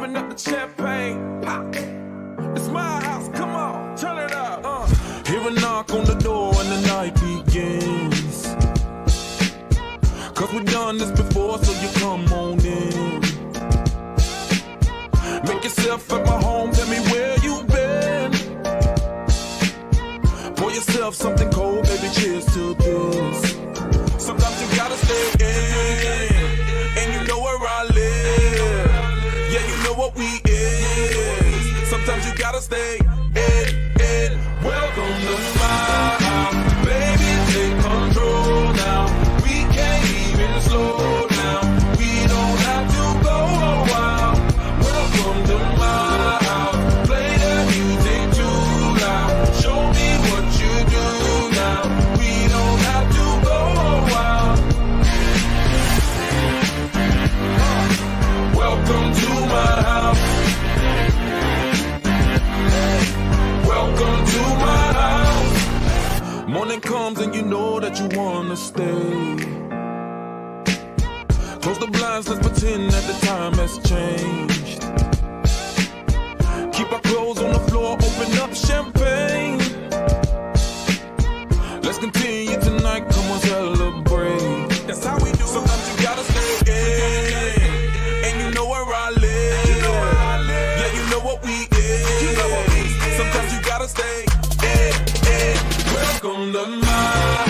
Open up the champagne, pop. It's my house, come on, turn it up. Hear a knock on the door and the night begins. Cause we've done this before, so you come on in. Make yourself at my home, tell me where you've been. Pour yourself something cold, baby, cheers to this. Sometimes you gotta stay in, and you know where I live. Yeah, you know what we is. Sometimes you gotta stay in. Welcome to my house, baby, take control now. We can't even slow down. We don't have to go a while. Welcome to my house, play the music too loud. Show me what you do now. We don't have to go a while. Welcome to my house. Welcome to my house. Morning comes and you know that you wanna stay. Close the blinds, let's pretend that the time has changed. Keep our clothes on the floor, open up champagne. Let's continue tonight, come on, celebrate. That's how we do. Sometimes you gotta stay in, and you know where I live. Yeah, you know what we is. Sometimes you gotta stay in. Welcome to my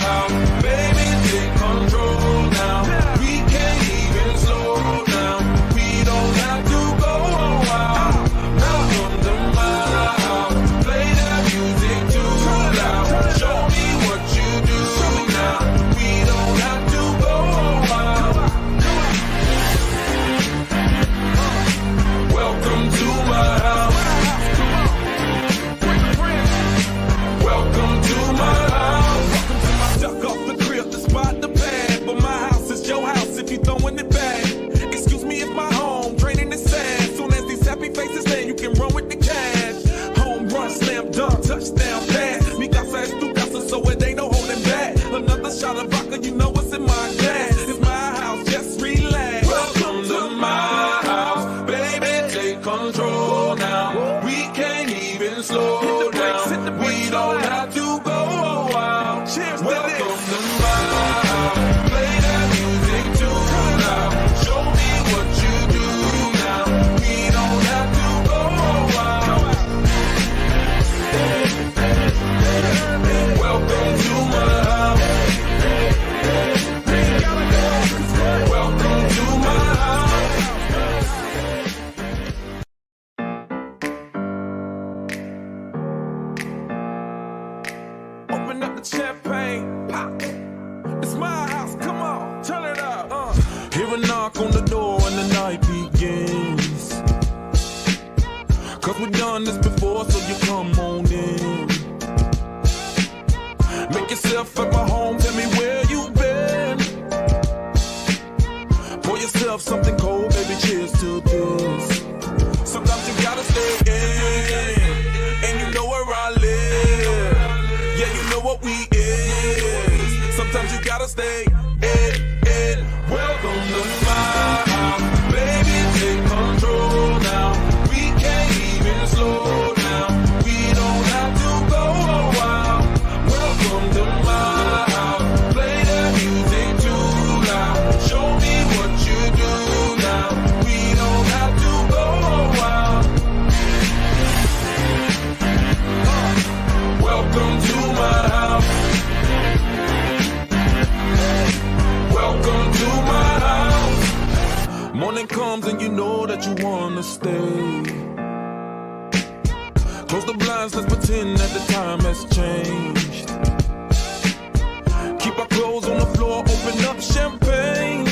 house, baby, take control now. We can't even slow down. We don't have to go a while. Welcome to my house, play that music too loud. Show me what you do now. We don't have to go a while. Welcome to my house. Welcome to my house. Duck off the crib to spot the pad, but my house is your house if you throwing it back. Excuse me if my home draining the sand. Soon as these happy faces land, you can run with the cash. Home run, slam dunk, touchdown pass. Mi casa es tu casa, so it ain't no holding back. Another shot of vodka, you know what's in my glass. It's my house, just relax. Welcome to my house, baby, take control now. We can't even slow down. We don't have to go a while. Cheers. Welcome to my house, play that music too loud. Show me what you do now. We don't have to go a while. Welcome to my house. Welcome to my house. Open up the champagne, pop. It's my house, come on, turn it up. Hear a knock on the door and the night begins. Cause we've done this before, so you come on in. Make yourself at my home, tell me where you've been. Pour yourself something cold, baby, cheers to this. Sometimes you gotta stay in, and you know where I live. Yeah, you know what we is. Sometimes you gotta stay in. Welcome to my house, baby, take control now. We can't even slow down. We don't have to go a while. Welcome to my house, play that music too loud. Show me what you do now. We don't have to go a while. Welcome to my house. Welcome to my house. Morning comes and you know that you wanna stay. Close the blinds, let's pretend that the time has changed. Keep our clothes on the floor, open up champagne.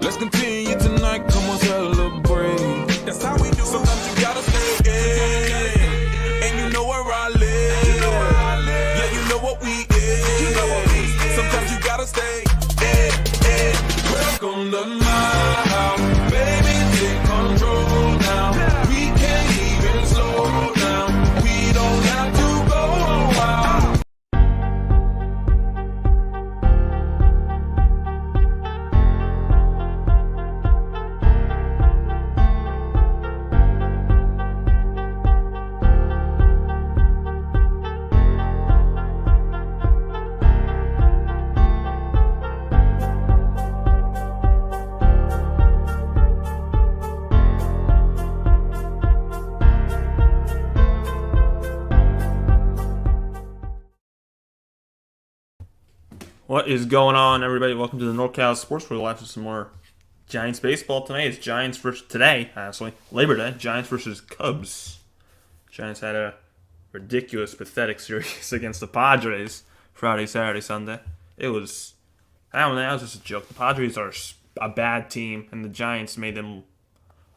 Let's continue tonight, come on, celebrate. That's how we do. Sometimes you gotta stay in, and you know where I live. Yeah, you know what we is. Sometimes you gotta stay in. Welcome to my house, baby, take control now. We can't even slow down. We don't have to go a while. What is going on, everybody? Welcome to the NorCal SportsReport. We'll have some more Giants baseball tonight. It's Giants versus Labor Day. Giants versus Cubs. Giants had a ridiculous, pathetic series against the Padres Friday, Saturday, Sunday. That was just a joke. The Padres are a bad team, and the Giants made them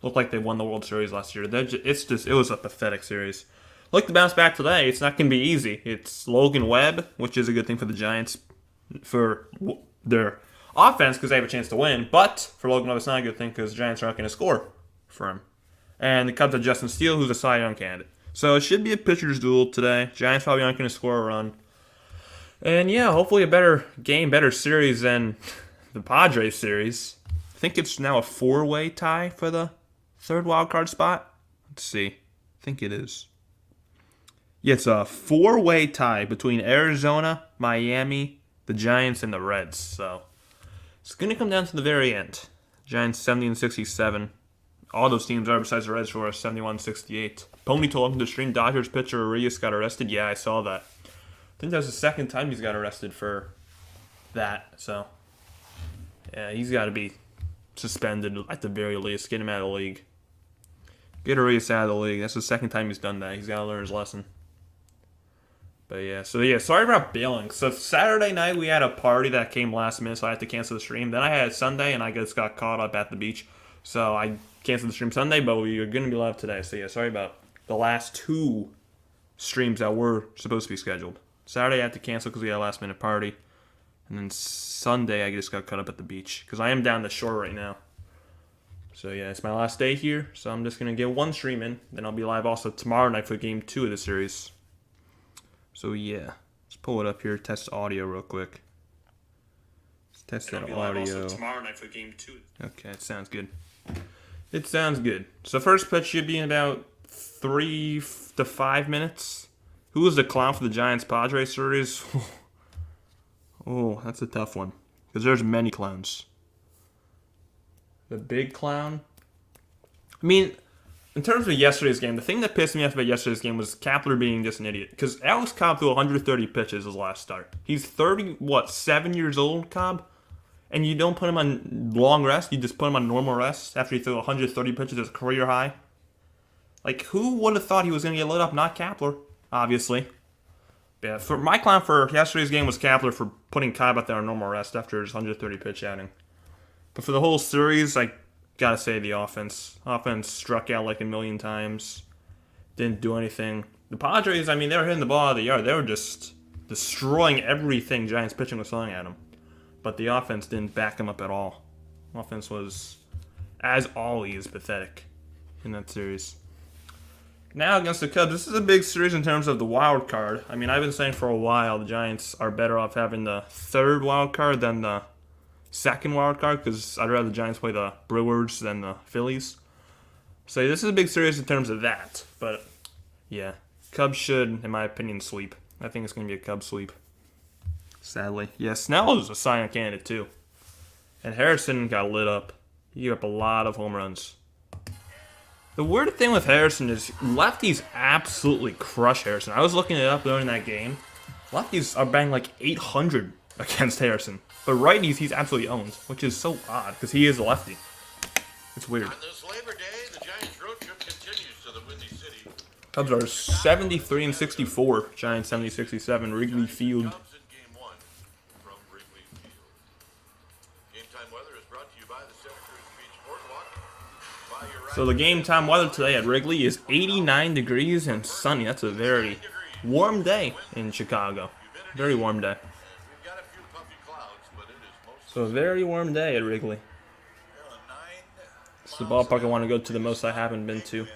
look like they won the World Series last year. It was a pathetic series. Look to bounce back today. It's not going to be easy. It's Logan Webb, which is a good thing for the Giants, for their offense, because they have a chance to win. But for Logan Webb, it's not a good thing because the Giants are not going to score for him. And the Cubs have Justin Steele, who's a Cy Young candidate. So it should be a pitcher's duel today. Giants probably aren't going to score a run. And yeah, hopefully a better game, better series than the Padres series. I think it's now a 4-way tie for the third wild card spot. Let's see. I think it is. Yeah, it's a 4-way tie between Arizona, Miami, the Giants, and the Reds. So it's going to come down to the very end. Giants 70-67. All those teams are, besides the Reds, for 71-68. Pony told him to stream. Dodgers pitcher Arias got arrested. Yeah, I saw that. I think that was the second time he's got arrested for that. So yeah, he's got to be suspended at the very least. Get him out of the league. Get Arias out of the league. That's the second time he's done that. He's got to learn his lesson. But yeah, sorry about bailing. So Saturday night we had a party that came last minute, so I had to cancel the stream. Then I had Sunday, and I just got caught up at the beach. So I canceled the stream Sunday, but we are going to be live today. So yeah, sorry about the last two streams that were supposed to be scheduled. Saturday I had to cancel because we had a last minute party. And then Sunday I just got caught up at the beach because I am down the shore right now. So yeah, it's my last day here, so I'm just going to get one stream in. Then I'll be live also tomorrow night for Game 2 of the series. So yeah, let's pull it up here, test audio real quick. Let's test that audio. Tomorrow night for Game 2. Okay, it sounds good. It sounds good. So first pitch should be in about 3 to 5 minutes. Who was the clown for the Giants-Padres series? Oh, that's a tough one. Because there's many clowns. The big clown? I mean, in terms of yesterday's game, the thing that pissed me off about yesterday's game was Kapler being just an idiot. Because Alex Cobb threw 130 pitches his last start. He's 7 years old, Cobb? And you don't put him on long rest? You just put him on normal rest after he threw 130 pitches as a career high? Like, who would have thought he was going to get lit up? Not Kapler, obviously. Yeah, for my clown for yesterday's game was Kapler for putting Cobb out there on normal rest after his 130 pitch outing. But for the whole series, I gotta say the offense. Offense struck out like a million times. Didn't do anything. The Padres, I mean, they were hitting the ball out of the yard. They were just destroying everything Giants pitching was throwing at them. But the offense didn't back them up at all. Offense was, as always, pathetic in that series. Now against the Cubs, this is a big series in terms of the wild card. I mean, I've been saying for a while the Giants are better off having the third wild card than the second wild card, because I'd rather the Giants play the Brewers than the Phillies. So this is a big series in terms of that. But yeah, Cubs should, in my opinion, sweep. I think it's going to be a Cubs sweep. Sadly. Yeah, Snell is a Cy Young candidate too. And Harrison got lit up. He gave up a lot of home runs. The weird thing with Harrison is lefties absolutely crush Harrison. I was looking it up during that game. Lefties are banging like 800 against Harrison. But righties, he's absolutely owned, which is so odd because he is a lefty. It's weird. On this Labor Day, the Giants road trip continues to the Windy City. Cubs are 73-64. Giants 70-67. Wrigley Field. Cubs in Game 1 from Wrigley Field. Game time weather is brought to you by the Santa Cruz Beach Boardwalk. So the game time weather today at Wrigley is 89 degrees and sunny. That's a very warm day in Chicago. Very warm day. So a very warm day at Wrigley. It's the ballpark I want to go to the most I haven't been to.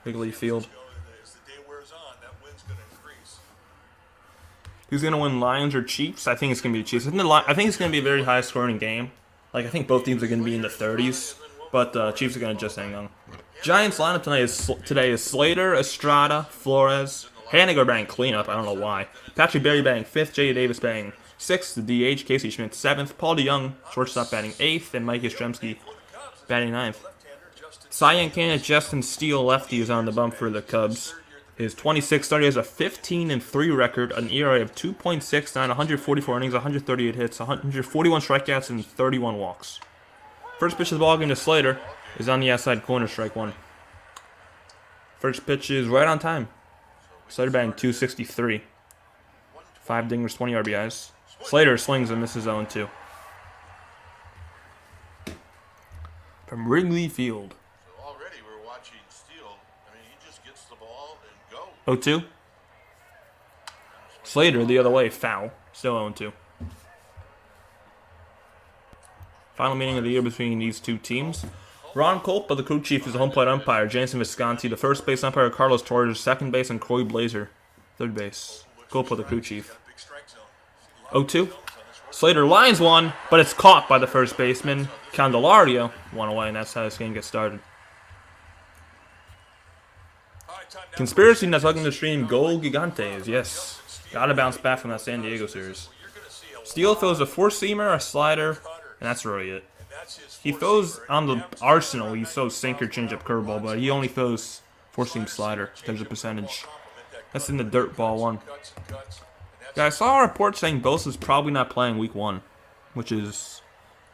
Wrigley Field. Who's going to win, Lions or Chiefs? I think it's going to be the Chiefs. I think it's going to be a very high-scoring game. Like, I think both teams are going to be in the 30s. But Chiefs are going to just hang on. Giants lineup today is Slater, Estrada, Flores. Haniger batting cleanup. I don't know why. Patrick Berry batting 5th. J.D. Davis batting 6th. The DH, Casey Schmidt 7th. Paul DeYoung, shortstop, batting 8th. And Mike Yastrzemski batting 9th. Cy Young candidate Justin Steele, lefty, is on the bump for the Cubs. His 26 starts, he has a 15-3 record, an ERA of 2.69, 144 innings, 138 hits, 141 strikeouts, and 31 walks. First pitch of the ballgame to Slater is on the outside corner, strike one. First pitch is right on time. Slater batting .263. 5 dingers, 20 RBIs. Slater slings and misses 0-2. From Wrigley Field. So already we're watching Steele. I mean, he just gets the ball and go. 0-2. Slater the other way, foul. Still 0-2. Final meeting of the year between these two teams. Ron Culp, the crew chief, is the home plate umpire. Jason Visconti, the first base umpire. Carlos Torres, second base, and Corey Blazer, third base. Culp, the crew chief. 0-2. Slater lines one, but it's caught by the first baseman. Candelario one away, and that's how this game gets started. Conspiracy that's looking to stream Goal Gigantes. Yes. Gotta bounce back from that San Diego series. Steele throws a four-seamer, a slider, and that's really it. He throws on the arsenal, he throws sinker, changeup, curveball, but he only throws four-seam slider. There's a percentage. That's in the dirt ball one. Yeah, I saw a report saying Bosa's probably not playing week 1, which is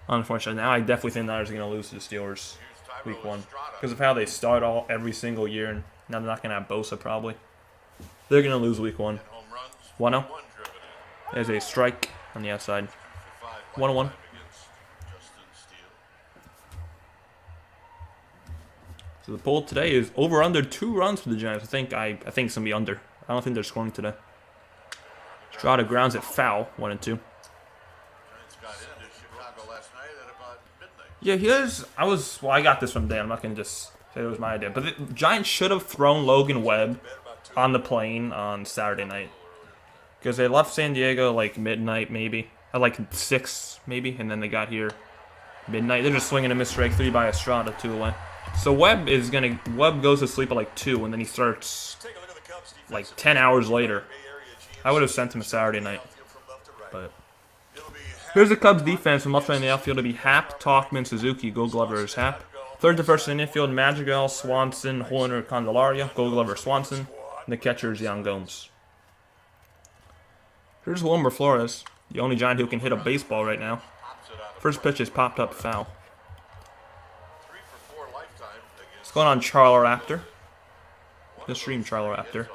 unfortunate. Now I definitely think the Niners are going to lose to the Steelers week 1 because of how they start every single year, and now they're not going to have Bosa probably. They're going to lose week 1. 1-0. There's a strike on the outside. 1-1. So the poll today is over under 2 runs for the Giants. I think it's going to be under. I don't think they're scoring today. Strada grounds it foul, 1-2. Yeah, I got this from Dan. I'm not going to just say it was my idea. But the Giants should have thrown Logan Webb on the plane on Saturday night. Because they left San Diego like midnight maybe. At like 6 maybe. And then they got here midnight. They're just swinging a missed strike 3 by Estrada, 2 away. So Webb goes to sleep at like 2 and then he starts like 10 hours later. I would have sent him a Saturday night. But here's the Cubs defense from left right in the outfield to be Happ, Talkman, Suzuki. Gold Glover is Happ. Third to first in the infield, Madrigal, Swanson, Hoerner, Candelario. Gold Glover, Swanson. And the catcher is Young Gomes. Here's Wilmer Flores, the only Giant who can hit a baseball right now. First pitch is popped up foul. What's going on, Charler-Raptor? The stream Charler-Raptor.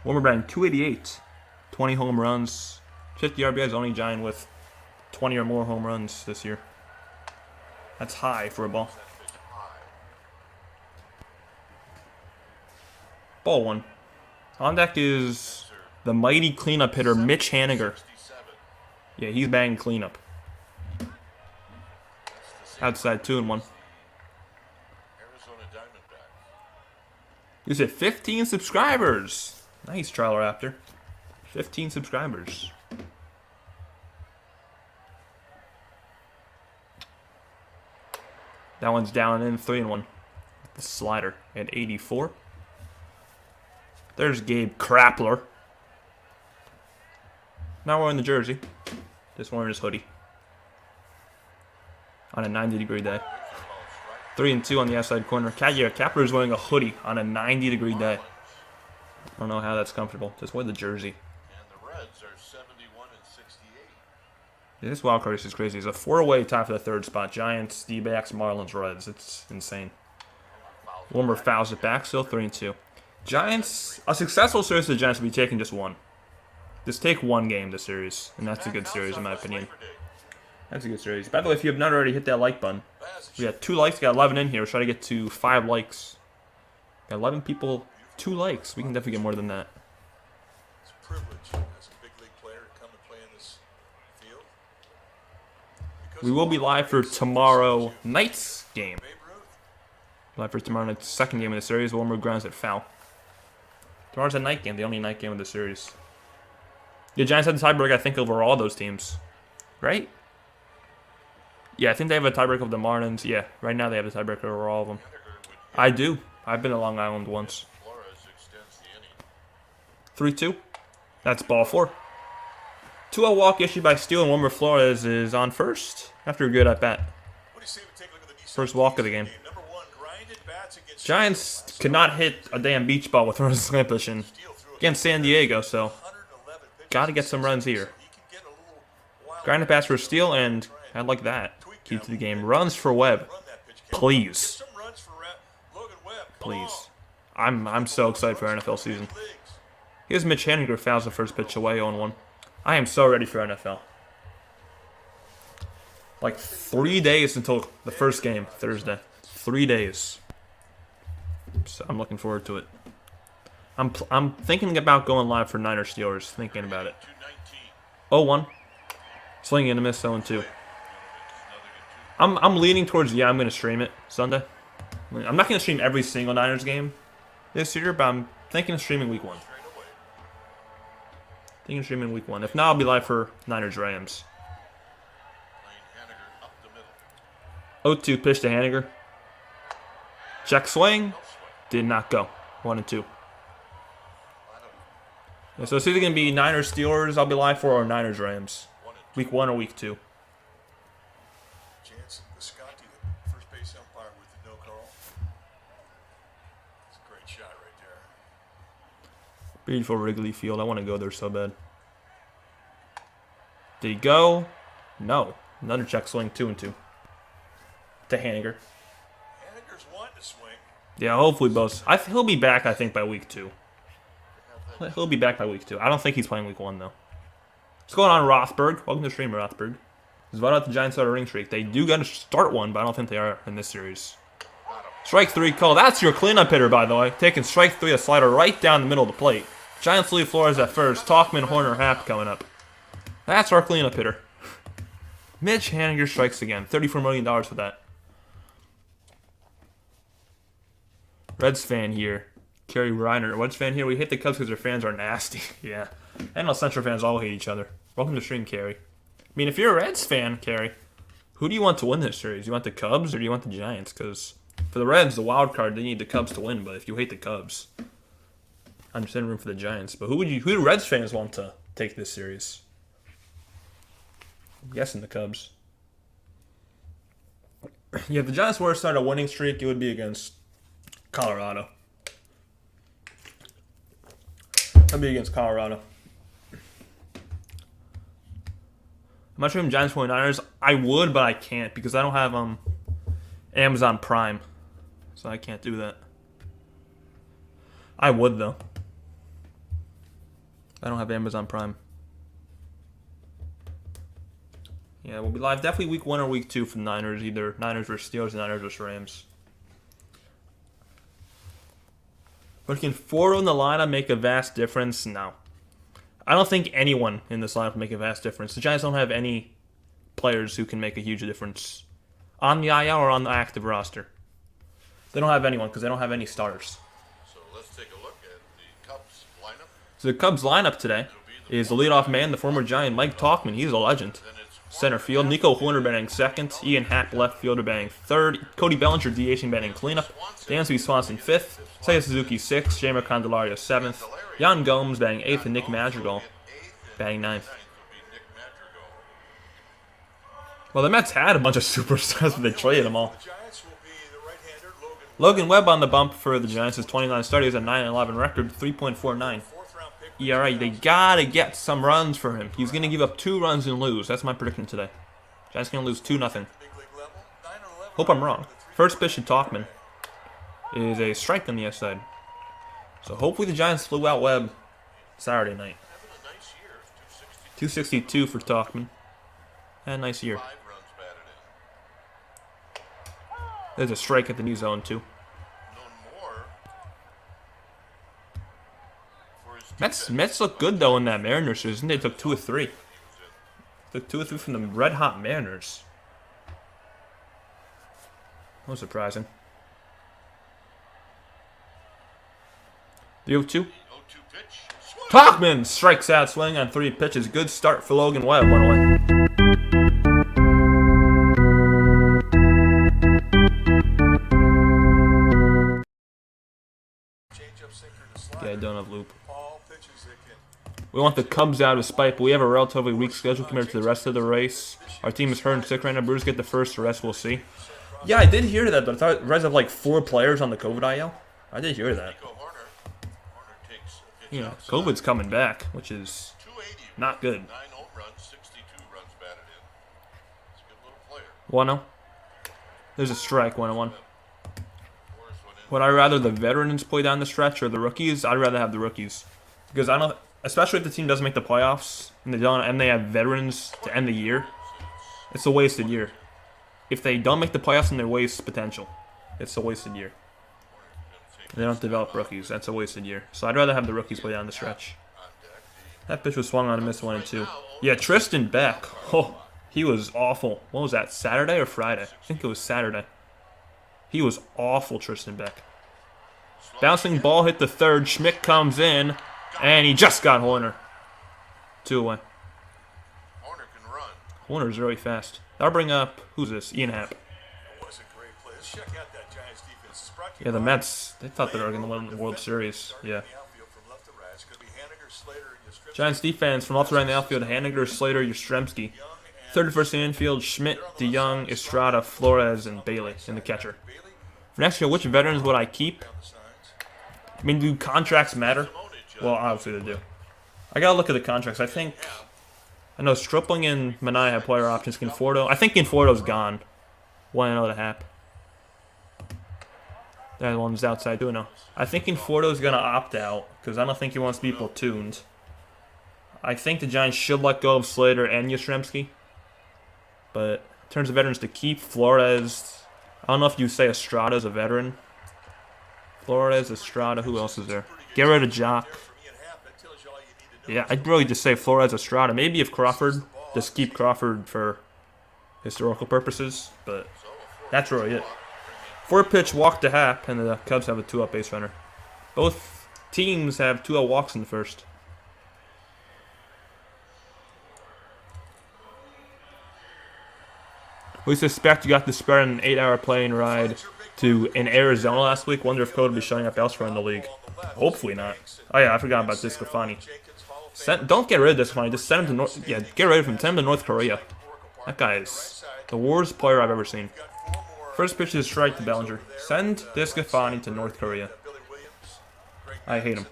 Wilmer batting .288, 20 home runs, 50 RBIs, only Giant with 20 or more home runs this year. That's high for a ball. Ball 1. On deck is the mighty cleanup hitter, Mitch Haniger. Yeah, he's batting cleanup. Outside 2-1. He's at 15 subscribers. Nice, Charler-Raptor. 15 subscribers. That one's down in 3-1. The slider at 84. There's Gabe Krappler. Not wearing the jersey. Just wearing his hoodie. On a 90-degree day. 3-2 on the outside corner. Krappler's wearing a hoodie on a 90-degree day. I don't know how that's comfortable. Just wear the jersey. And the Reds are 71 and 68. Yeah, this wild card race is crazy. It's a 4-way tie for the third spot. Giants, D-backs, Marlins, Reds. It's insane. Wilmer fouls it back. Still 3-2. Giants, a successful series for the Giants would be taking just one. Just take one game this series, and that's a good series in my opinion. That's a good series. By the way, if you have not already, hit that like button. We got 2 likes. Got 11 in here. We're trying to get to 5 likes. Got 11 people. 2 likes. We can definitely get more than that. It's a privilege as a big league player to come and play in this field. We will be live for tomorrow night's game. Live for tomorrow night's second game of the series. Wilmer grounds at foul. Tomorrow's a night game, the only night game of the series. The Giants had the tiebreak, I think, over all those teams. Right? Yeah, I think they have a tiebreak of the Marlins. Yeah, right now they have the tiebreak over all of them. I do. I've been to Long Island once. 3-2. That's ball 4. 2-0 walk issued by Steele, and Wilmer Flores is on first after a good at bat. First walk of the game. Giants could not hit a damn beach ball with runners scoring position against San Diego, so got to get some runs here. Grind a pass for Steele, and I like that. Keep to the game. Runs for Webb. Please. Please. I'm so excited for NFL season. Here's Mitch Haniger, fouls the first pitch away, 0-1. I am so ready for NFL. Like 3 days until the first game, Thursday. 3 days. So I'm looking forward to it. I'm thinking about going live for Niners Steelers. Thinking about it. 0-1. Swing and a miss, 0-2. I'm leaning towards, I'm going to stream it Sunday. I'm not going to stream every single Niners game this year, but I'm thinking of streaming week 1. Thinking of streaming week 1. If not, I'll be live for Niners Rams. 0-2 pitch to Haniger. Check swing. Did not go. 1-2. Yeah, so it's either going to be Niners Steelers I'll be live for, or Niners Rams. Week 1 or week 2. Jansen Visconti, the first base umpire with the no call. It's a great shot right there. Beautiful Wrigley Field. I want to go there so bad. Did he go? No. Another check swing, 2-2. To Haniger. Haniger's wanting to swing. Yeah, hopefully both. He'll be back, I think, by week 2. He'll be back by week 2. I don't think he's playing week 1, though. What's going on, Rothberg? Welcome to the stream, Rothberg. It's about the Giants start a ring streak. They do got to start one, but I don't think they are in this series. Strike 3 call. That's your cleanup hitter, by the way. Taking strike 3, a slider right down the middle of the plate. Giants leave Flores at first. Talkman, Horner, Happ coming up. That's our cleanup hitter. Mitch Haniger strikes again. $34 million for that. Reds fan here. Kerry Reiner. Reds fan here. We hate the Cubs because their fans are nasty. Yeah. And all Central fans all hate each other. Welcome to stream, Kerry. I mean, if you're a Reds fan, Kerry, who do you want to win this series? You want the Cubs or do you want the Giants? Because for the Reds, the wild card, they need the Cubs to win. But if you hate the Cubs, I understand room for the Giants. But who do Reds fans want to take this series? I'm guessing the Cubs. Yeah, if the Giants were to start a winning streak, it would be against Colorado. That'd be against Colorado. Am I streaming Giants 49ers? I would, but I can't because I don't have Amazon Prime. So I can't do that. I would, though. I don't have Amazon Prime. Yeah, we'll be live definitely week 1 or week 2 for the Niners. Either Niners versus Steelers or Niners versus Rams. But can 4 on the lineup make a vast difference? No. I don't think anyone in this lineup will make a vast difference. The Giants don't have any players who can make a huge difference on the IL or on the active roster. They don't have anyone because they don't have any starters. So let's take a look at the Cubs lineup. So the Cubs lineup today is the leadoff man, the former Giant Mike Talkman. He's a legend. Center field, Nico Horner batting second, Ian Happ left fielder batting third, Cody Bellinger DHing batting cleanup, Dansby Swanson fifth, Seiya Suzuki sixth, Jamer Candelario seventh, Jan Gomes batting eighth, and Nick Madrigal batting ninth. Well, the Mets had a bunch of superstars, but they traded them all. Logan Webb on the bump for the Giants is 29 starts, a 9-11 record, 3.49. ERA. They gotta get some runs for him. He's gonna give up 2 runs and lose. That's my prediction today. Giants gonna lose 2-0. Hope I'm wrong. First pitch to Talkman is a strike on the S side. So hopefully the Giants flew out Webb Saturday night. 262 for Talkman. And a nice year. There's a strike at the knee zone too. Mets look good though in that Mariners series. They took 2 of 3. Took 2 of 3 from the red hot Mariners. That was surprising. 3-2. Talkman strikes out, swing on 3 pitches. Good start for Logan Webb. 1 away. Yeah, I don't have loop. We want the Cubs out of spite, but we have a relatively weak schedule compared to the rest of the race. Our team is hurt and sick right now. Brewers get the first, the rest we'll see. Yeah, I did hear that, but I thought Reds have like 4 players on the COVID IL. I did hear that. Horner takes a pitch Yeah, outside. COVID's coming back, which is 280. not good. 9 home runs, 62 runs batted in. He's a good little player. 1-0. There's a strike, 1-1. Forrest went in. Would I rather the veterans play down the stretch or the rookies? I'd rather have the rookies. Because I don't, especially if the team doesn't make the playoffs and they have veterans to end the year, it's a wasted year. If they don't make the playoffs and they waste potential, it's a wasted year. They don't develop rookies. That's a wasted year. So I'd rather have the rookies play down the stretch. That pitch was swung on and missed 1-2. Yeah, Tristan Beck. Oh, he was awful. What was that, Saturday or Friday? I think it was Saturday. He was awful, Tristan Beck. Bouncing ball hit the third. Schmidt comes in, and he just got Horner. 2 away. Horner can run. Horner's really fast. That'll bring up, who's this? Ian Happ. That was a great play. Let's check out that Giants defense. It's brought to you Yeah, the by Mets, they thought they were going to win the World Series. Yeah. Giants defense from left to right in the outfield. Haniger, Slater, Yastrzemski. Third to first infield, Schmidt, DeYoung, Estrada, Flores, and Bailey in the catcher. For next year, which veterans would I keep? I mean, do contracts matter? Well, obviously they do. I gotta look at the contracts. I know Stripling and Manai have player options. Conforto, I think Conforto's gone. 1-0 to Hap. That one's outside 2-0. I think Conforto's gonna opt out because I don't think he wants to be platooned. I think the Giants should let go of Slater and Yastrzemski. But in terms of veterans to keep, Flores, I don't know if you say Estrada's a veteran. Flores, Estrada, who else is there? Get rid of Jock. Yeah, I'd really just say Flores, Estrada. Maybe if Crawford, just keep Crawford for historical purposes. But that's really it. 4-pitch walk to Hap, and the Cubs have a 2-out base runner. Both teams have 2-out walks in the first. We suspect you got to spare an 8-hour plane ride in Arizona last week. Wonder if Code will be showing up elsewhere in the league. Hopefully not. Oh yeah, I forgot about Discofani. Don't get rid of Discofani. Just send him to North. Yeah, get rid of him. Send him to North Korea. That guy is the worst player I've ever seen. First pitch is strike to Bellinger. Send Discofani to North Korea. I hate him.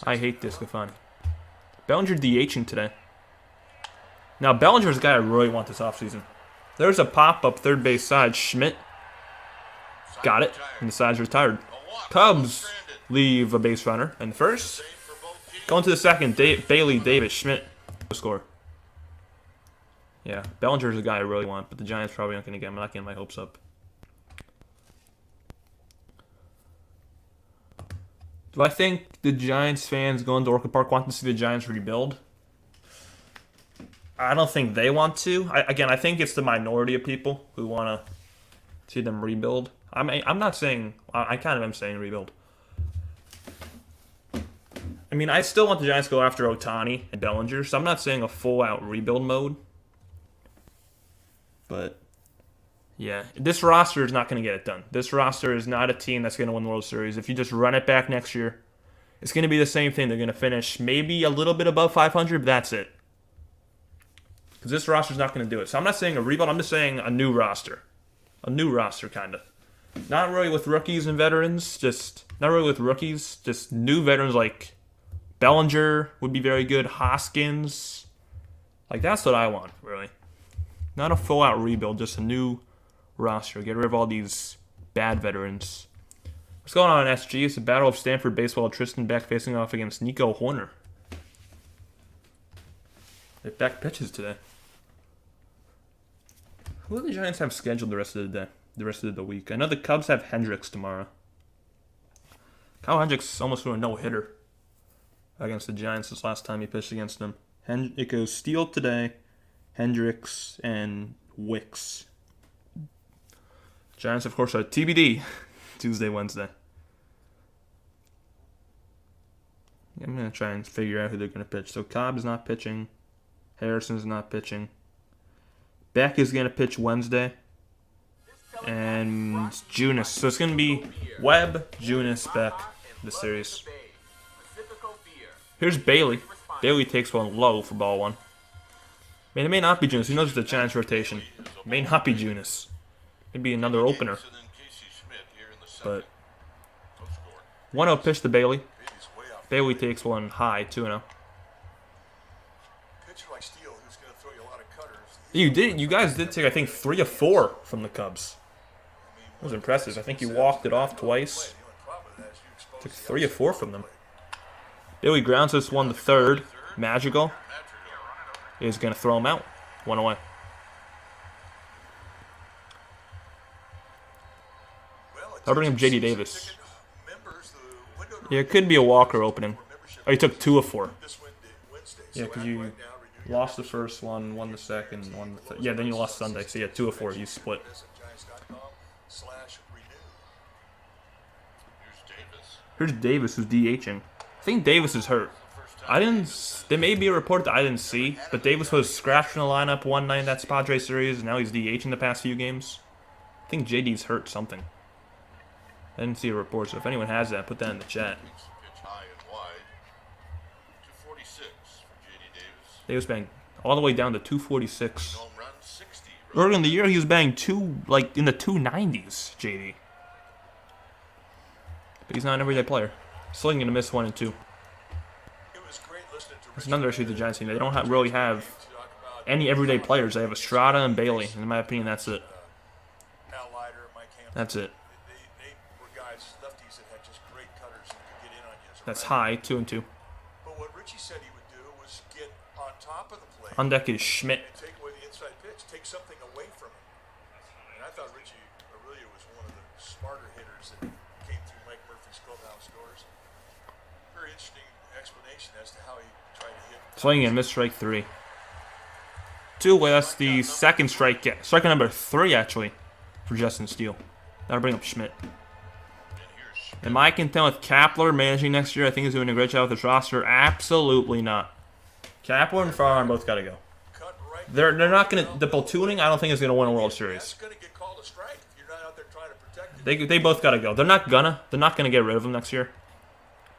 I hate Discofani. Bellinger DHing today. Now, Bellinger's a guy I really want this offseason. There's a pop-up third base side. Schmidt got it, and the side's retired. Cubs leave a base runner. And first, going to the second, Bailey, Davis, Schmidt score. Yeah, Bellinger's a guy I really want, but the Giants probably aren't going to get him. I'm not getting my hopes up. Do I think the Giants fans going to Orchid Park want to see the Giants rebuild? I don't think they want to. I think it's the minority of people who want to see them rebuild. I'm not saying... I kind of am saying rebuild. I mean, I still want the Giants to go after Ohtani and Bellinger, so I'm not saying a full-out rebuild mode. But, yeah, this roster is not going to get it done. This roster is not a team that's going to win the World Series. If you just run it back next year, it's going to be the same thing. They're going to finish maybe a little bit above 500, but that's it. Because this roster's not going to do it. So I'm not saying a rebuild. I'm just saying a new roster. A new roster, kind of. Not really with rookies and veterans. Not really with rookies. Just new veterans like Bellinger would be very good. Hoskins. Like, that's what I want, really. Not a full-out rebuild. Just a new roster. Get rid of all these bad veterans. What's going on, SG? It's the Battle of Stanford Baseball. Tristan Beck facing off against Nico Horner. Beck pitches today. Who do the Giants have scheduled the rest of the day? The rest of the week? I know the Cubs have Hendricks tomorrow. Kyle Hendricks almost threw a no-hitter against the Giants this last time he pitched against them. It goes Steele today, Hendricks, and Wicks. Giants, of course, are TBD Tuesday, Wednesday. I'm going to try and figure out who they're going to pitch. So Cobb is not pitching. Harrison's not pitching. Beck is going to pitch Wednesday. And Junis. So it's going to be Webb, Junis, Beck, the series. Here's Bailey. Bailey takes one low for ball one. Man, it may not be Junis. Who knows the Giants rotation? It may not be Junis. Maybe another opener. But 1-0 pitch to Bailey. Bailey takes one high, 2-0. Pitcher like Steele, who's going to throw you a lot of cutters. You guys did take, I think, 3 of 4 from the Cubs. That was impressive. I think you walked it off twice. Took 3 of 4 from them. Bailey grounds this one to third. Magical is going to throw him out. 1 away. I'll bring him J.D. Davis. Yeah, it could be a Walker opening. Oh, he took 2 of 4. Yeah, because you lost the first one, won the second, won the third. Yeah, then you lost Sunday. So yeah, 2 of 4. You split. Here's Davis, who's DHing. I think Davis is hurt. There may be a report that I didn't see, but Davis was scratched in the lineup one night in that Padres series, and now he's DHing the past few games. I think JD's hurt something. I didn't see a report, so if anyone has that, put that in the chat. Davis banged all the way down to 246. Early in the year, he was banging in the 290s, JD. But he's not an everyday player. Still going to miss 1 and 2. That's another issue with the Giants team. They don't really have any everyday players. They have Estrada and Bailey. In my opinion, that's it. That's it. That's high, 2 and 2. But what Richie said he would do was get on top of the plate. On deck is Schmidt. And take away the inside pitch, take something away from him. And I thought Richie Aurelio was one of the smarter hitters that came through Mike Murphy's clubhouse doors. Very interesting explanation as to how he tried to hit. Swinging and miss strike 3. 2 away, that's the second strike. Strike number 3, actually, for Justin Steele. That'll bring up Schmidt. Am I content with Kapler managing next year? I think he's doing a great job with his roster. Absolutely not. Kapler and Farhan both got to go. They're not going to. The platooning, I don't think, is going to win a World Series. They both got to go. They're not gonna get rid of them next year.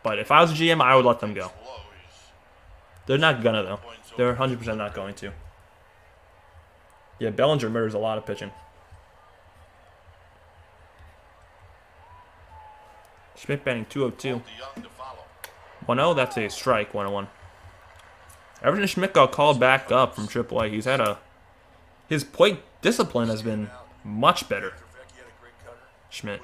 But if I was a GM, I would let them go. They're not gonna though. They're 100% not going to. Yeah, Bellinger murders a lot of pitching. Schmidt batting 202. 1-0, that's a strike, 1-1. Everton Schmidt got called back up from AAA. He's had his plate discipline has been much better. Schmidt.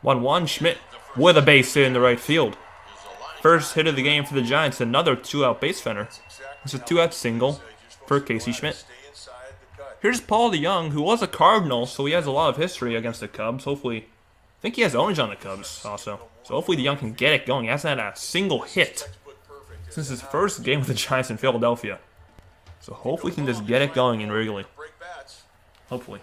1-1, Schmidt with a base hit in the right field. First hit of the game for the Giants, another 2-out base runner. It's a 2-out single for Casey Schmidt. Here's Paul DeYoung, who was a Cardinal, so he has a lot of history against the Cubs. Hopefully, I think he has ownage on the Cubs also. So hopefully DeYoung can get it going. He hasn't had a single hit since his first game with the Giants in Philadelphia. So hopefully he can just get it going in Wrigley. Hopefully.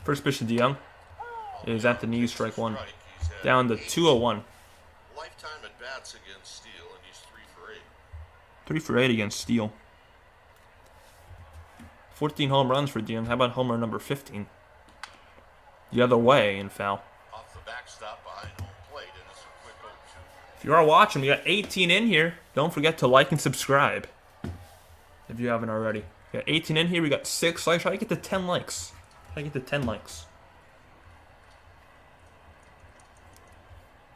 First pitch to DeYoung is at the knees, strike 1. Down to 2-0-1. Lifetime at bats against Steele, and he's 3 for 8. 3 for 8 against Steele. 14 home runs for DeYoung. How about homer number 15? The other way in foul. Off the backstop behind home plate, and it's a quick 0-2. If you are watching, we got 18 in here. Don't forget to like and subscribe if you haven't already. We got 18 in here. We got 6 likes. Try to get to 10 likes. Try to get to 10 likes.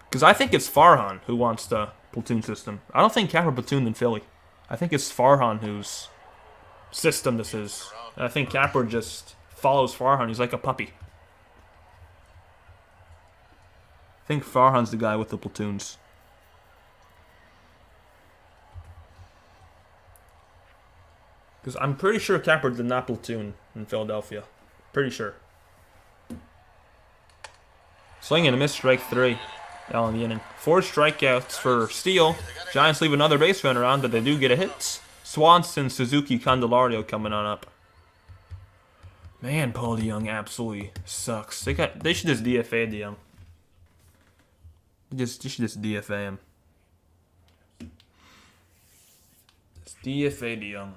Because I think it's Farhan who wants the platoon system. I don't think Capper platooned in Philly. I think it's Farhan whose system this is. And I think Capper just follows Farhan. He's like a puppy. I think Farhan's the guy with the platoons. Because I'm pretty sure Capper did not platoon in Philadelphia. Pretty sure. Swing and a miss, strike 3. All in the inning. 4 strikeouts for Steele. Giants leave another base runner on, but they do get a hit. Swanson, Suzuki, Candelario coming on up. Man, Paul DeYoung absolutely sucks. They should just DFA DeYoung. You should just DFA him. Just DFA DeYoung.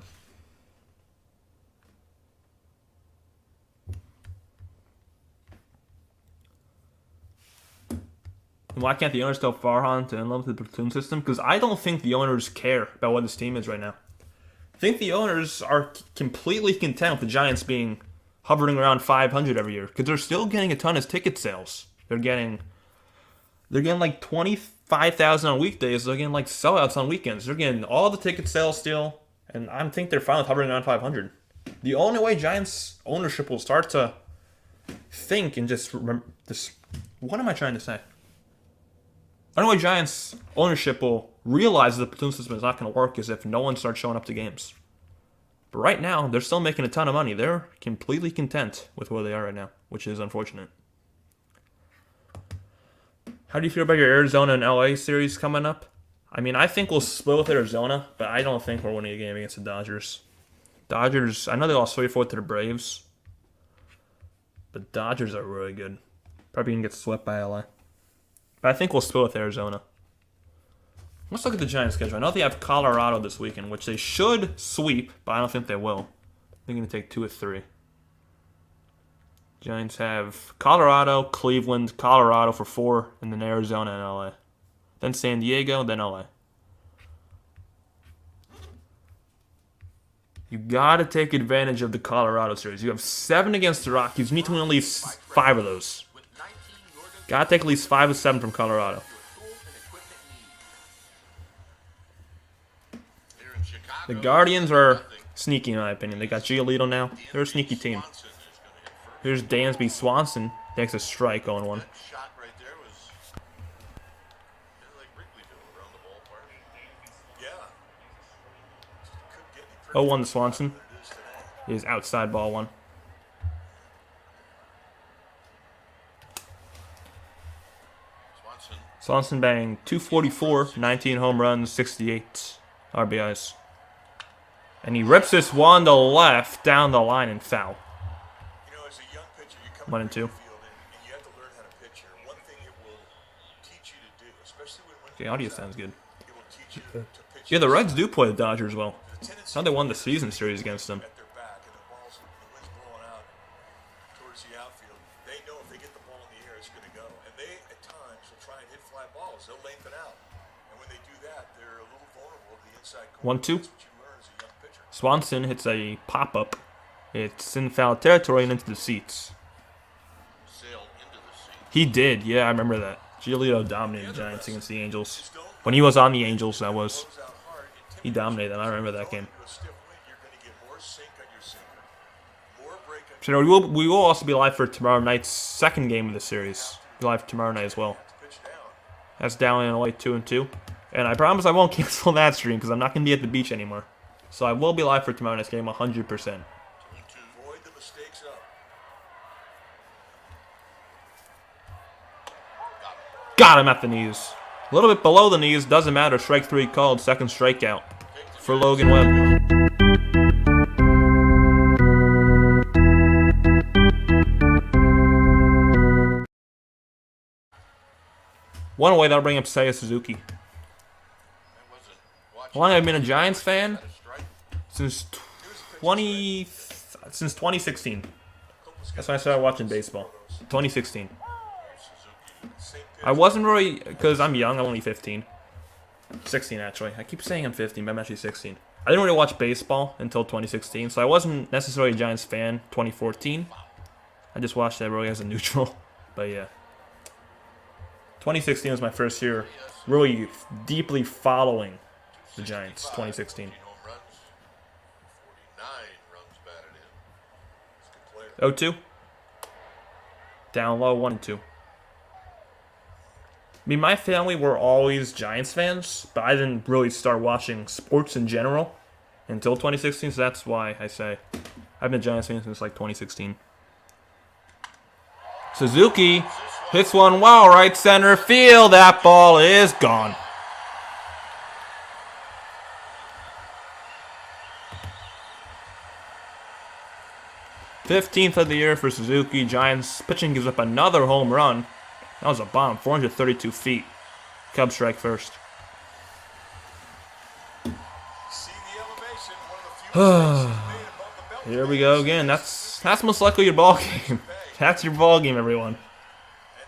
Why can't the owners tell Farhan to unload the platoon system? Because I don't think the owners care about what this team is right now. I think the owners are completely content with the Giants being hovering around 500 every year because they're still getting a ton of ticket sales. They're getting like 25,000 on weekdays. They're getting like sellouts on weekends. They're getting all the ticket sales still, and I think they're fine with hovering around 500. The only way Giants ownership will start to think and just remember this. What am I trying to say? The only way Giants ownership will realize the platoon system is not going to work is if no one starts showing up to games. But right now, they're still making a ton of money. They're completely content with where they are right now, which is unfortunate. How do you feel about your Arizona and LA series coming up? I mean, I think we'll split with Arizona, but I don't think we're winning a game against the Dodgers. Dodgers, I know they lost 3-4 to the Braves, but Dodgers are really good. Probably going to get swept by LA. But I think we'll split with Arizona. Let's look at the Giants' schedule. I know they have Colorado this weekend, which they should sweep, but I don't think they will. They're going to take 2 of 3. Giants have Colorado, Cleveland, Colorado for 4, and then Arizona and LA. Then San Diego, then LA. You got to take advantage of the Colorado series. You have 7 against the Rockies. You need to win at least 5 of those. Got to take at least 5 of 7 from Colorado. The Guardians are sneaky, in my opinion. They got Giolito now. They're a sneaky team. Here's Dansby Swanson. Takes a strike on 1. 0-1 to Swanson. Is outside ball 1. Swanson banged 244, 19 home runs, 68 RBIs. And he rips this one to left down the line and foul. You know, as a young pitcher, you come 1 and 2. and you have to learn how to pitch here. One thing it will teach you to do, especially when The audio sounds good. it will teach you to pitch. Yeah, the Reds do play the Dodgers well. How they won the season series against them. At their back, and the wind's blowing out towards the outfield. They know if they get the ball in the air, it's going to go. And they, at times, will try and hit fly balls. They'll lengthen out. And when they do that, they're a little vulnerable to the inside corner. 1-2. That's what you learn as a young pitcher. Swanson hits a pop-up. It's in foul territory and into the seats. Sailed into the seat. He did, yeah, I remember that. Giolito dominated the Giants against the Angels. When he was on the Angels, that was. Goes out hard, He dominated them. I remember that game. into a stiff wind, you're going to get more sink on your sinker, more break on So we will also be live for tomorrow night's second game of the series. Be live tomorrow night as well. pitch down. That's down in LA 2-2. And I promise I won't cancel that stream because I'm not going to be at the beach anymore. So I will be live for tomorrow night's game 100%. To avoid the mistakes up. Got him at the knees. A little bit below the knees. Doesn't matter. Strike 3 called. Second strikeout for Logan Webb. One away, that'll bring up Seiya Suzuki. How long have I been a Giants fan? Since 2016. That's when I started watching baseball. 2016. I wasn't really, because I'm young, I'm only 15. 16 actually. I keep saying I'm 15, but I'm actually 16. I didn't really watch baseball until 2016, so I wasn't necessarily a Giants fan 2014. I just watched that really as a neutral. But yeah. 2016 was my first year really deeply following the Giants, 2016. 0-2. Down low, 1-2. I mean, my family were always Giants fans, but I didn't really start watching sports in general until 2016, so that's why I say I've been a Giants fan since like 2016. Suzuki hits one well, right center field. That ball is gone. #15th of the year for Suzuki. Giants pitching gives up another home run. That was a bomb, 432 feet. Cubs strike first. Here we go again. That's most likely your ball game. That's your ball game, everyone. And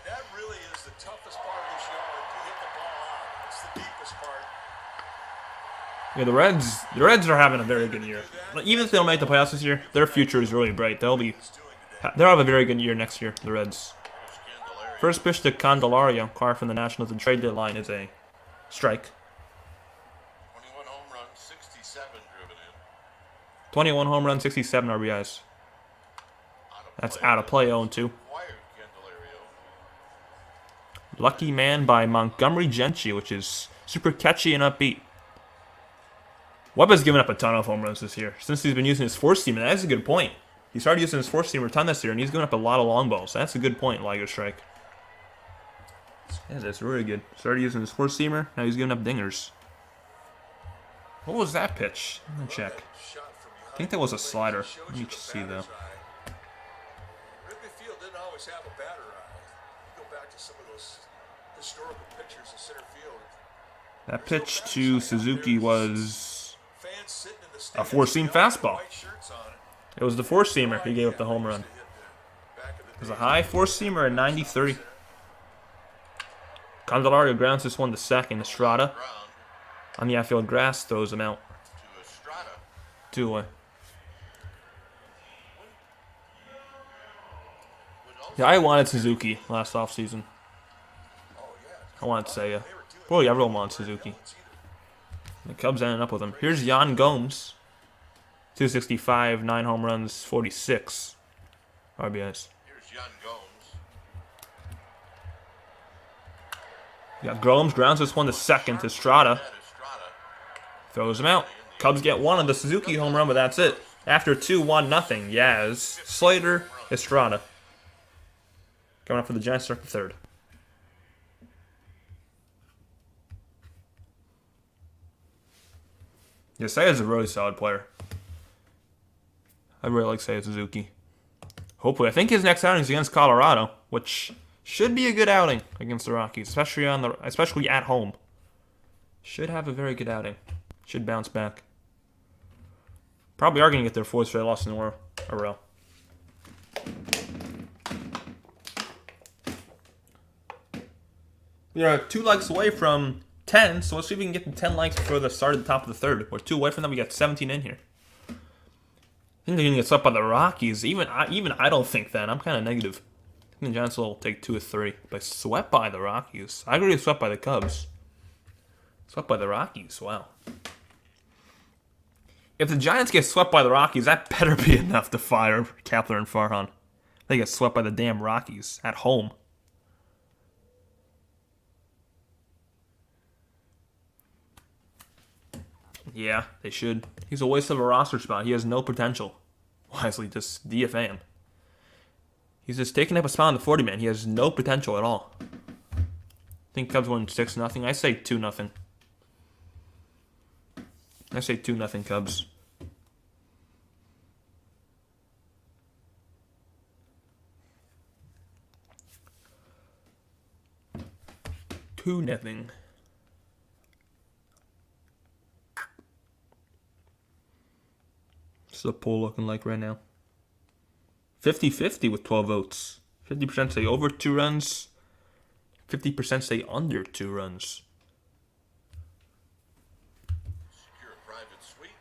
that really is the toughest part of this yard. Yeah, the Reds are having a very good year. Even if they don't make the playoffs this year, their future is really bright. They'll have a very good year next year, the Reds. First pitch to Candelario, acquired from the Nationals. The trade deadline is a strike. 21 home runs, 67 driven in. 21 home runs, 67 RBIs. That's out of play, 0-2. Lucky Man by Montgomery Gentry, which is super catchy and upbeat. Webb has given up a ton of home runs this year. Since he's been using his four-seamer, that's a good point. He started using his four-seamer a ton this year, and he's given up a lot of long balls. That's a good point, Liger Strike. Yeah, that's really good. Started using his four-seamer, now he's giving up dingers. What was that pitch? Let me check. I think that was a slider. Let me just see, though. Wrigley Field didn't always have a batter eye. You go back to some of those historical pictures of center field. That pitch to Suzuki was a four-seam fastball. It was the four-seamer he gave up the home run. It was a high four-seamer at 90-30. Candelario grounds this one to second. Estrada on the outfield grass throws him out. 2-away. Yeah, I wanted Suzuki last offseason. I wanted Seiya. Probably everyone wants Suzuki. The Cubs ended up with him. Here's Yan Gomes. 265, 9 home runs, 46 RBIs. Here's Yan Gomes. Yeah, Gomes grounds this one to second. Estrada throws him out. Cubs get one on the Suzuki home run, but that's it. After 2-1-0, Yaz, Slater, Estrada. Coming up for the Giants, start the third. Yeah, Seiya's a really solid player. I really like Seiya Suzuki. Hopefully, I think his next outing is against Colorado, which should be a good outing against the Rockies, especially at home. Should have a very good outing. Should bounce back. Probably are going to get their fourth straight loss in a row. We are 2 likes away from 10, so let's see if we can get the 10 likes before the start of the top of the third. We're 2 away from them. We got 17 in here. I think they're going to get swept by the Rockies. Even I don't think that. I'm kind of negative. I think the Giants will take 2 or 3. But swept by the Rockies. I agree with swept by the Cubs. Swept by the Rockies. Wow. If the Giants get swept by the Rockies, that better be enough to fire Kapler and Farhan. They get swept by the damn Rockies at home. Yeah, they should. He's a waste of a roster spot. He has no potential. Wisely, just DFA him. He's just taking up a spot on the 40-man. He has no potential at all. I think Cubs win 6-0. I say 2-0. I say 2-0 Cubs. Two nothing. What's the poll looking like right now? 50-50 with 12 votes. 50% say over 2 runs. 50% say under 2 runs. Secure a private suite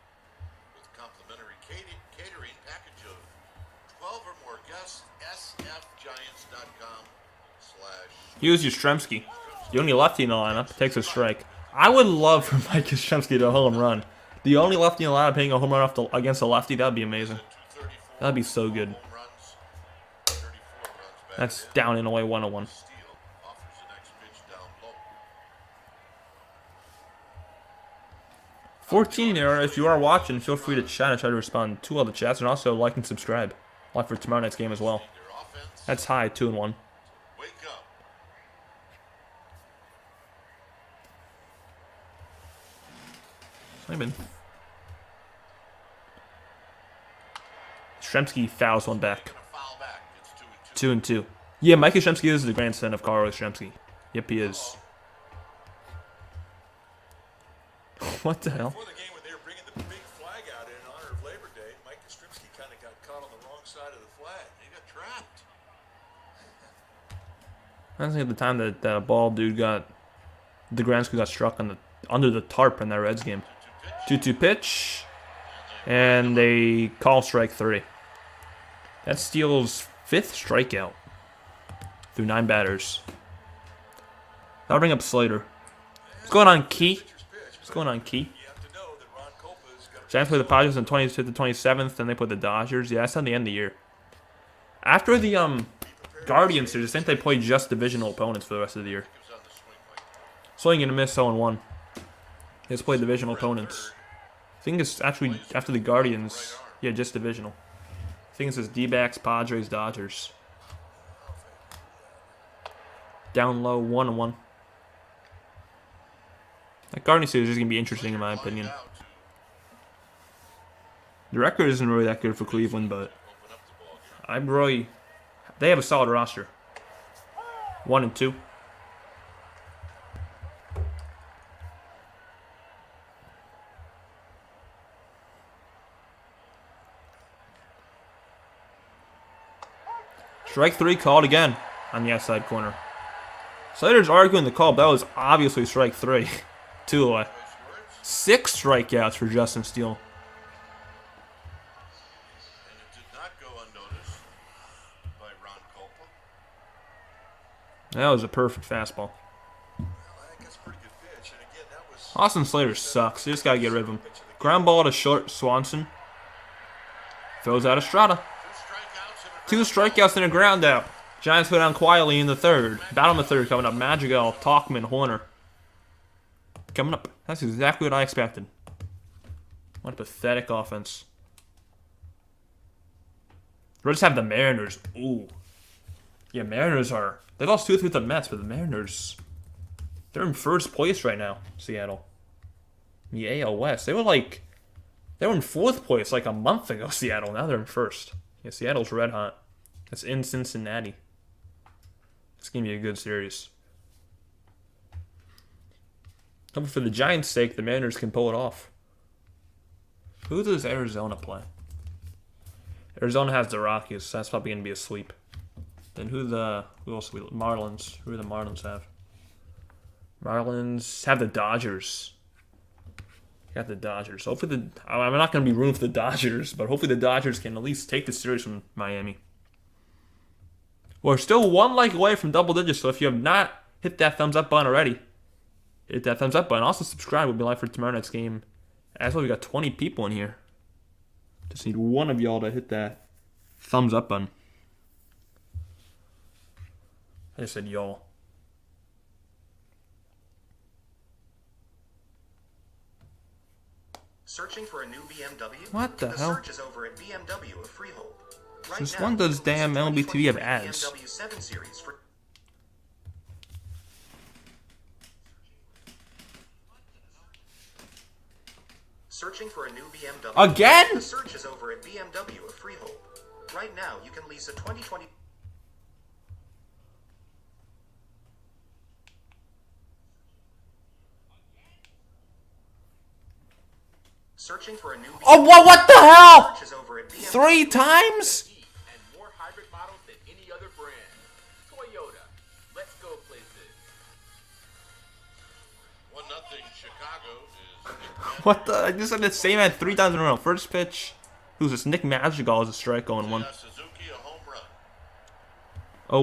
with complimentary catering package of 12 or more guests. sfgiants.com/ Here's Yastrzemski. The only lefty in the lineup takes a strike. I would love for Mike Yastrzemski to home run. The only lefty in the lineup hitting a home run against a lefty, that would be amazing. That would be so good. That's down and away 1-1. 14 error. If you are watching, feel free to chat and try to respond to all the chats, and also like and subscribe. Like for tomorrow night's game as well. That's high, 2-1. Simon. Yastrzemski fouls one back. 2-2. Yeah, Mike Yastrzemski is the grandson of Carl Yastrzemski. Yep, he is. What the hell? Before the game, when they were bringing the big flag out in honor of Labor Day, Mike Yastrzemski kind of got caught on the wrong side of the flag. He got trapped. I think at the time that bald dude got, the Grandsky got struck under the tarp in that Reds game. 2-2 pitch. And they call strike 3. That's Steele's 5th strikeout through 9 batters. That'll bring up Slater. What's going on, Key? What's going on, Key? Giants play the Padres on the 25th to 27th, then they play the Dodgers. Yeah, that's on the end of the year. After the Guardians series, I think they play just divisional opponents for the rest of the year. Swing and a miss 0-1. They just play divisional opponents. I think it's actually after the Guardians. Yeah, just divisional. I think it says D-backs, Padres, Dodgers. Down low, 1-1. That Guardians series is going to be interesting in my opinion. The record isn't really that good for Cleveland, but they have a solid roster. 1-2. Strike 3 called again on the outside corner. Slater's arguing the call, but that was obviously strike 3. 2 away. 6 strikeouts for Justin Steele. And it did not go unnoticed by Ron Culpa. That was a perfect fastball. Well, I think that's a pretty good pitch. And again, that was Austin Slater sucks. You just gotta get rid of him. Ground ball to short Swanson. Throws out Estrada. 2 strikeouts and a ground out. Giants put down quietly in the 3rd. Bottom of the 3rd coming up. Madrigal, Talkman, Horner. Coming up. That's exactly what I expected. What a pathetic offense. We'll just have the Mariners. Ooh. Yeah, Mariners are... They lost 2-3 with the Mets, but the Mariners... They're in 1st place right now, Seattle. In the AL West. They were in 4th place like a month ago, Seattle. Now they're in 1st. Yeah, Seattle's red hot. That's in Cincinnati. It's going to be a good series. However, for the Giants' sake, the Mariners can pull it off. Who does Arizona play? Arizona has the Rockies, so that's probably going to be a sweep. Then who else? Marlins. Who do the Marlins have? Marlins have the Dodgers. Got the Dodgers. Hopefully I'm not going to be rooting for the Dodgers, but hopefully the Dodgers can at least take the series from Miami. We're still 1 like away from double digits, so if you have not hit that thumbs up button already, hit that thumbs up button. Also subscribe. We'll be live for tomorrow night's game. As well, we got 20 people in here. Just need one of y'all to hit that thumbs up button. I just said y'all. Searching for a new BMW? What the hell? Search is over at BMW of Freehold. Right Since now, when does damn LBTV have ads? BMW 7 Series for Searching for a new BMW. Again? The search is over at BMW of Freehold. Right now, you can lease a 2020. Searching for a new. Oh, what the hell? Search is over at BMW 3 times? And more hybrid models than any other brand. Toyota. Let's go places. 1-0 Chicago is. What the? I just said the same ad 3 times in a row. First pitch. Who's this? Nick Madrigal is a strike going 1. Suzuki a home run.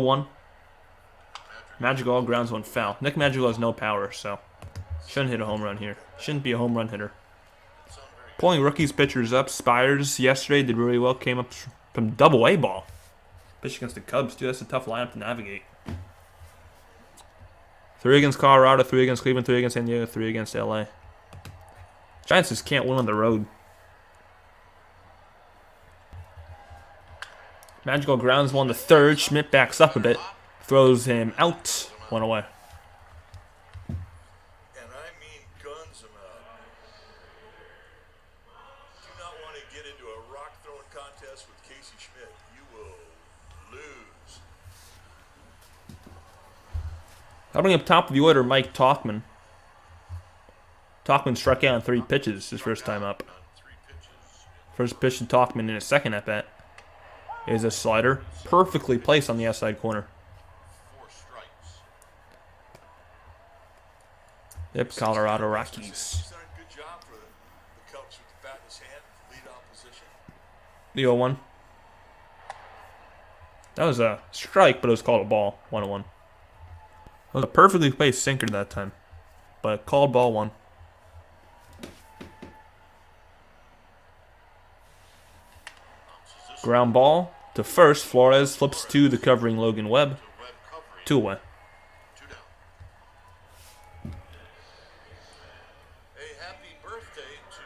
0-1. Madrigal grounds 1 foul. Nick Madrigal has no power, so shouldn't hit a home run here. Shouldn't be a home run hitter. Pulling rookies pitchers up. Spires yesterday did really well. Came up from double-A ball. Pitched against the Cubs, too. That's a tough lineup to navigate. 3 against Colorado, 3 against Cleveland, 3 against San Diego, 3 against LA. Giants just can't win on the road. Magical grounds 1 to 3rd. Schmidt backs up a bit. Throws him out. 1 away. And I mean guns him out. Do not want to get into a rock throwing contest with Casey Schmidt. You will lose. I'll bring up top of the order Mike Talkman. Talkman struck out on 3 pitches his first time up. First pitch to Talkman in his second at bat is a slider. Perfectly placed on the outside corner. 4 strikes. Yep, Colorado Rockies. He's done a good job for The 0-1. That was a strike, but it was called a ball. 1-1. It was a perfectly placed sinker that time, but called ball 1. Ground ball to first. Flores flips to the covering Logan Webb. 2 away. A happy birthday to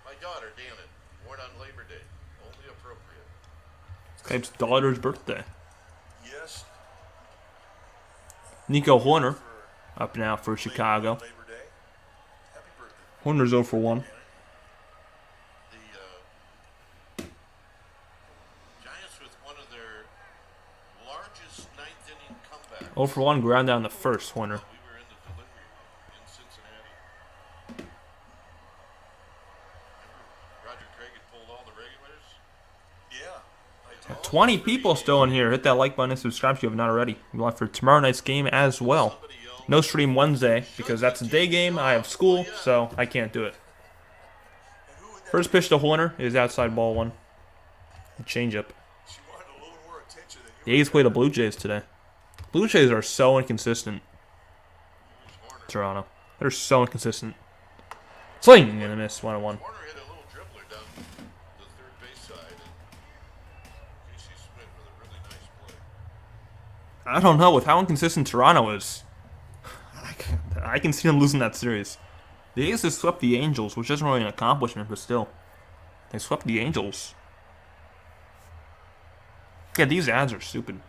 my daughter, Danon, born on Labor Day. Only appropriate. It's daughter's birthday. Yes. Nico Horner up now for Chicago. Labor Day. Happy birthday. Horner's 0 for 1. The Giants with one of their largest ninth inning comebacks. 0 for 1, ground down the first, Horner. We were in the delivery room in Cincinnati. Remember Roger Craig had pulled all the regulars? Yeah. I told 20 people still in here. Hit that like button and subscribe if you have not already. We're live for tomorrow night's game as well. No stream Wednesday because that's a day game. I have school, so I can't do it. First pitch to Horner is outside ball 1. Changeup. she wanted a little more attention than The A's play the Blue Jays today. Blue Jays are so inconsistent. Toronto. They're so inconsistent. Swing and a miss. 1-1. Warner hit a little dribbler down the third base side, and Casey Smith with a really nice play. I don't know with how inconsistent Toronto is. I can see them losing that series. The A's just swept the Angels, which isn't really an accomplishment, but still. They swept the Angels. Yeah, these ads are stupid.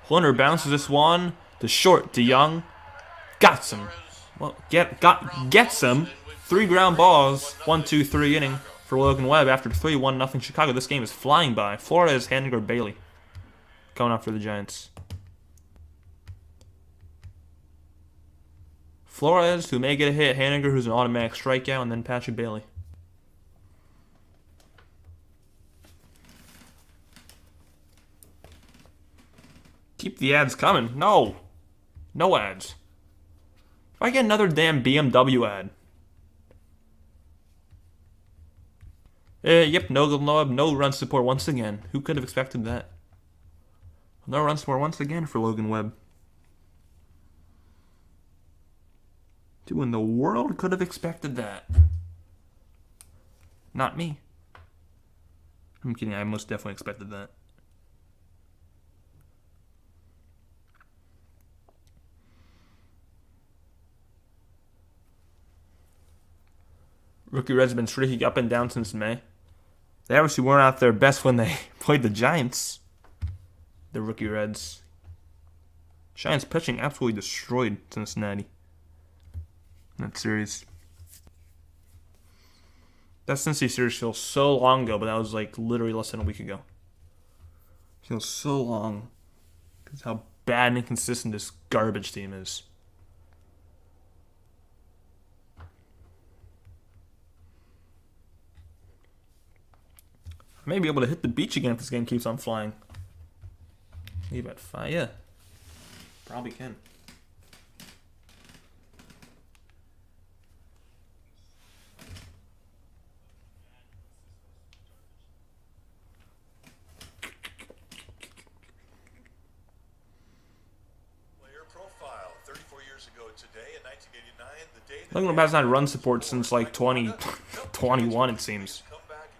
Hunter bounces this one to short, to Young. Got some. Well, gets some. 3 ground balls, 1-2-3 inning for Logan Webb after 3-1-0 Chicago. This game is flying by. Flores, Haniger, Bailey coming up for the Giants. Flores, who may get a hit. Haniger, who's an automatic strikeout, and then Patrick Bailey. Keep the ads coming. No. No ads. If I get another damn BMW ad. Yep, no run support once again. Who could have expected that? No run support once again for Logan Webb. Who in the world could have expected that? Not me. I'm kidding, I most definitely expected that. Rookie Reds have been streaking up and down since May. They obviously weren't at their best when they played the Giants. The Rookie Reds. Giants pitching absolutely destroyed Cincinnati in that series. That Cincy series feels so long ago, but that was like literally less than a week ago. It feels so long. Because how bad and inconsistent this garbage team is. I may be able to hit the beach again if this game keeps on flying. Leave at 5, yeah. Probably can. Player profile. 34 years ago today, in 1989, the day that Logan Webb has not run support since like 2021, it seems.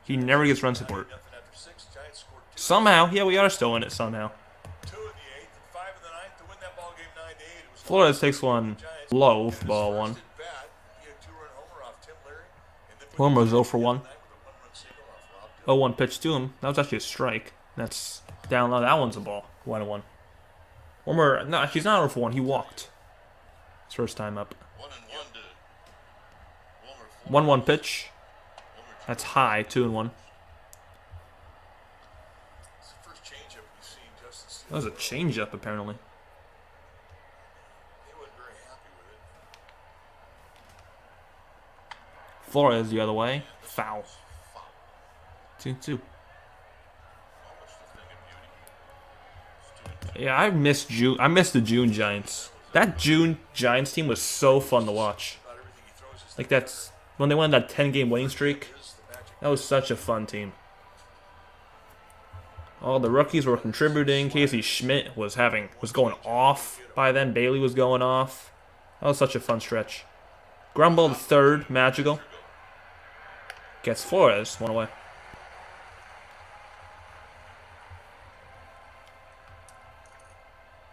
He never gets run support. nothing after 6, Giants scored 2 Somehow, yeah, we are still in it somehow. in the 8th and 5 in the 9th to win that ball game 9-8. It was Flores takes one low for ball 1. at bat. He had a 2-run homer off Tim Leary, and then Homer was 0 for 1. with a 1-run single off Rob 0-1 pitch to him. That was actually a strike. That's down low. That one's a ball. 1-1. Homer, no, he's not 0 for 1. He walked. His first time up. 1-1 to Wilmer. 1-1 pitch. That's high. 2-1. It's the first changeup we've seen Justin Steele. That was a changeup, apparently. He wasn't very happy with it. Flores the other way. Foul. 2-2. Almost a thing of beauty. Yeah, I missed June. I missed the June Giants. That June Giants team was so fun to watch. About everything he throws is Like that's when they won that 10-game winning streak. That was such a fun team. All the rookies were contributing. Casey Schmidt was going off by then. Bailey was going off. That was such a fun stretch. Grumble the third, magical. Gets Flores, one away.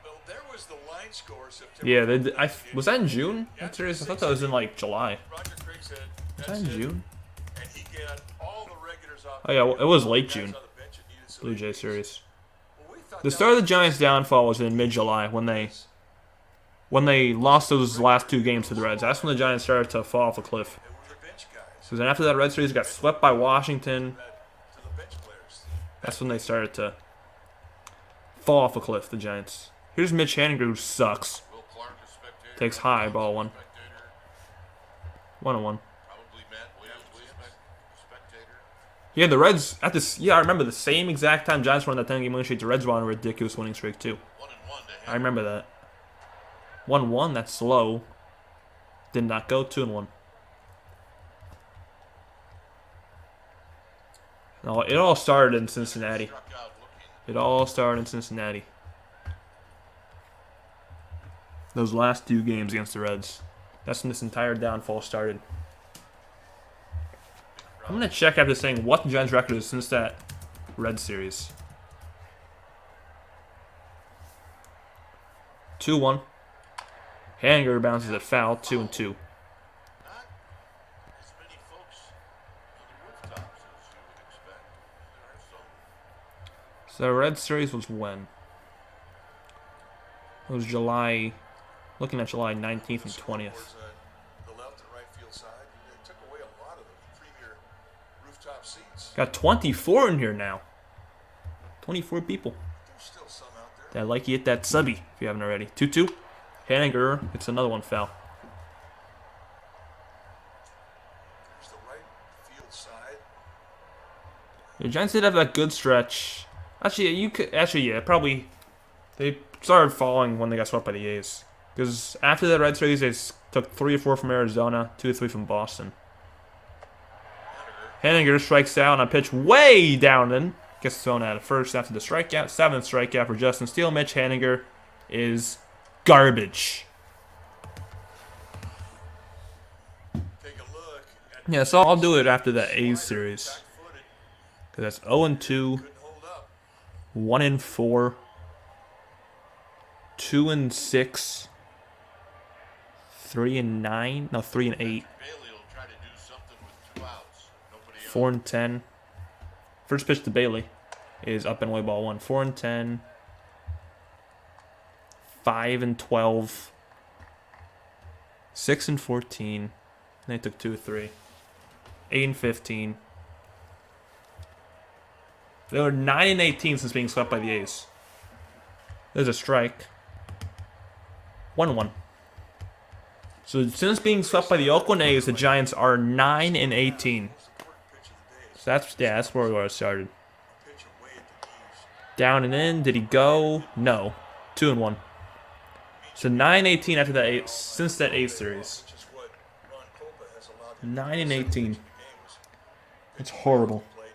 Well, there was the line score. September Yeah, was that in June? That series? I thought that was in like July. Roger Craig said, Was that in June? and he got all the regulars off. Oh yeah, it was late Guys June. on the bench that needed some Blue Jay innings. series. Well, we thought The that start of the was- Giants' downfall was in mid-July when they lost those last 2 games to the Reds. That's when the Giants started to fall off a cliff. They were the bench guys. Because then after that Red series, got swept by Washington. To the bench players. That's when they started to fall off a cliff, the Giants. Here's Mitch Haniger, who sucks. Will Clark, a spectator. Takes high, ball 1. Spectator. 1-1. Probably Matt Williams, spectator. Yeah, the Reds, I remember the same exact time Giants won that 10-game winning streak, the Reds were on a ridiculous winning streak, too. 1-1 to I remember that. 1-1, that's slow. Did not go 2-1. No, it all started in Cincinnati. struck out looking. It all started in Cincinnati. Those last 2 games against the Reds. That's when this entire downfall started. I'm going to check after saying what the Giants' record is since that Red series. 2-1. Hanger bounces a foul, 2-2. Not as many folks on the rooftops as you would expect. There are some. So the Red series was when? It was July, looking at July 19th and 20th. Was, the left and right field side. It took away a lot of the premier rooftop seats. Got 24 in here now. 24 people. There's still some out there. That like you hit that subby if you haven't already. 2-2. Haninger, it's another one foul. There's the right field side. The Giants did have that good stretch. Probably they started falling when they got swept by the A's. Because after that Red series, they took 3 or 4 from Arizona, 2 or 3 from Boston. Haninger strikes out on a pitch way down and gets thrown out at first after the strikeout. 7th strikeout for Justin Steele. Mitch Haninger is garbage. Take a look at Yeah, so I'll do it after the A's series. back-footed. Because that's 0-2, Couldn't hold up. 1-4, 2-6, 3-9, no 3-8, Bailey will try to do something with 2 outs. Nobody out. 4-10. First pitch to Bailey is up and away ball 1. 4-10, 5-12, 6-14. They took 2-3, 8-15. They were 9-18 since being swept by the A's. There's a strike. 1-1. So since being swept by the Oakland A's, the Giants are 9-18. So that's where it started. Pitch away at the knees. Down and in. Did he go? No. 2-1. So 9-18 after that since that A's series. Which is what Ron Kolpa has allowed him to 9-18. do. The game was It's horrible. played.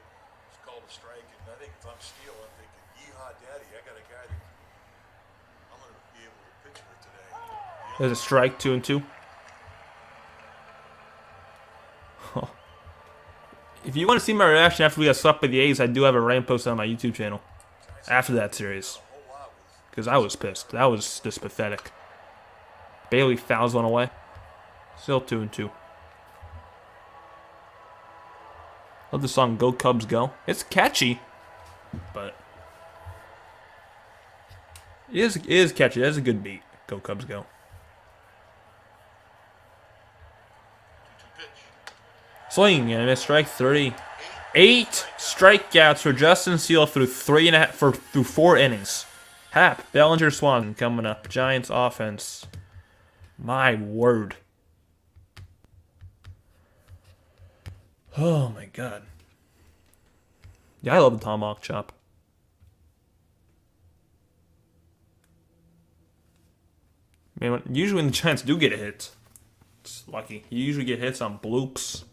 It's called a strike, and I think if I'm Steele, I'm thinking, yeehaw, daddy, I got a guy that I'm going to be able to pitch with today. There's a strike. 2-2. If you want to see my reaction after we got swept by the A's, I do have a rant post on my YouTube channel after that series. A whole lot with Because I was pissed. That was just pathetic. Bailey fouls one away. Still 2-2. Love the song Go Cubs Go. It's catchy, but it is catchy. That's a good beat. Go Cubs Go. 2-2 pitch. Swing and a miss, strike 3. 8 strikeouts for Justin Steele through 4 innings. Hap, Bellinger, Swan coming up. Giants offense. My word. Oh my god. Yeah, I love the tomahawk chop. Man, usually when the Giants do get a hit, It's lucky. You usually get hits on bloops.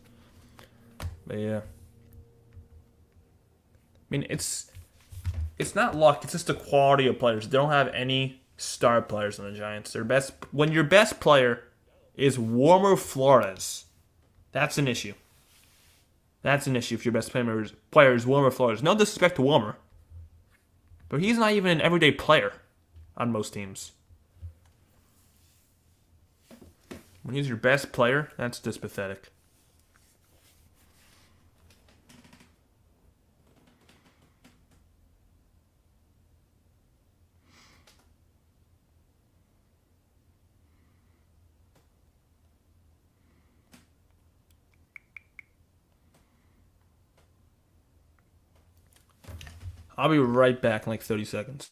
But yeah. I mean, it's not luck. It's just the quality of players. They don't have any star players on the Giants. When your best player is Warmer Flores, that's an issue. That's an issue if your best player is Warmer Flores. No disrespect to Warmer, but he's not even an everyday player on most teams. When he's your best player, that's just pathetic. I'll be right back in like 30 seconds.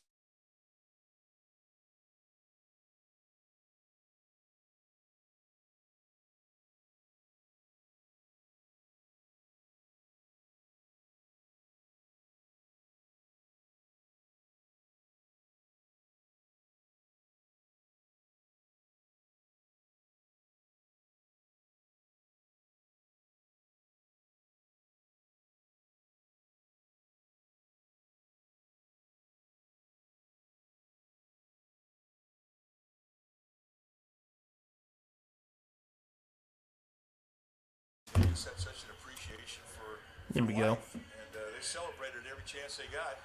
They just had such an appreciation for There we go. life, and they celebrated every chance they got.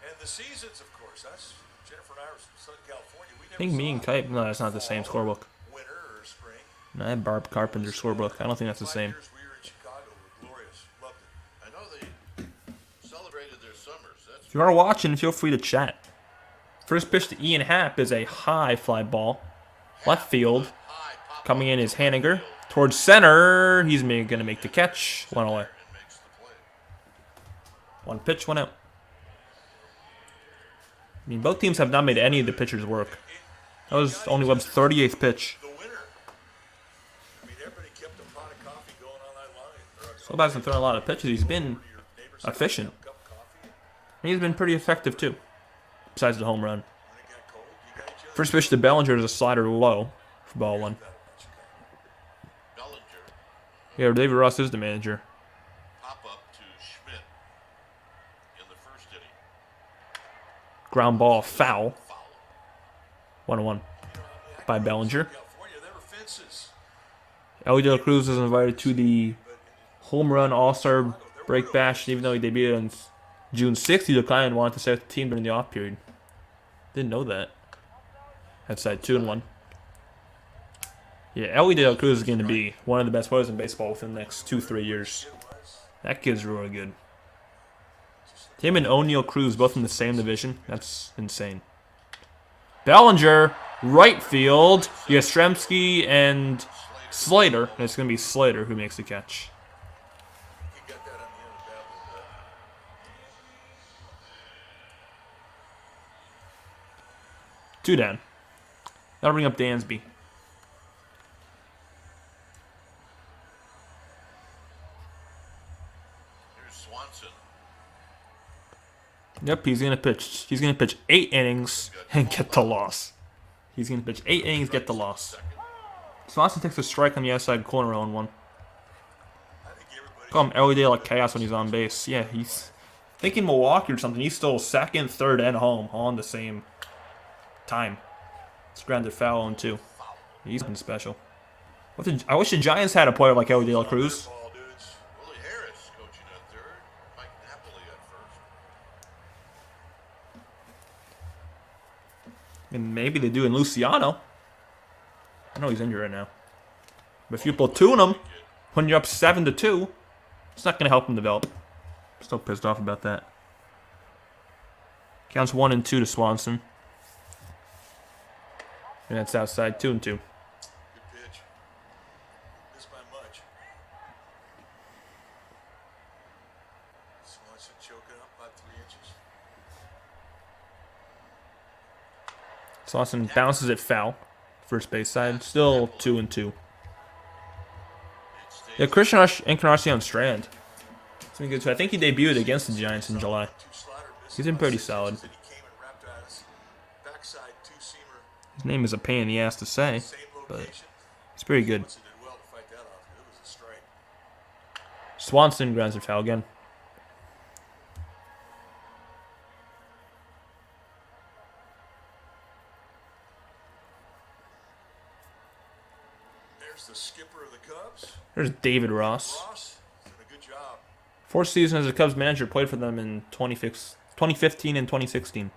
And the seasons, of course. That's Jennifer and I were from Southern California. We never I think me and Kite, no, that's not the same scorebook. winter or spring. No, I have Barb Carpenter's scorebook. I don't think that's the 5 same. years we were in Chicago were glorious. Loved it. I know they celebrated their summers. That's If you are watching, feel free to chat. First pitch to Ian Happ is a high fly ball. Left field. high pop Coming in is Haniger. Towards center. He's going to make the catch. One away. and makes the play. One pitch, one out. I mean, both teams have not made any of the pitchers work. That was only Webb's 38th pitch. The winter. I mean, everybody kept a pot of coffee going all night long. Webb hasn't thrown a lot of pitches. He's been efficient. A cup of coffee. And he's been pretty effective, too. Besides the home run. When it got cold, you got each other. First pitch to Bellinger is a slider low for ball one. Bellinger, Yeah, David Ross is the manager. pop up to Schmidt in the first inning. Ground ball foul. Foul. 1-1 by Bellinger. California, there were fences. Ellie De La Cruz is invited to the home run all-star break bash, even though he debuted on June 6th. He declined and wanted to stay with the team during the off period. Didn't know that. That's side 2-1. Yeah, Ellie De La Cruz is going to be one of the best players in baseball within the next 2-3 years. That kid's really good. Him and O'Neal Cruz both in the same division. That's insane. Bellinger, right field. Yastrzemski and Slater. And it's going to be Slater who makes the catch. He got that on the end of the bat a little bit. 2 down. That'll bring up Dansby. Here's Swanson. Yep, he's gonna pitch. He's gonna pitch 8 innings and get the loss. He's gonna pitch 8 innings, get the loss. Second. Swanson takes a strike on the outside corner on one. I think everybody. Call him every day like chaos when he's on base. Yeah, he's thinking Milwaukee or something. He stole second, third, and home all in the same time. It's grounded foul on 2. He's been special. I wish the Giants had a player like Ellie De La Cruz. Ball dudes. Willie Harris coaching at third. Mike Napoli at first. And maybe they do in Luciano. I know he's injured right now. But if you platoon him when you're up 7-2, it's not going to help him develop. I'm still pissed off about that. Counts 1-2 to Swanson. And that's outside 2-2. Good pitch. Missed by much. Swanson choking up about 3 inches. Swanson bounces it foul. First base side. Still 2-2. Yeah, Christian Encarnacion Strand. It's been good too. I think he debuted against the Giants in July. He's been pretty solid. He came and wrapped out his backside 2-seamer. His name is a pain in the ass to say, Same but location. it's pretty good. What's the difference? Swanson grounds a foul again. There's the skipper of the Cubs. There's David Ross. Ross doing a good job. 4th season as a Cubs manager, played for them in 2015 and 2016.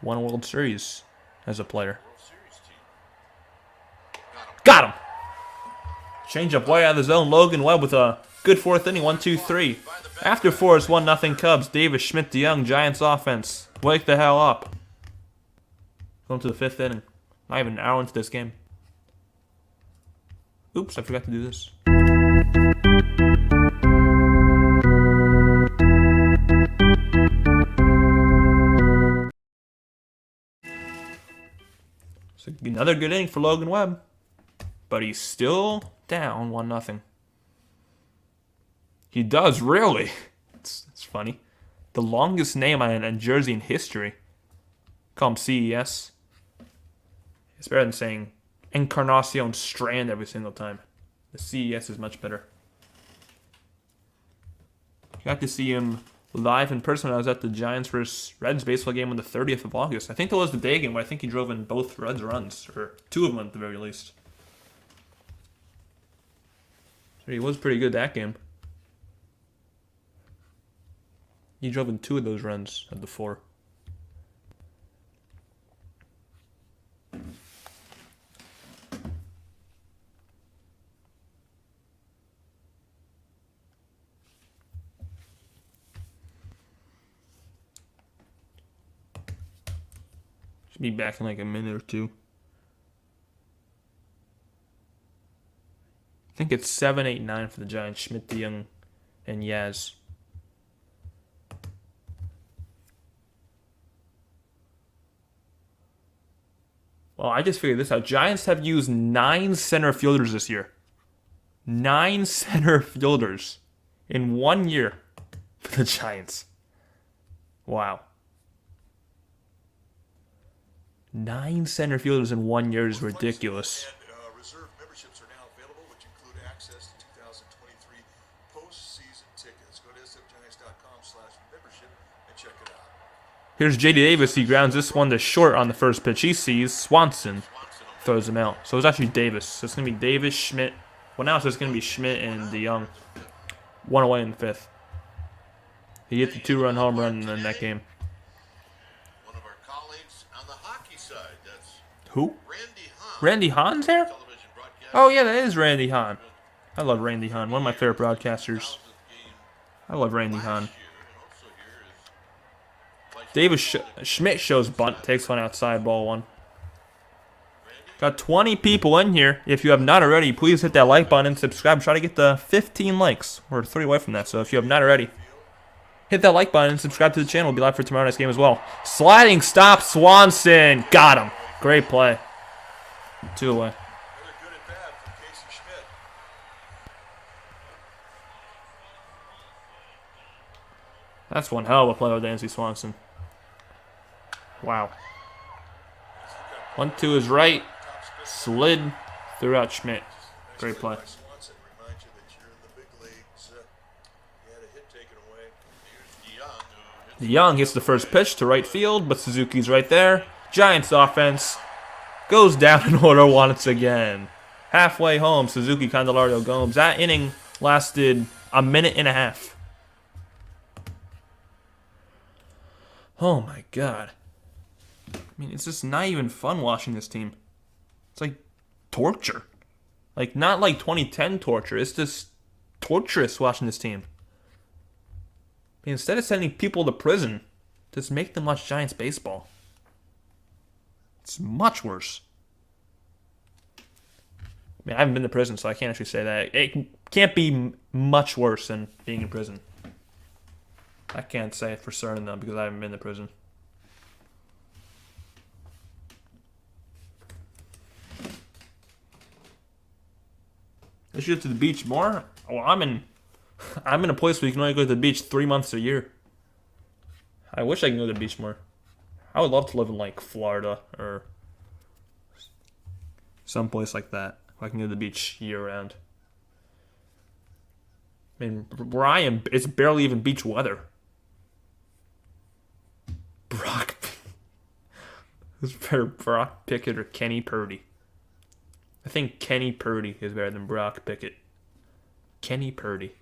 Won a World Series as a player. World Series team. Got him! Change up way out of the zone. Logan Webb with a good 4th inning. 1-2-3. After 4, it's 1-0 Cubs. Davis, Schmidt, DeYoung, Giants offense. Wake the hell up. Going to the 5th inning. Not even an hour into this game. Oops, I forgot to do this. So another good inning for Logan Webb. But he's still down 1-0. He does, really. It's funny. The longest name on a jersey in history. Call him CES. It's better than saying Encarnacion Strand every single time. The CES is much better. Got to see him live in person when I was at the Giants vs. Reds baseball game on the 30th of August. I think that was the day game, but I think he drove in both Reds runs, or 2 of them at the very least. So he was pretty good that game. He drove in 2 of those runs of the 4. Should be back in like a minute or 2. I think it's 7, 8, 9 for the Giants. Schmidt, DeYoung, and Yaz. Well, I just figured this out. Giants have used 9 center fielders this year. 9 center fielders in 1 year for the Giants. Wow. 9 center fielders in 1 year is ridiculous. And reserve memberships are now available, which include access to 2023 postseason tickets. Go to sfgiants.com/membership and check it out. Here's J.D. Davis. He grounds this one to short on the first pitch. He sees Swanson. Throws him out. So it's actually Davis. So it's going to be Davis, Schmidt. Well, now it's just going to be Schmidt and DeYoung. 1 away in the 5th. He hit the 2-run home run in that game. One of our colleagues on the hockey side. That's Who? Randy Hahn. Randy Hahn's there? Television broadcast. Oh, yeah, that is Randy Hahn. I love Randy Hahn. One of my favorite broadcasters. I love Randy Hahn. Davis Schmidt shows bunt. Takes one outside, ball 1. Got 20 people in here. If you have not already, please hit that like button and subscribe. Try to get the 15 likes. We're 3 away from that, so if you have not already, hit that like button and subscribe to the channel. We'll be live for tomorrow night's game as well. Sliding stop, Swanson. Got him. Great play. 2 away. Another good at bat from Casey Schmidt. That's one hell of a play by Dansby Swanson. Wow. 1-2 is right. Slid throughout Schmidt. Great play. Swanson reminds you that you're in the big leagues. You had a hit taken away. Here's DeYoung, who hits DeYoung hits the first pitch to right field, but Suzuki's right there. Giants offense goes down in order once again. Halfway home, Suzuki, Candelario, Gomes. That inning lasted a minute and a half. Oh my God. I mean, it's just not even fun watching this team. It's like torture. Like, not like 2010 torture. It's just torturous watching this team. I mean, instead of sending people to prison, just make them watch Giants baseball. It's much worse. I mean, I haven't been to prison, so I can't actually say that. It can't be much worse than being in prison. I can't say it for certain, though, because I haven't been to prison. I should go to the beach more. Well, I'm in a place where you can only go to the beach 3 months a year. I wish I could go to the beach more. I would love to live in like Florida or someplace like that. Where I can go to the beach year round. I mean, where I am, it's barely even beach weather. Who's better, Brock Pickett or Kenny Purdy? I think Kenny Purdy is better than Brock Pickett. Kenny Purdy.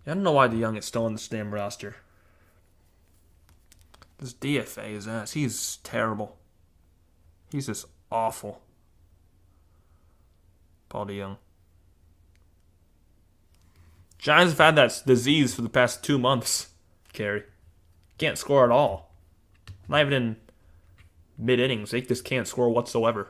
I don't know why DeYoung is still on this damn roster. This DFA is ass. He's terrible. He's just awful. Paul DeYoung. Giants have had that disease for the past 2 months, Kerry. Can't score at all. Not even in mid-innings. They just can't score whatsoever.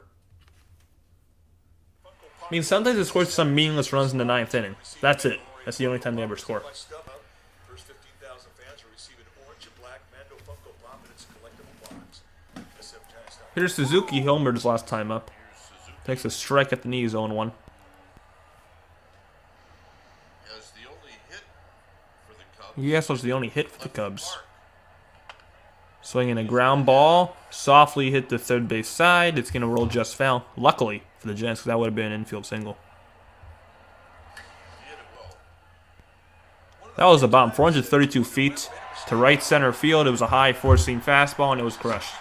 I mean, sometimes they score some meaningless runs in the 9th inning. That's it. That's the only time they ever score. First 15,000 fans are receiving orange and black Mando Funko Pop in its collectible box. Here's Suzuki. He homered his last time up. Takes a strike at the knees, 0-1. Yes, was the only hit for the Cubs. Swinging a ground ball. Softly hit the third base side. It's going to roll just foul. Luckily for the Giants, because that would have been an infield single. That was a bomb. 432 feet to right center field. It was a high four-seam fastball, and it was crushed.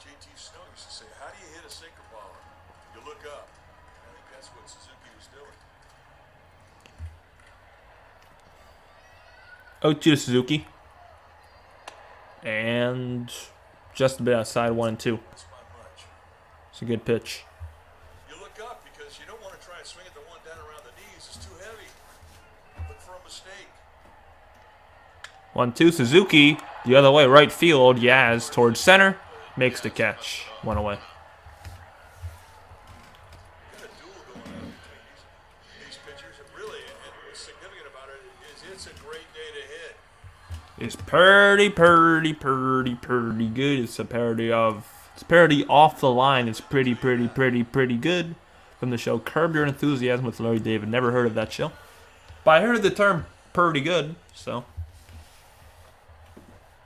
JT Snow used to say, how do you hit a sinker ball? You look up. I think that's what Suzuki was doing. 0-2 to Suzuki. And just a bit outside, 1-2. That's not much. It's a good pitch. You look up because you don't want to try and swing at the one down around the knees. It's too heavy. Look for a mistake. 1-2 Suzuki. The other way, right field. Yaz towards center. Makes the catch. 1 away. Got a duel going on between these pitchers. And really, what's significant about it is it's a great day to hit. It's pretty good. It's a parody off the line. It's pretty good. From the show Curb Your Enthusiasm with Larry David. Never heard of that show. But I heard the term pretty good, so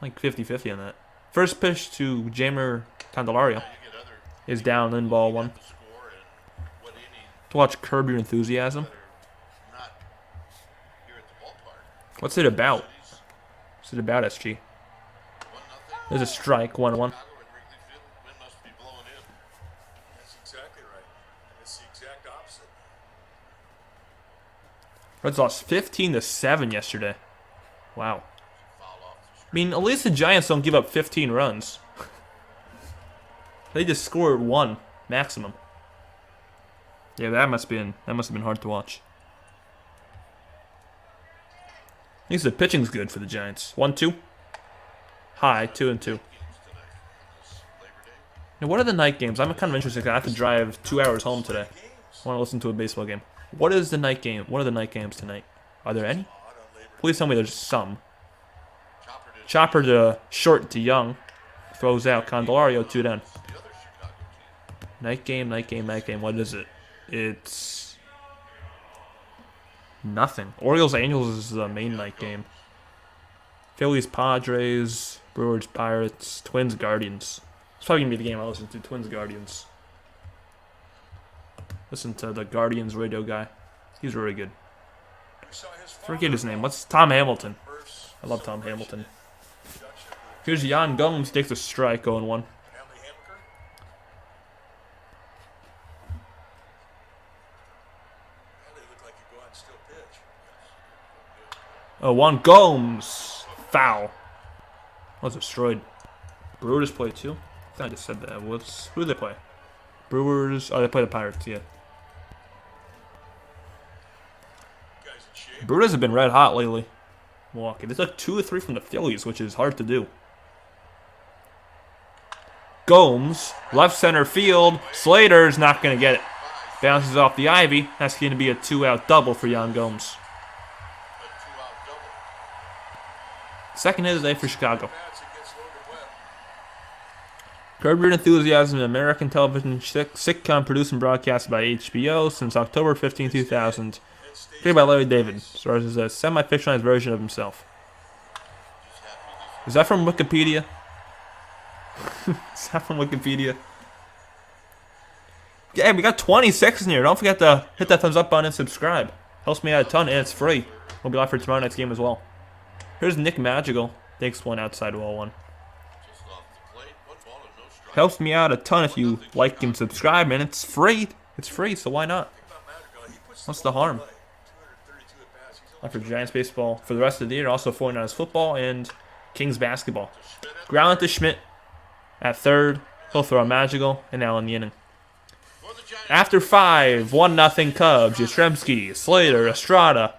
like 50-50 on that. First pitch to Jamer Candelario is down in ball 1. To watch Curb Your Enthusiasm. What's it about? What's it about, SG? There's a strike, 1-1. That's exactly right. It's the exact opposite. Reds lost 15-7 yesterday. Wow. I mean, at least the Giants don't give up 15 runs. They just scored 1 maximum. Yeah, that must have been hard to watch. At least the pitching's good for the Giants. 1-2. High, 2-2. Now, what are the night games? I'm kind of interested. I have to drive 2 hours home today. I want to listen to a baseball game. What is the night game? What are the night games tonight? Are there any? Please tell me there's some. Chopper to short to Young. Throws out Candelario, 2 down. Night game. What is it? It's nothing. Orioles Angels is the main night game. Phillies Padres, Brewers Pirates, Twins Guardians. It's probably gonna be the game I listen to. Twins Guardians. Listen to the Guardians radio guy. He's really good. Forget his name. What's Tom Hamilton? I love Tom Hamilton. Here's Jan Gomes, takes a strike, 0-1. 0-1 Gomes. Foul. Was destroyed. Brewers play too? I thought I just said that. Who do they play? Brewers. Oh, they play the Pirates, yeah. Brewers have been red hot lately. Milwaukee. They took 2 or 3 from the Phillies, which is hard to do. Gomes, left center field. Slater's not going to get it. Bounces off the ivy. That's going to be a 2-out double for Jan Gomes. Second hit of the day for Chicago. Curb Your Enthusiasm, an American television sitcom produced and broadcast by HBO since October 15, 2000. Created by Larry David. Stars as a semi-fictionalized version of himself. Is that from Wikipedia? Is that from Wikipedia? Yeah, we got 26 in here. Don't forget to hit that thumbs up button and subscribe. Helps me out a ton, and it's free. We'll be live for tomorrow night's game as well. Here's Nick Magical. Takes one outside wall one. Helps me out a ton if you like and subscribe, and it's free. It's free, so why not? What's the harm? For Giants baseball for the rest of the year, also 49ers football and Kings basketball. Ground to Schmidt at third. He'll throw a Magical and now in the inning. After 5, 1-0 Cubs. Yastrzemski, Slater, Estrada,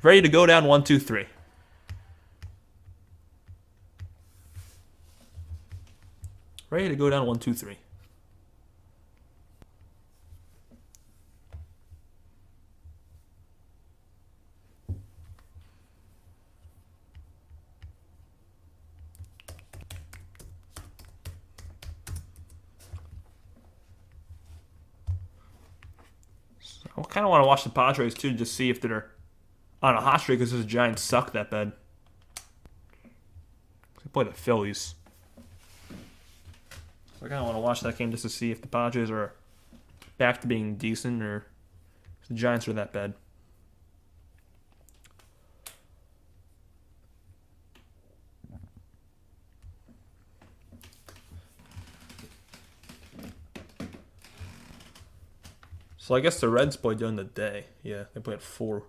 ready to go down 1-2-3. Ready to go down 1-2-3. I kind of want to watch the Padres too, just see if they're on a hot streak because the Giants suck that bad. They play the Phillies. So I kind of want to watch that game just to see if the Padres are back to being decent or if the Giants are that bad. So I guess the Reds play during the day. Yeah, they play at 4.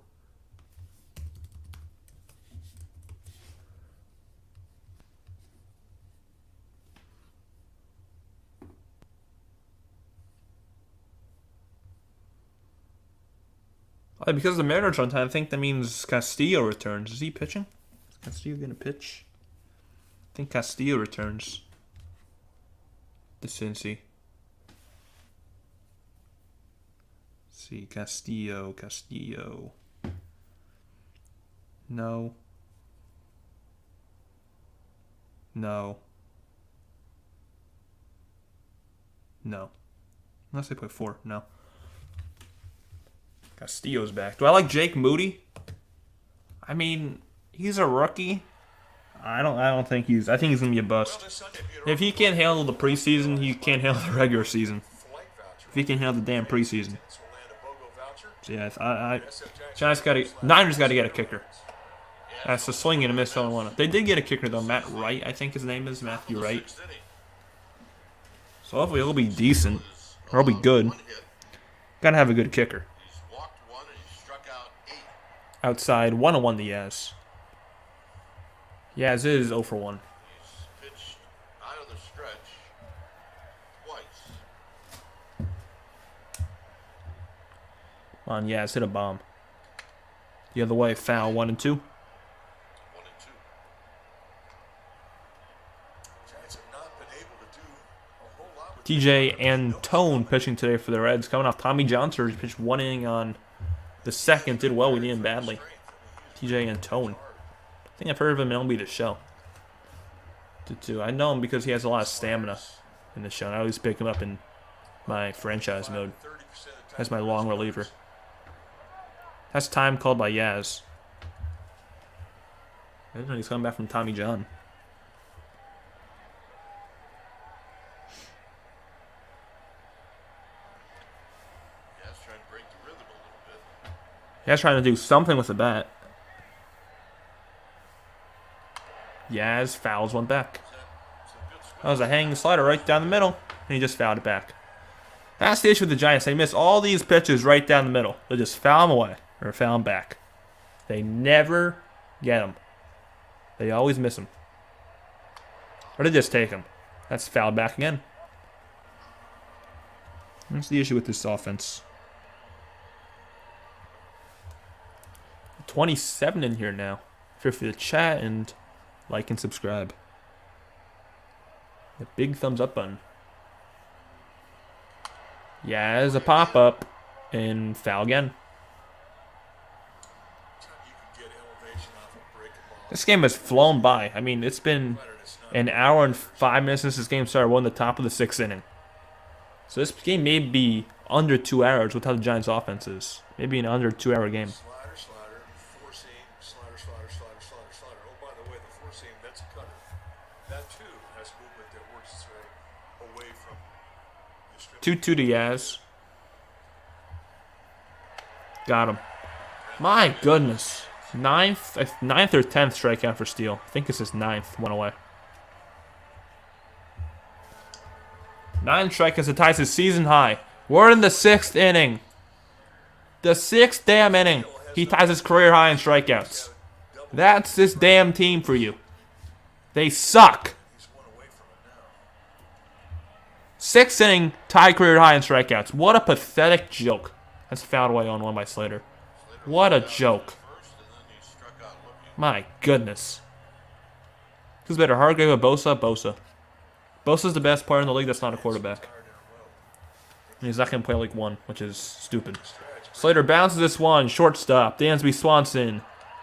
Because the Mariners are on time, I think that means Castillo returns. Is he pitching? Is Castillo going to pitch? I think Castillo returns to Cincy. See, Castillo. No. Unless they play 4, no. Castillo's back. Do I like Jake Moody? I mean, he's a rookie. I don't think he's. I think he's gonna be a bust. If he can't handle the preseason, he can't handle the regular season. If he can handle the damn preseason. So yeah, Niners got to get a kicker. That's a swing and a miss on one. They did get a kicker though. Matt Wright, I think his name is Matthew Wright. So hopefully he'll be decent, or he'll be good. Gotta have a good kicker. Outside, 1-1 to Yaz. Yaz is 0 for 1. Pitched out of the stretch twice. Come on, Yaz, hit a bomb. The other way, foul, 1-2. 1-2. Giants have not been able to do a whole lot with TJ Antone pitching today for the Reds. Coming off Tommy John surgery, pitched 1 inning on the second. Did well, we need him badly. TJ Antone. I think I've heard of him in MLB The Show. I know him because he has a lot of stamina in the show. And I always pick him up in my franchise mode. That's my long reliever. That's time called by Yaz. I didn't know he's coming back from Tommy John. Trying to break the rhythm a little bit. Yaz trying to do something with the bat. Yaz fouls one back. That was a hanging slider right down the middle, and he just fouled it back. That's the issue with the Giants. They miss all these pitches right down the middle. They just foul them away or foul them back. They never get them. They always miss them. Or they just take them. That's fouled back again. That's the issue with this offense. 27 in here now. Feel free to chat and like and subscribe. The big thumbs up button. Yaz a pop up and foul again. This game has flown by. I mean, it's been An hour and 5 minutes since this game started. We're in the top of the 6th inning. So this game may be under 2 hours with how the Giants' offense is. Maybe an under 2 hour game. Slider, four seam, slider. Oh, by the way, the four seam, that's a cutter. That too has movement that works its way away from the strip. 2-2 to Yaz. Got him. My goodness. Ninth or 10th strikeout for Steele. I think this is 9th. One away. 9 strikeouts to ties his season high. We're in the 6th inning. The 6th damn inning. He ties his career high in strikeouts. That's this damn team for you. They suck. 6th inning, tie career high in strikeouts. What a pathetic joke. That's fouled away on 1 by Slater. What a joke. My goodness. Who's better, Hargrave or Bosa? Bosa. Bosa's the best player in the league that's not a quarterback. And he's not going to play like 1, which is stupid. Slater bounces this one. Shortstop. Dansby Swanson.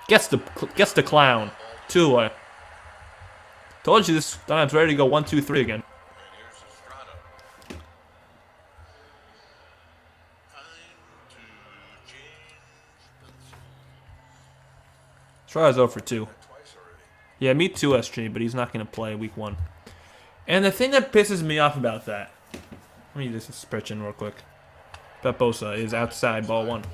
Gets the clown. 2 away. Told you this time's ready to go 1, 2, 3 again. Strada's 0 for 2. Yeah, me too, SG, but he's not going to play week 1. And the thing that pisses me off about that, let me just stretch in real quick. About Bosa is outside, ball 1. The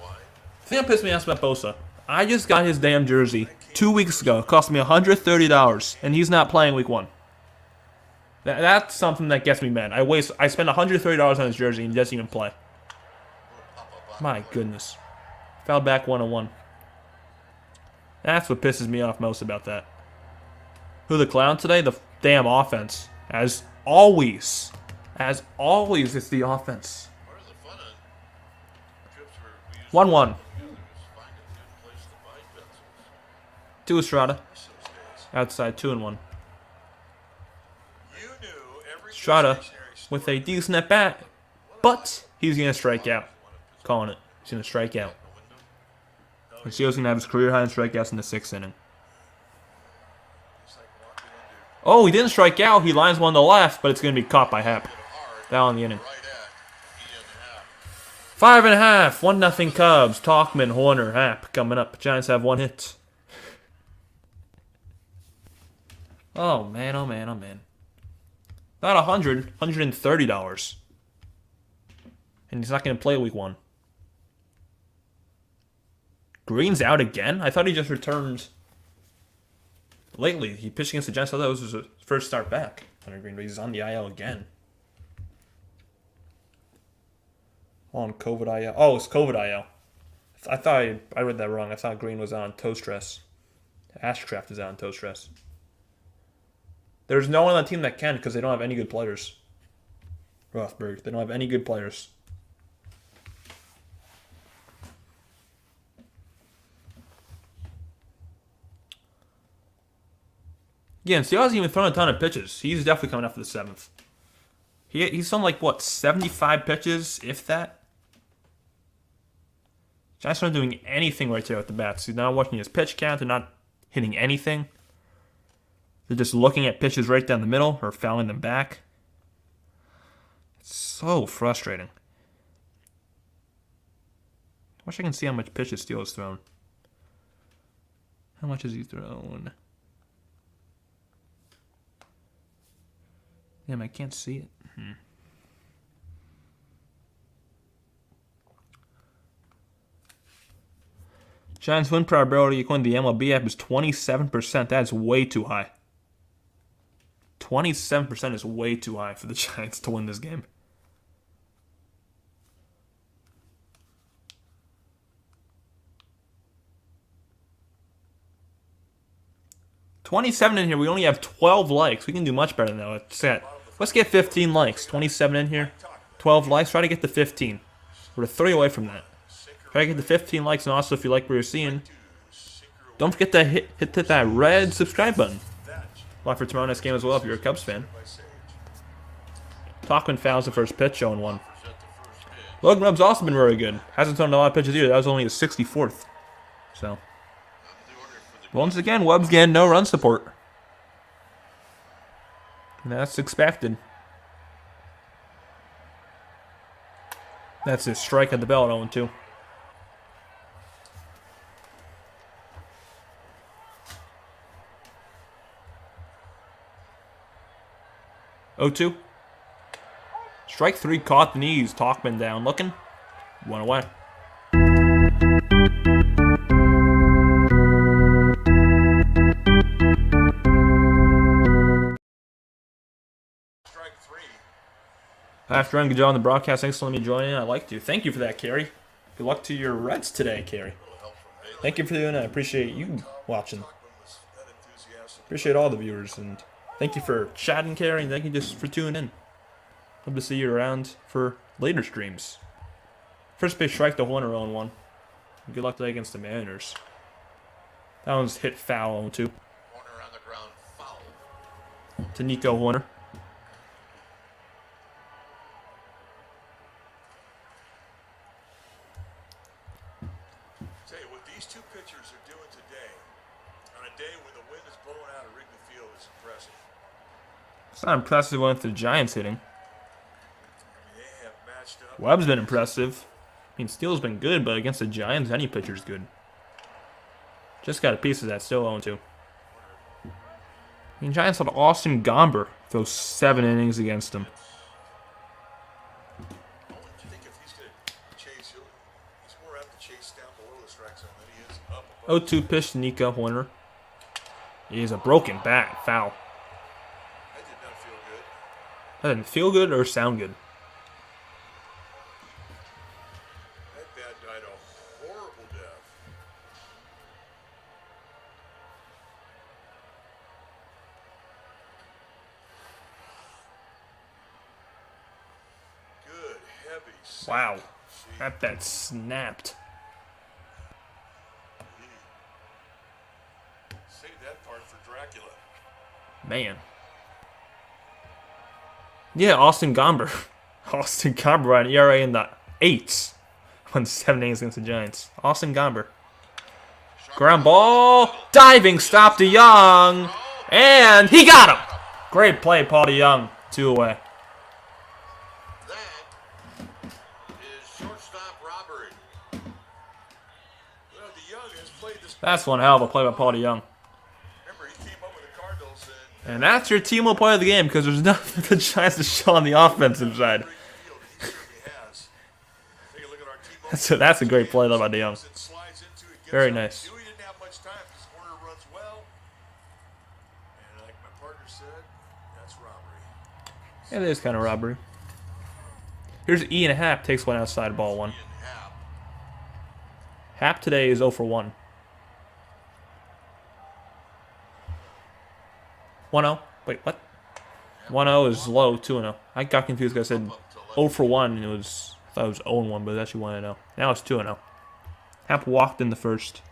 thing that pissed me off about Bosa, I just got his damn jersey 2 weeks ago. It cost me $130, and he's not playing week 1. That's something that gets me mad. I spent $130 on his jersey, and he doesn't even play. My goodness. Fouled back 1-1. That's what pisses me off most about that. Who the clown today? The damn offense. As always. As always, it's the offense. 1-1. 2 Estrada. Outside, 2-1. Estrada with a decent at bat. But he's going to strike out. Calling it. He's going to strike out. And Steele's going to have his career high in strikeouts in the 6th inning. Oh, he didn't strike out. He lines one to left, but it's going to be caught by Happ. Down in the inning. 5.5. 1-0 Cubs. Talkman, Horner, Happ coming up. Giants have 1 hit. Oh, man, oh, man, oh, man. Not $100, $130. And he's not going to play week 1. Green's out again? I thought he just returned lately. He pitched against the Giants. I thought that was his first start back. Hunter Green, but he's on the IL again. On COVID IL. Oh, it's COVID IL. I thought I read that wrong. I thought Green was on toe stress. Ashcraft is out on toe stress. There's no one on the team that can because they don't have any good players. Rothberg. They don't have any good players. Yeah, and Steele hasn't even thrown a ton of pitches. He's definitely coming up for the 7th. He's thrown like, what, 75 pitches, if that? Giants aren't doing anything right there with the bats. He's not watching his pitch count. They're not hitting anything. They're just looking at pitches right down the middle or fouling them back. It's so frustrating. I wish I can see how much pitches Steele has thrown. How much has he thrown? Damn, I can't see it. Giants win probability according to the MLB app is 27%. That's way too high. 27% is way too high for the Giants to win this game. $27 in here. We only have 12 likes. We can do much better than that. Let's get 15 likes. 27 in here. 12 likes. Try to get to 15. We're 3 away from that. Try to get to 15 likes. And also, if you like what you're seeing, don't forget to hit that red subscribe button. Watch for tomorrow night's game as well if you're a Cubs fan. Talkman fouls the first pitch, 0-1. Logan Webb's also been very good. Hasn't thrown a lot of pitches either. That was only his 64th. So, once again, Webb's getting no run support. That's expected. That's his strike at the belt, 0-2. Oh, 2. Strike 3 caught the knees. Talkman down looking. 1 away. Strike 3. After good job on the broadcast. Thanks for letting me join in. I'd like to. Thank you for that, Carrie. Good luck to your Reds today, Carrie. Thank you for doing that. I appreciate you watching. Was that enthusiastic. Appreciate all the viewers. And thank you for chatting, Carrie. And thank you just for tuning in. Hope to see you around for later streams. First base strike to Horner 0-1. Good luck today against the Mariners. That one's hit foul 0-2. Corner on the ground, foul. To Nico Horner. Tell you what these two pitchers are doing today, on a day when the wind is blowing out of Wrigley Field, is impressive. It's not impressive when the Giants hitting. I mean, they have matched up. Webb's been impressive. I mean, Steele's been good, but against the Giants, any pitcher's good. Just got a piece of that, still 0-2. I mean, Giants had Austin Gomber throw 7 innings against them. I think if he's going to chase, he's more apt to chase down below the strike zone than he is up above. 0-2 pitch to Nico Horner. He is a broken bat, foul. That did not feel good. That didn't feel good or sound good. That bat died a horrible death. Good, heavy. Wow. See, That bat snapped. save that part for Dracula. Man. Yeah, Austin Gomber. Austin Gomber on ERA in the 8s. Won 7 innings against the Giants. Austin Gomber. Ground ball. Diving stop to Young. And he got him. Great play, Paul DeYoung. 2 away. That is shortstop robbery. Well, DeYoung has played this. That's one hell of a play by Paul DeYoung. Remember, he came up with the Cardinals And that's your team will play of the game because there's nothing for the Giants to show on the offensive side. Field. He certainly has. Take a look at our T-Mobile. That's a great play though by DeYoung. It slides into it, gets Very up. nice. He didn't have much time because Warner runs well. And like my partner said, that's robbery. It is kind of robbery. Here's Ian Happ takes one outside, ball 1. Ian Happ. Happ today is 0 for 1. 1-0. Wait, what? 1-0 is low, 2-0. I got confused because I said 0 for 1 and I thought it was 0-1, but it's actually 1-0. Now it's 2-0. Happ walked in the first.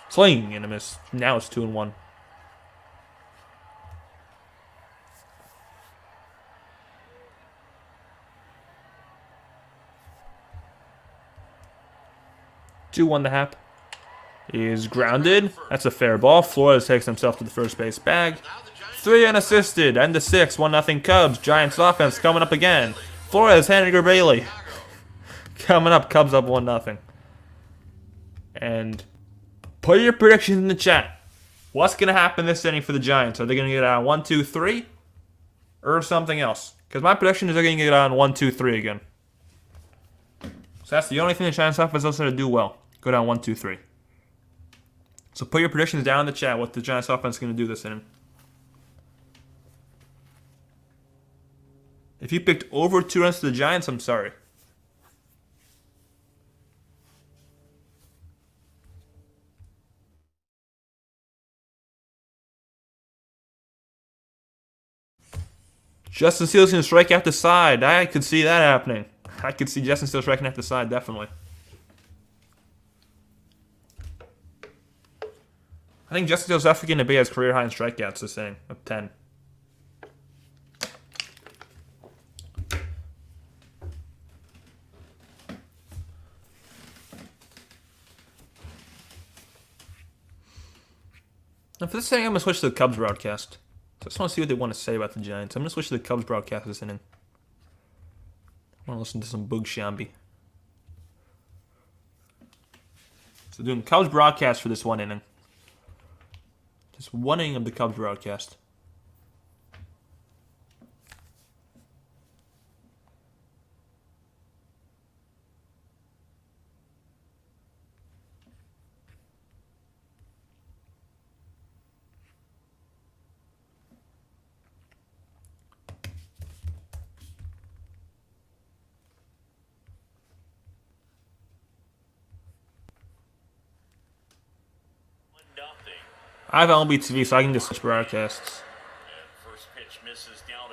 Swing and a miss. Now it's 2-1. Two one to Happ. He is grounded. That's a fair ball. Flores takes himself to the first base bag. 3 unassisted. End of 6. 1-0 Cubs. Giants offense coming up again. Flores, Henniger, Bailey. Coming up. Cubs up 1-0. And put your predictions in the chat. What's going to happen this inning for the Giants? Are they going to get on 1-2-3? Or something else? Because my prediction is they're going to get on 1-2-3 again. So that's the only thing the Giants offense is going to do well. Go down 1-2-3. So put your predictions down in the chat what the Giants offense is going to do this inning. If you picked over 2 runs to the Giants, I'm sorry. Justin Steele's going to strike out the side. I could see that happening. I could see Justin Steele striking out the side, definitely. I think Justin Steele's definitely going to be his career high in strikeouts this inning of 10. Now for this inning, I'm going to switch to the Cubs broadcast. So I just want to see what they want to say about the Giants. I'm going to switch to the Cubs broadcast this inning. I want to listen to some Boog Shambi. So doing Cubs broadcast for this one inning. Just one inning of the Cubs broadcast. I have LB TV, so I can just switch broadcasts.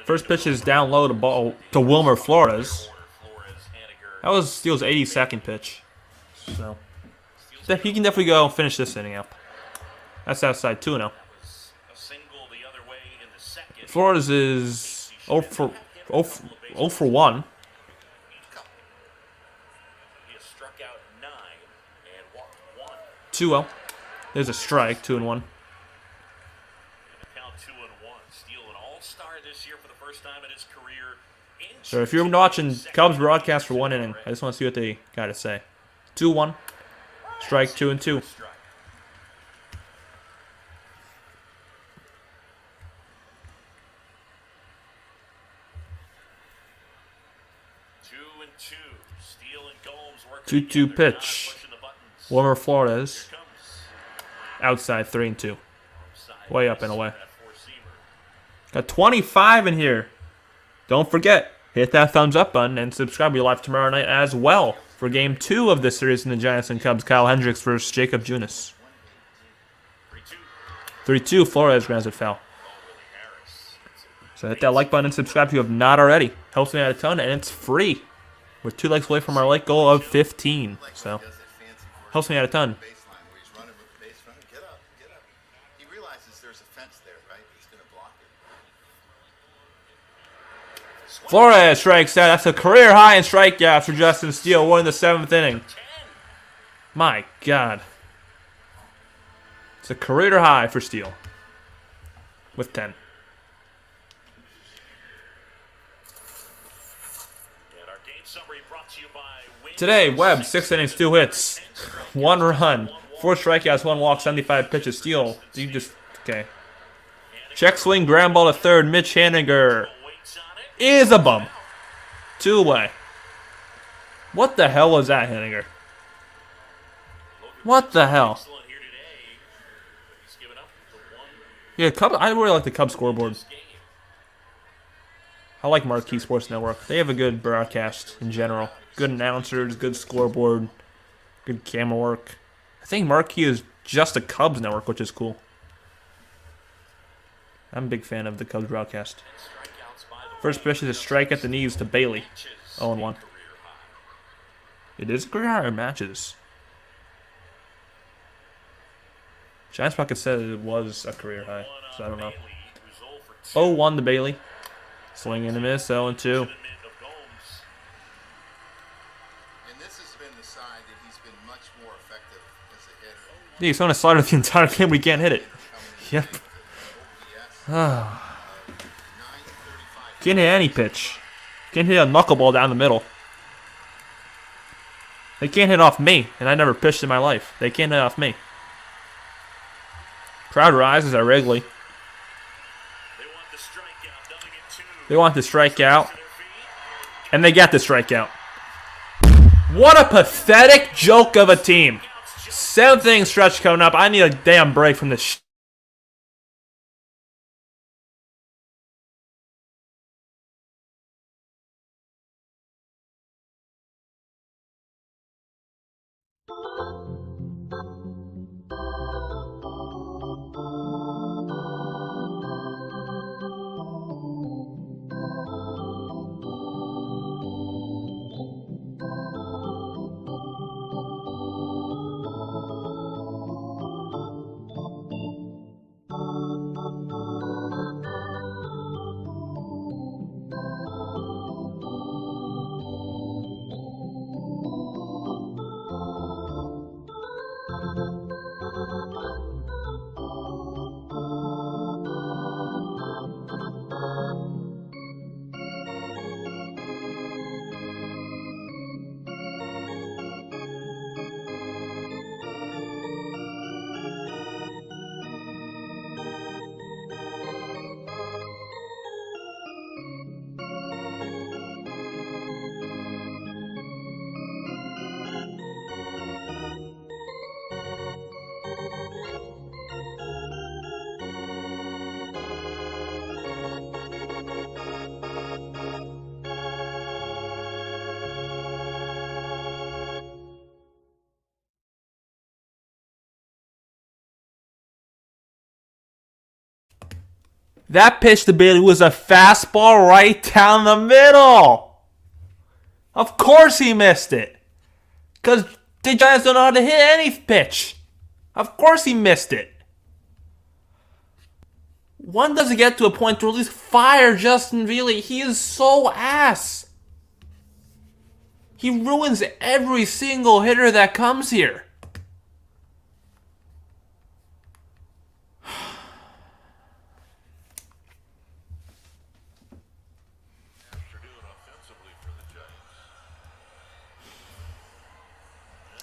First pitch is down low to Wilmer Flores. That was Steele's 82nd pitch. So he can definitely go finish this inning up. That's outside 2-0. Flores is 0 for 1. Two-0. There's a strike, 2-1. So if you're watching Cubs broadcast for one inning, I just want to see what they got to say. 2-1. Strike, 2-2. Two pitch. Wilmer Flores. Outside 3-2. Way up and away. Got 25 in here. Don't forget, hit that thumbs up button and subscribe. We'll be live tomorrow night as well for Game 2 of this series in the Giants and Cubs. Kyle Hendricks versus Jacob Junis. 3-2. Flores grounds it foul. So hit that like button and subscribe if you have not already. Helps me out a ton, and it's free. We're 2 legs away from our like goal of 15. So helps me out a ton. Flores strikes out. That's a career high in strikeouts for Justin Steele. We're in the 7th inning. My God. It's a career high for Steele. With 10. Today, Webb, 6 innings, 2 hits. 1 run. 4 strikeouts, 1 walk, 75 pitches. Steele, you just, okay. Check swing, ground ball to third. Mitch Haniger is a bum. 2 away. What the hell was that, Haniger? What the hell? Yeah, I really like the Cubs scoreboard. I like Marquee Sports Network. They have a good broadcast in general. Good announcers, good scoreboard, good camera work. I think Marquee is just a Cubs network, which is cool. I'm a big fan of the Cubs broadcast. First pitch is a strike at the knees to Bailey. 0-1. It is a career high in matches. Giants Pocket said it was a career high, so I don't know. 0-1 to Bailey. Swing and a miss, 0-2. Yeah, he's on a slider the entire game. We can't hit it. Yep. Can't hit any pitch. Can't hit a knuckleball down the middle. They can't hit off me, and I never pitched in my life. They can't hit off me. Crowd rises at Wrigley. They want the strikeout. And they got the strikeout. What a pathetic joke of a team. 7th inning stretch coming up. I need a damn break from this That pitch to Bailey was a fastball right down the middle. Of course he missed it. Because the Giants don't know how to hit any pitch. Of course he missed it. One doesn't get to a point to at least fire Justin Steele. He is so ass. He ruins every single hitter that comes here. Afternoon offensively for the Giants.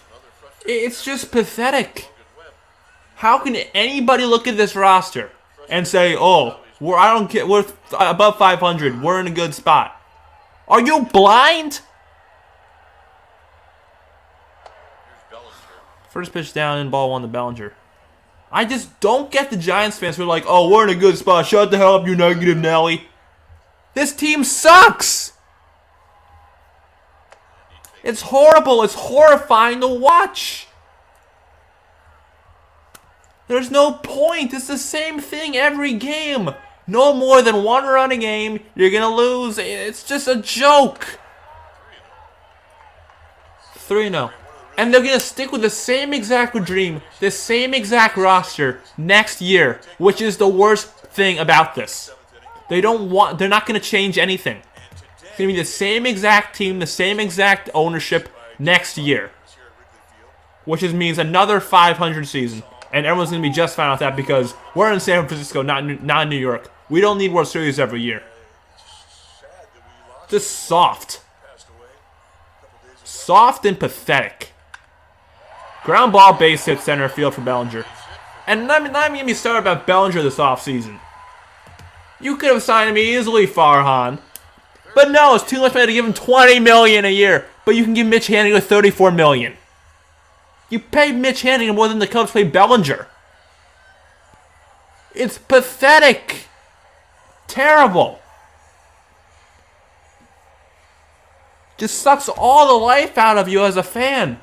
Another frustrating It's just pathetic. Logan Webb. How can anybody look at this roster and say, "Oh, we're above 500. We're in a good spot"? Are you blind? Here's Bellinger. First pitch down and ball 1 to Bellinger. I just don't get the Giants fans who are like, "Oh, we're in a good spot. Shut the hell up, you negative Nelly." This team sucks. It's horrible. It's horrifying to watch. There's no point. It's the same thing every game. No more than 1 run a game. You're going to lose. It's just a joke. 3-0. And they're going to stick with the same exact dream, the same exact roster next year, which is the worst thing about this. They're not going to change anything. It's going to be the same exact team, the same exact ownership next year, which means another 500 season. And everyone's going to be just fine with that because we're in San Francisco, not in New York. We don't need World Series every year. Just soft. Soft and pathetic. Ground ball base hit center field for Bellinger. And not even get me started about Bellinger this offseason. You could have signed him easily, Farhan. But no, it's too much money to give him $20 million a year. But you can give Mitch Haniger $34 million. You pay Mitch Haniger more than the Cubs pay Bellinger. It's pathetic. Terrible. Just sucks all the life out of you as a fan.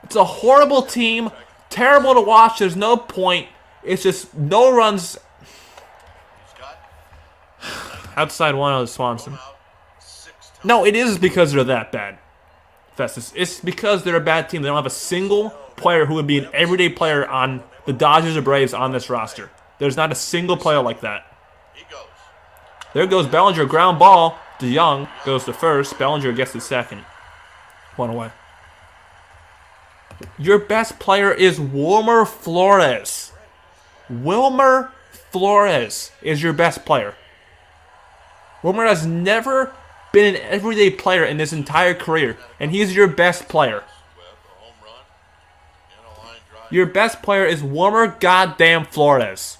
It's a horrible team. Terrible to watch. There's no point. It's just no runs. Outside 1-0 Swanson. No, it is because they're that bad. Festus. It's because they're a bad team. They don't have a single player who would be an everyday player on the Dodgers or Braves on this roster. There's not a single player like that. There goes Bellinger. Ground ball. DeYoung goes to first. Bellinger gets to second. 1 away. Your best player is Wilmer Flores. Wilmer Flores is your best player. Wilmer has never been an everyday player in his entire career, and he's your best player. Your best player is Wilmer goddamn Flores.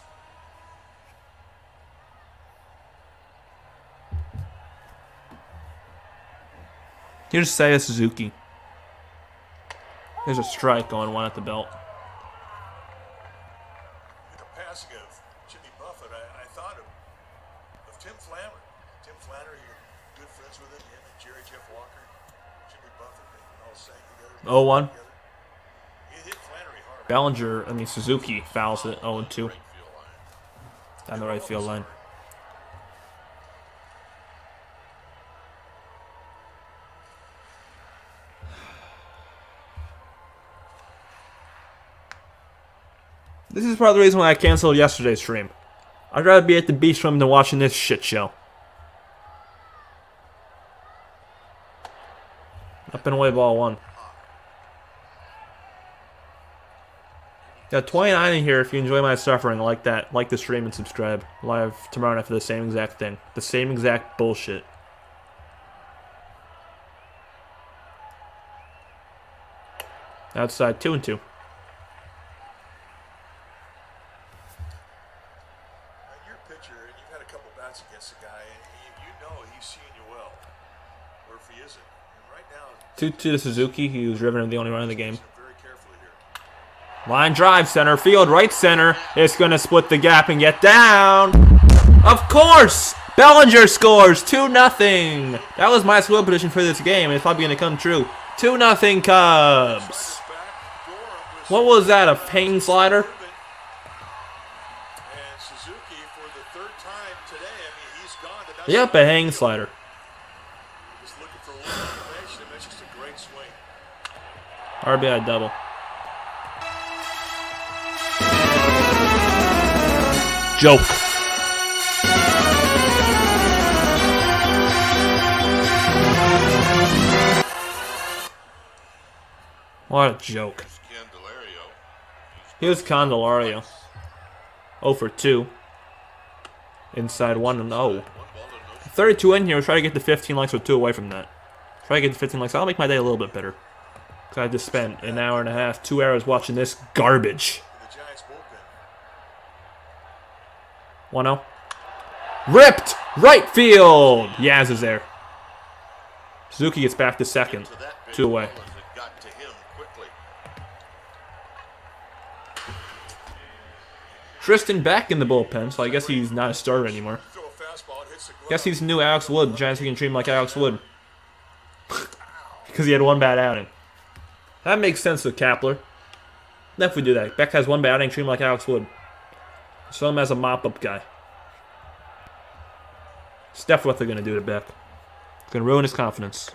Here's Seiya Suzuki. There's a strike going 1 at the belt. The passing of Jimmy Buffett, I thought of Tim Flannery. Tim Flannery, you're good friends with him and Jerry Jeff Walker. Jimmy Buffett, they all sang together. 0-1. He hit Flannery hard. Suzuki fouls it 0-2. Down the right field line. This is part of the reason why I canceled yesterday's stream. I'd rather be at the beach room than watching this shit show. Up and away ball 1. Got 29 in here if you enjoy my suffering. Like that. Like the stream and subscribe. Live tomorrow night for the same exact thing. The same exact bullshit. Outside 2-2. Against the guy, and you know he's seeing you well, or if he isn't. And right now, 2-2 to Suzuki. He was driven in the only run of the game. very carefully here. Line drive, center field, right center. It's going to split the gap and get down. Of course! Bellinger scores 2-0. That was my score prediction for this game, and it's probably going to come true. 2-0 Cubs. What was that, a hang slider? And Yep, a hang slider. Just looking for a little information, and that's just a great swing. RBI double. Joke. What a joke. Here's Candelario. 0 for 2. Inside 1 and 0. 32 in here. Try to get the 15 likes with 2 away from that. Try to get the 15 likes. I'll make my day a little bit better. Because I just spent an hour and a half, 2 hours watching this garbage. The Giants bullpen. 1-0. Ripped! Right field! Yaz is there. Suzuki gets back to second. 2 away. Tristan back in the bullpen, so I guess he's not a starter anymore. Guess he's the new Alex Wood. The Giants can treat him like Alex Wood. Because he had 1 bad outing. That makes sense with Kapler. Definitely do that. Beck has 1 bad outing, treat him like Alex Wood. Show him as a mop-up guy. It's definitely what they're going to do to Beck. It's going to ruin his confidence.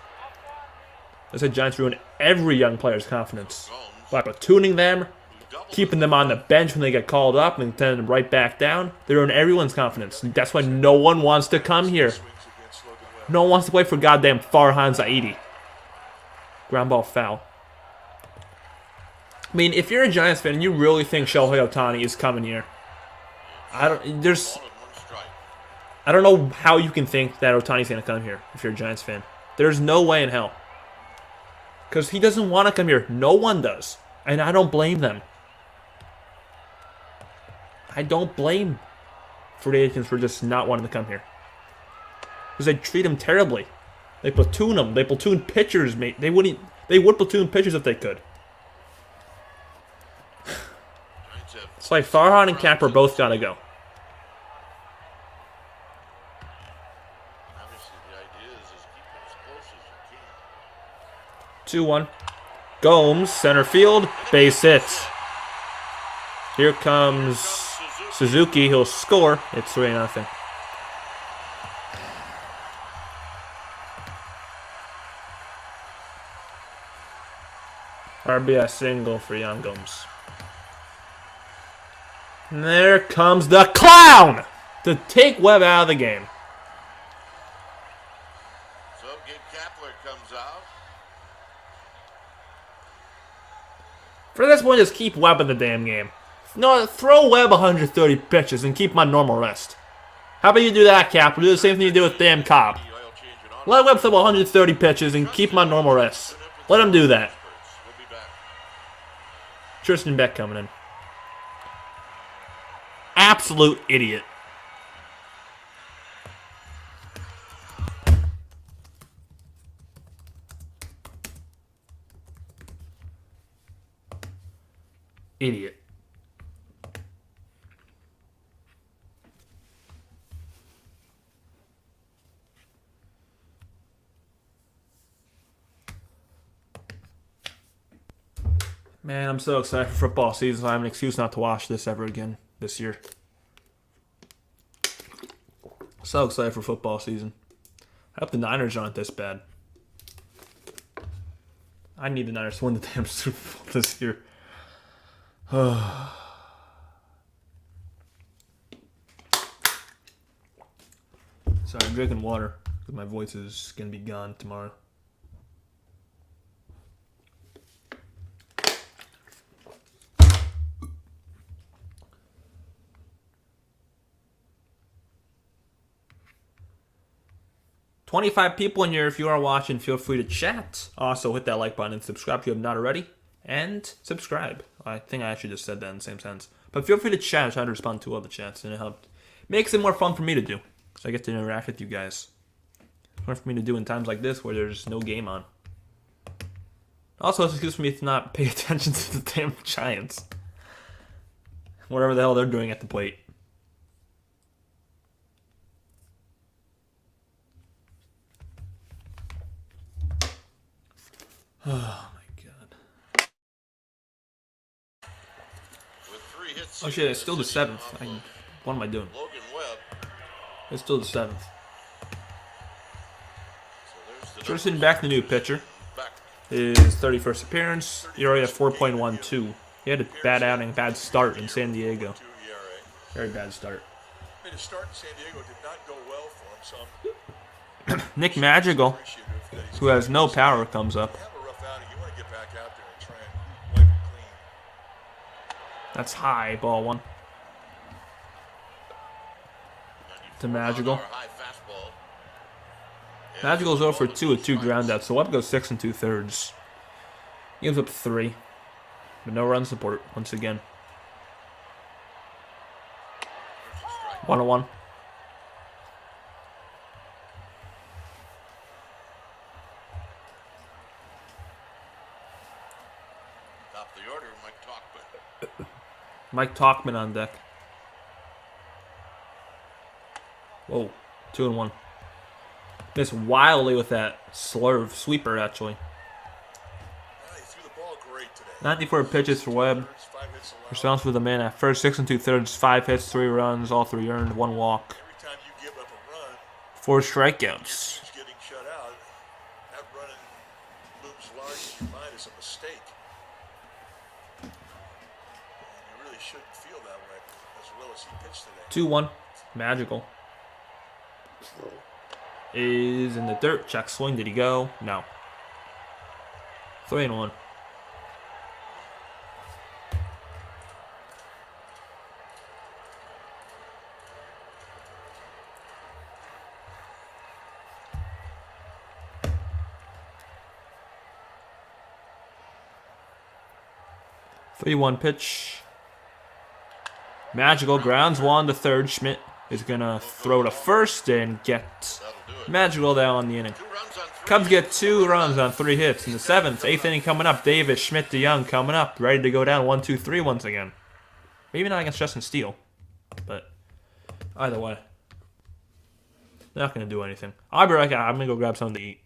I said Giants ruin every young player's confidence. By platooning them, keeping them on the bench when they get called up and sending them right back down. They ruin everyone's confidence. That's why no one wants to come here. No one wants to play for goddamn Farhan Zaidi. Ground ball foul. I mean, if you're a Giants fan and you really think Shohei Ohtani is coming here, I don't know how you can think that Ohtani's going to come here if you're a Giants fan. There's no way in hell. Because he doesn't want to come here. No one does. And I don't blame them. I don't blame free agents for just not wanting to come here. Because they treat him terribly. They platoon him. They platoon pitchers, mate. They would platoon pitchers if they could. It's like Farhan and Capper both got to go. Obviously, the idea is keep it as close as you can. 2-1. Gomes, center field, base hits. Here comes Suzuki. He'll score. It's 3-0. RBI single for Yan Gomes. And there comes the clown to take Webb out of the game. So Gabe Kapler comes out. For this point, just keep Webb in the damn game. No, throw Webb 130 pitches and keep him on normal rest. How about you do that, Kapler? Do the same thing you do with damn Cobb. Let Webb throw 130 pitches and keep him on normal rest. Let him do that. Tristan Beck coming in. Absolute idiot. Idiot. Man, I'm so excited for football season, so I have an excuse not to watch this ever again this year. So excited for football season. I hope the Niners aren't this bad. I need the Niners to win the damn Super Bowl this year. Sorry, I'm drinking water because my voice is going to be gone tomorrow. $25 people in here. If you are watching, feel free to chat. Also, hit that like button and subscribe if you have not already. And subscribe. I think I actually just said that in the same sentence. But feel free to chat. I try to respond to all the chats, and it helped. Makes it more fun for me to do, because I get to interact with you guys. It's more for me to do in times like this where there's no game on. Also, it's an excuse for me to not pay attention to the damn Giants. Whatever the hell they're doing at the plate. Oh my god. With 3 hits. Oh shit, it's still the 7th. What am I doing? Logan Webb. It's still the 7th. First hitting back the new pitcher. Back. His 31st appearance. He already had 4.12. He had a bad outing, bad start in San Diego. 2 ERA. Very bad start. I mean, his start in San Diego did not go well for him, so I'm Nick Madrigal, appreciative that he's who has no power, comes up. have a rough outing. You want to get back out there and try and wipe it clean. That's high, ball one. To Madrigal. High fastball. Madrigal's 0 for 2 with 2 groundouts, so Webb goes 6 2/3. He gives up 3, but no run support once again. 1-1. Top of the order, Mike Talkman. Mike Talkman on deck. Whoa, 2-1. Missed wildly with that slurve sweeper, actually. He threw the ball great today. 94 pitches for Webb. 5 hits allowed. Response with the man at first, 6 2/3, 5 hits, 3 runs, all 3 earned, 1 walk, Every time you give up a run, 4 strikeouts. team's getting shut out. That run looms large in your mind as a mistake. And you really shouldn't feel that way as well as he pitched today. 2-1. Magical. Is in the dirt. Check swing. Did he go? No. 3-1. Three-one pitch. Magical grounds 1 to third. Schmidt is gonna throw to first and get Magical down on the inning. 2 runs on 3. Cubs get 2 runs on 3 hits in the 7th. 8th inning coming up. Davis, Schmidt, DeYoung coming up. Ready to go down 1-2-3 once again. Maybe not against Justin Steele, but either way. They're not going to do anything. I'll be right back. I'm going to go grab something to eat.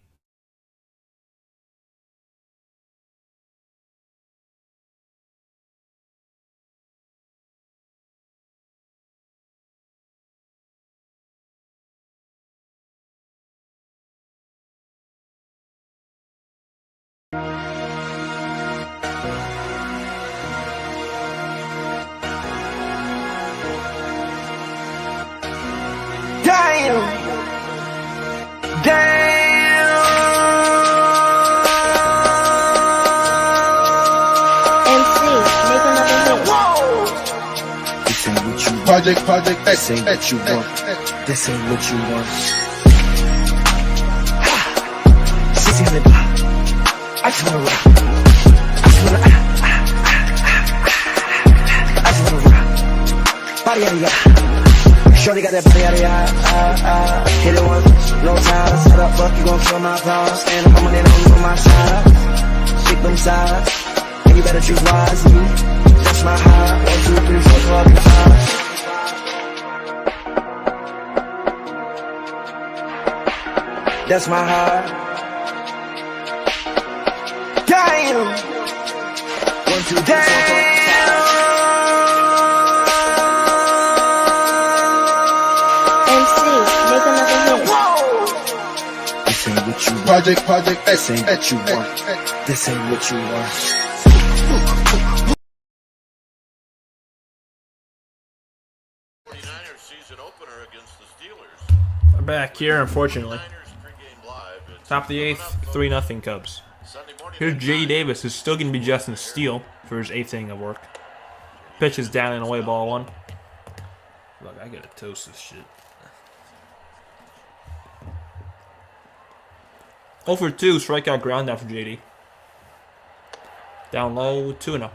Project, this ain't what you want. This ain't what you want. 1600 block. I just wanna rock. I just wanna rock. Body out of ya. Shorty got that body out of ya. Hit it once, no time. Set up, fuck, you gon' feel my power. Stand up, I'm on it, on my side. Shake them sides, and you better choose wisely. That's my high. 1, 2, 3, 4, 5. That's my heart. Damn. 1, 2, 3, 4, 5. MC, make another hit. This ain't what you want. Project, this ain't what you want. This ain't what you want. 49ers season opener against the Steelers. I'm back here, unfortunately. 49ers pregame live. It's Top of the 8th, 3-0 Cubs. Sunday morning Here's at J.D. 9. Davis, who's still going to be Justin Steele for his 8th inning of work. Pitch is down and away, ball 1. Look, I gotta toast this shit. 0 for 2, strikeout ground down for J.D. Down low, 2-0.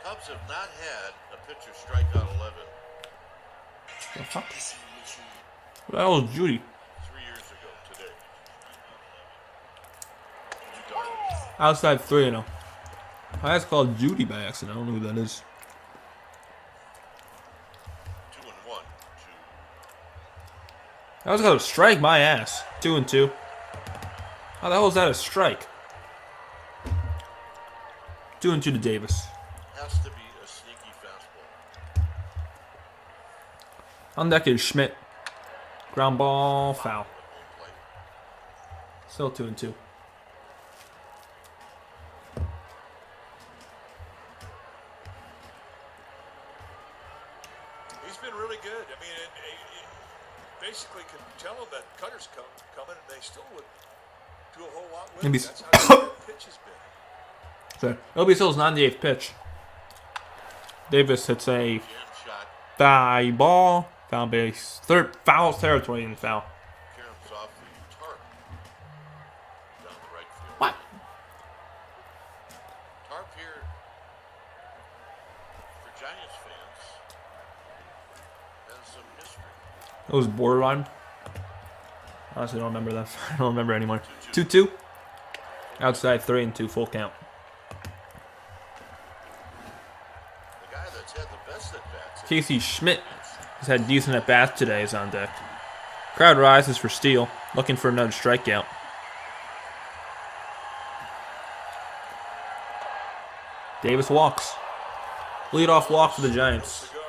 Cubs have not had a pitcher strike out 11 The fuck? What the hell is Judy? 3 years ago today. Outside 3-0. I was called Judy by accident. I don't know who that is. 2-1. That was gonna strike my ass. 2-2. How the hell is that a strike? 2-2 to Davis. Has to be a sneaky fastball. On deck is Schmidt. Ground ball, foul. Still 2-2. He's been really good. I mean, it basically can tell him that Cutter's coming, and they still would do a whole lot with it. That's how good that pitch has been. So, it'll be Steele's 98th pitch. Davis hits a Jam shot. fly ball, foul base, foul territory and foul. Caroms off the tarp. Down the right field. What? Tarp here for Giants fans has some history. It was borderline. Honestly, I don't remember that. I don't remember anymore. 2-2. Outside 3-2, full count. The guy that's had the best at bats. Casey Schmidt has had decent at bats today. Is on deck. Crowd rises for Steele, looking for another strikeout. Davis walks. Leadoff walk for the Giants. Cigar,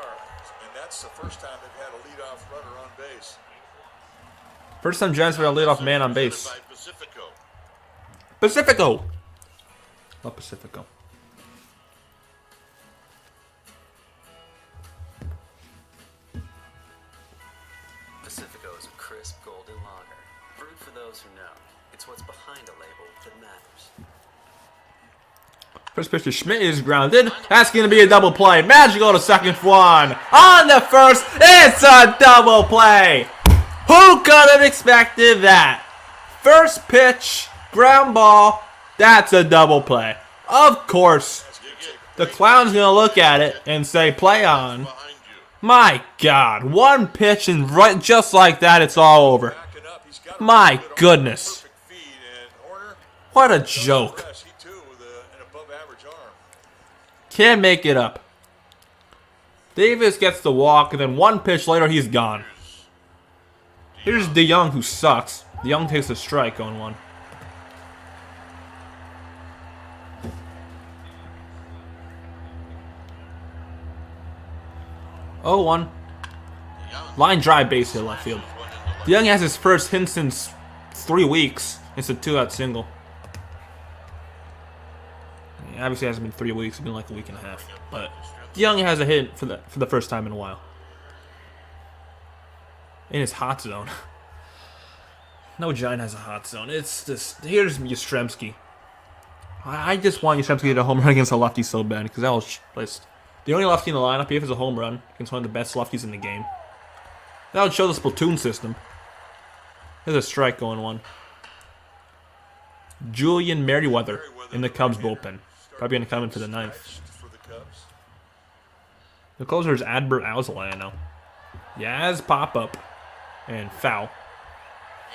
and that's the first time they've had a leadoff runner on base. First time Giants were a leadoff man on base. By Pacifico. Pacifico. Love Pacifico. Pacifico is a crisp golden lager. Brewed for those who know. It's what's behind a label that matters. First pitch to Schmidt is grounded. That's going to be a double play. Magical to second for one. On the first, it's a double play. Who could have expected that? First pitch, ground ball, that's a double play. Of course, the clown's going to look at it and say, play on. Behind you. My God, one pitch and right just like that, it's all over. Backing up, he's got a My little bit of goodness. perfect feed, and Horner, What a joke. he too with an above-average arm. Can't make it up. Davis gets the walk, and then one pitch later, he's gone. Here's DeYoung, who sucks. DeYoung takes a strike on one. Oh, one. Line drive base hit left field. DeYoung has his first hit since 3 weeks. It's a 2-out single. Yeah, obviously, it hasn't been 3 weeks. It's been like a week and a half. But DeYoung has a hit for the first time in a while. In his hot zone. No Giant has a hot zone. It's just... Here's Yastrzemski. I just want Yastrzemski to hit a home run against a lefty so bad. Because that was just... The only lefty in the lineup, if it's a home run, against one of the best lefties in the game. That would show the platoon system. There's a strike going one. Julian Merriweather in the Cubs bullpen. Probably going to come in for the ninth. For the Cubs. The closer is Adbert Alzolay now. Yaz pop up. And foul.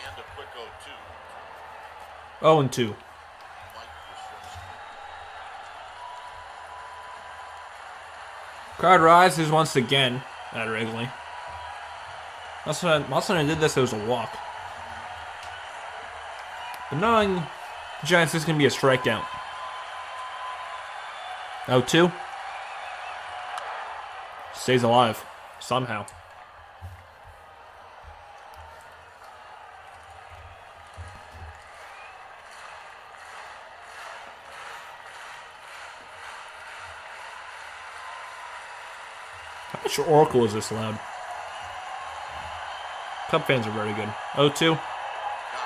And a quick 0-2. 0-2. Mike Yastrzemski. Crowd rises once again at Wrigley. Last time I did this, it was a walk. But knowing the Giants, this is going to be a strikeout. 0-2. Stays alive. Somehow. How much Oracle is this loud? Cub fans are very good. 0-2.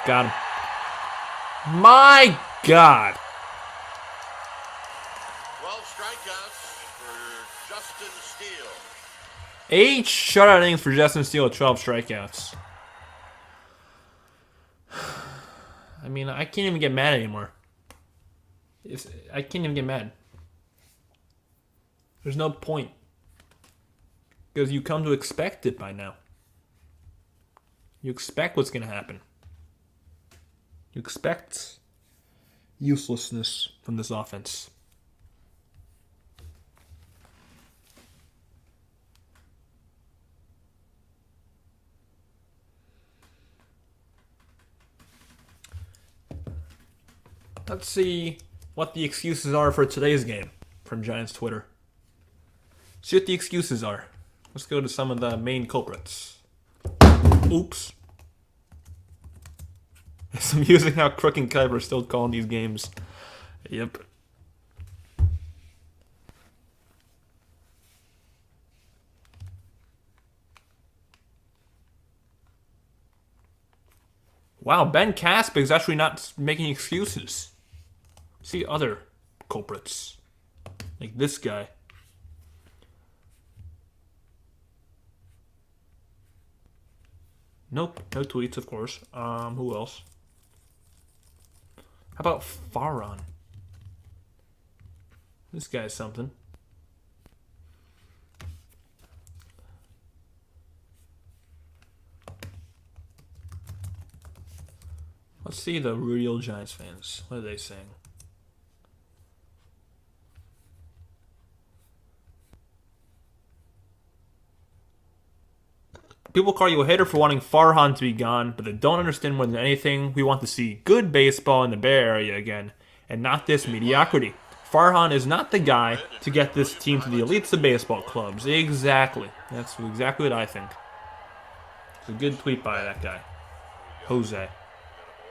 Got him. My God. 12 strikeouts for Justin Steele. 8 shutout innings for Justin Steele with 12 strikeouts. I mean, I can't even get mad anymore. I can't even get mad. There's no point. Because you come to expect it by now. You expect what's going to happen. You expect uselessness from this offense. Let's see what the excuses are for today's game from Giants Twitter. See what the excuses are. Let's go to some of the main culprits. Oops. It's amusing how Crook and Kuiper are still calling these games. Yep. Wow, Ben Caspig's actually not making excuses. See other culprits. Like this guy. Nope, no tweets, of course. Who else? How about Farhan? This guy's something. Let's see the real Giants fans. What are they saying? People call you a hater for wanting Farhan to be gone, but they don't understand more than anything. We want to see good baseball in the Bay Area again, and not this mediocrity. Farhan is not the guy to get this team to the elites of baseball clubs. Exactly. That's exactly what I think. It's a good tweet by that guy. Jose.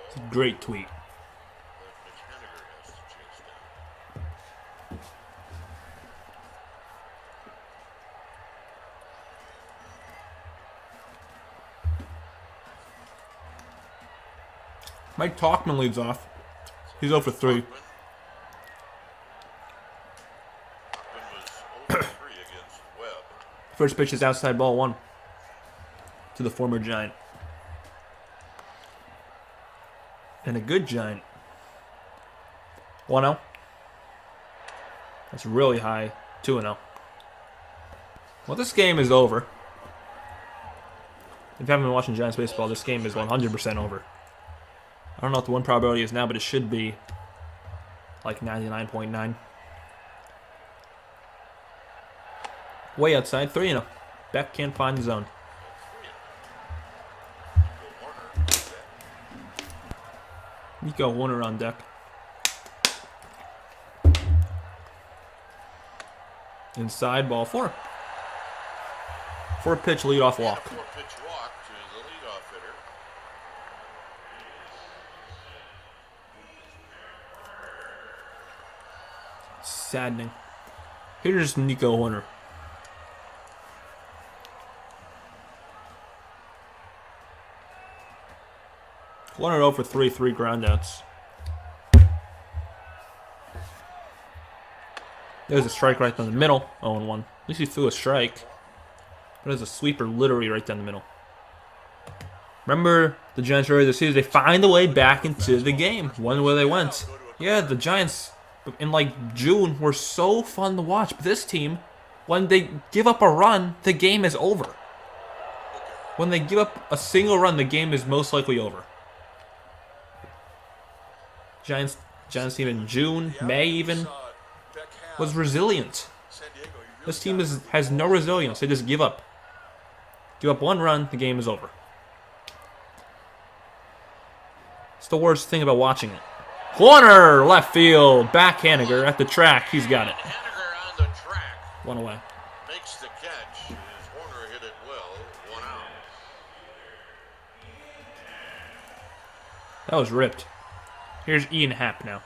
It's a great tweet. Mike Talkman leads off. He's 0 for 3. First pitch is outside ball 1 to the former Giant. And a good Giant. 1-0. That's really high. 2-0. Well, this game is over. If you haven't been watching Giants baseball, this game is 100% over. I don't know what the win probability is now, but it should be like 99.9. Way outside, 3-0. Beck can't find the zone. Nico Warner on deck. Inside, ball 4. 4-pitch leadoff walk. 4-pitch walk to the leadoff hitter. Saddening. Here's Nico Warner. Warner 0 for 3, 3 groundouts. There's a strike right down the middle. 0-1. At least he threw a strike. But there's a sweeper literally right down the middle. Remember the Giants earlier this season? They find a way back into the game. One where they went. Yeah, the Giants in like June were so fun to watch. But this team, when they give up a run, the game is over. When they give up a single run, the game is most likely over. Giants team in June, May even, was resilient. This team has no resilience. They just give up. Give up one run, the game is over. It's the worst thing about watching it. Corner, left field, back Haniger at the track. He's got it. Haniger on the track. One away. Makes the catch. His Horner hit it well. 1 out. That was ripped. Here's Ian Happ now.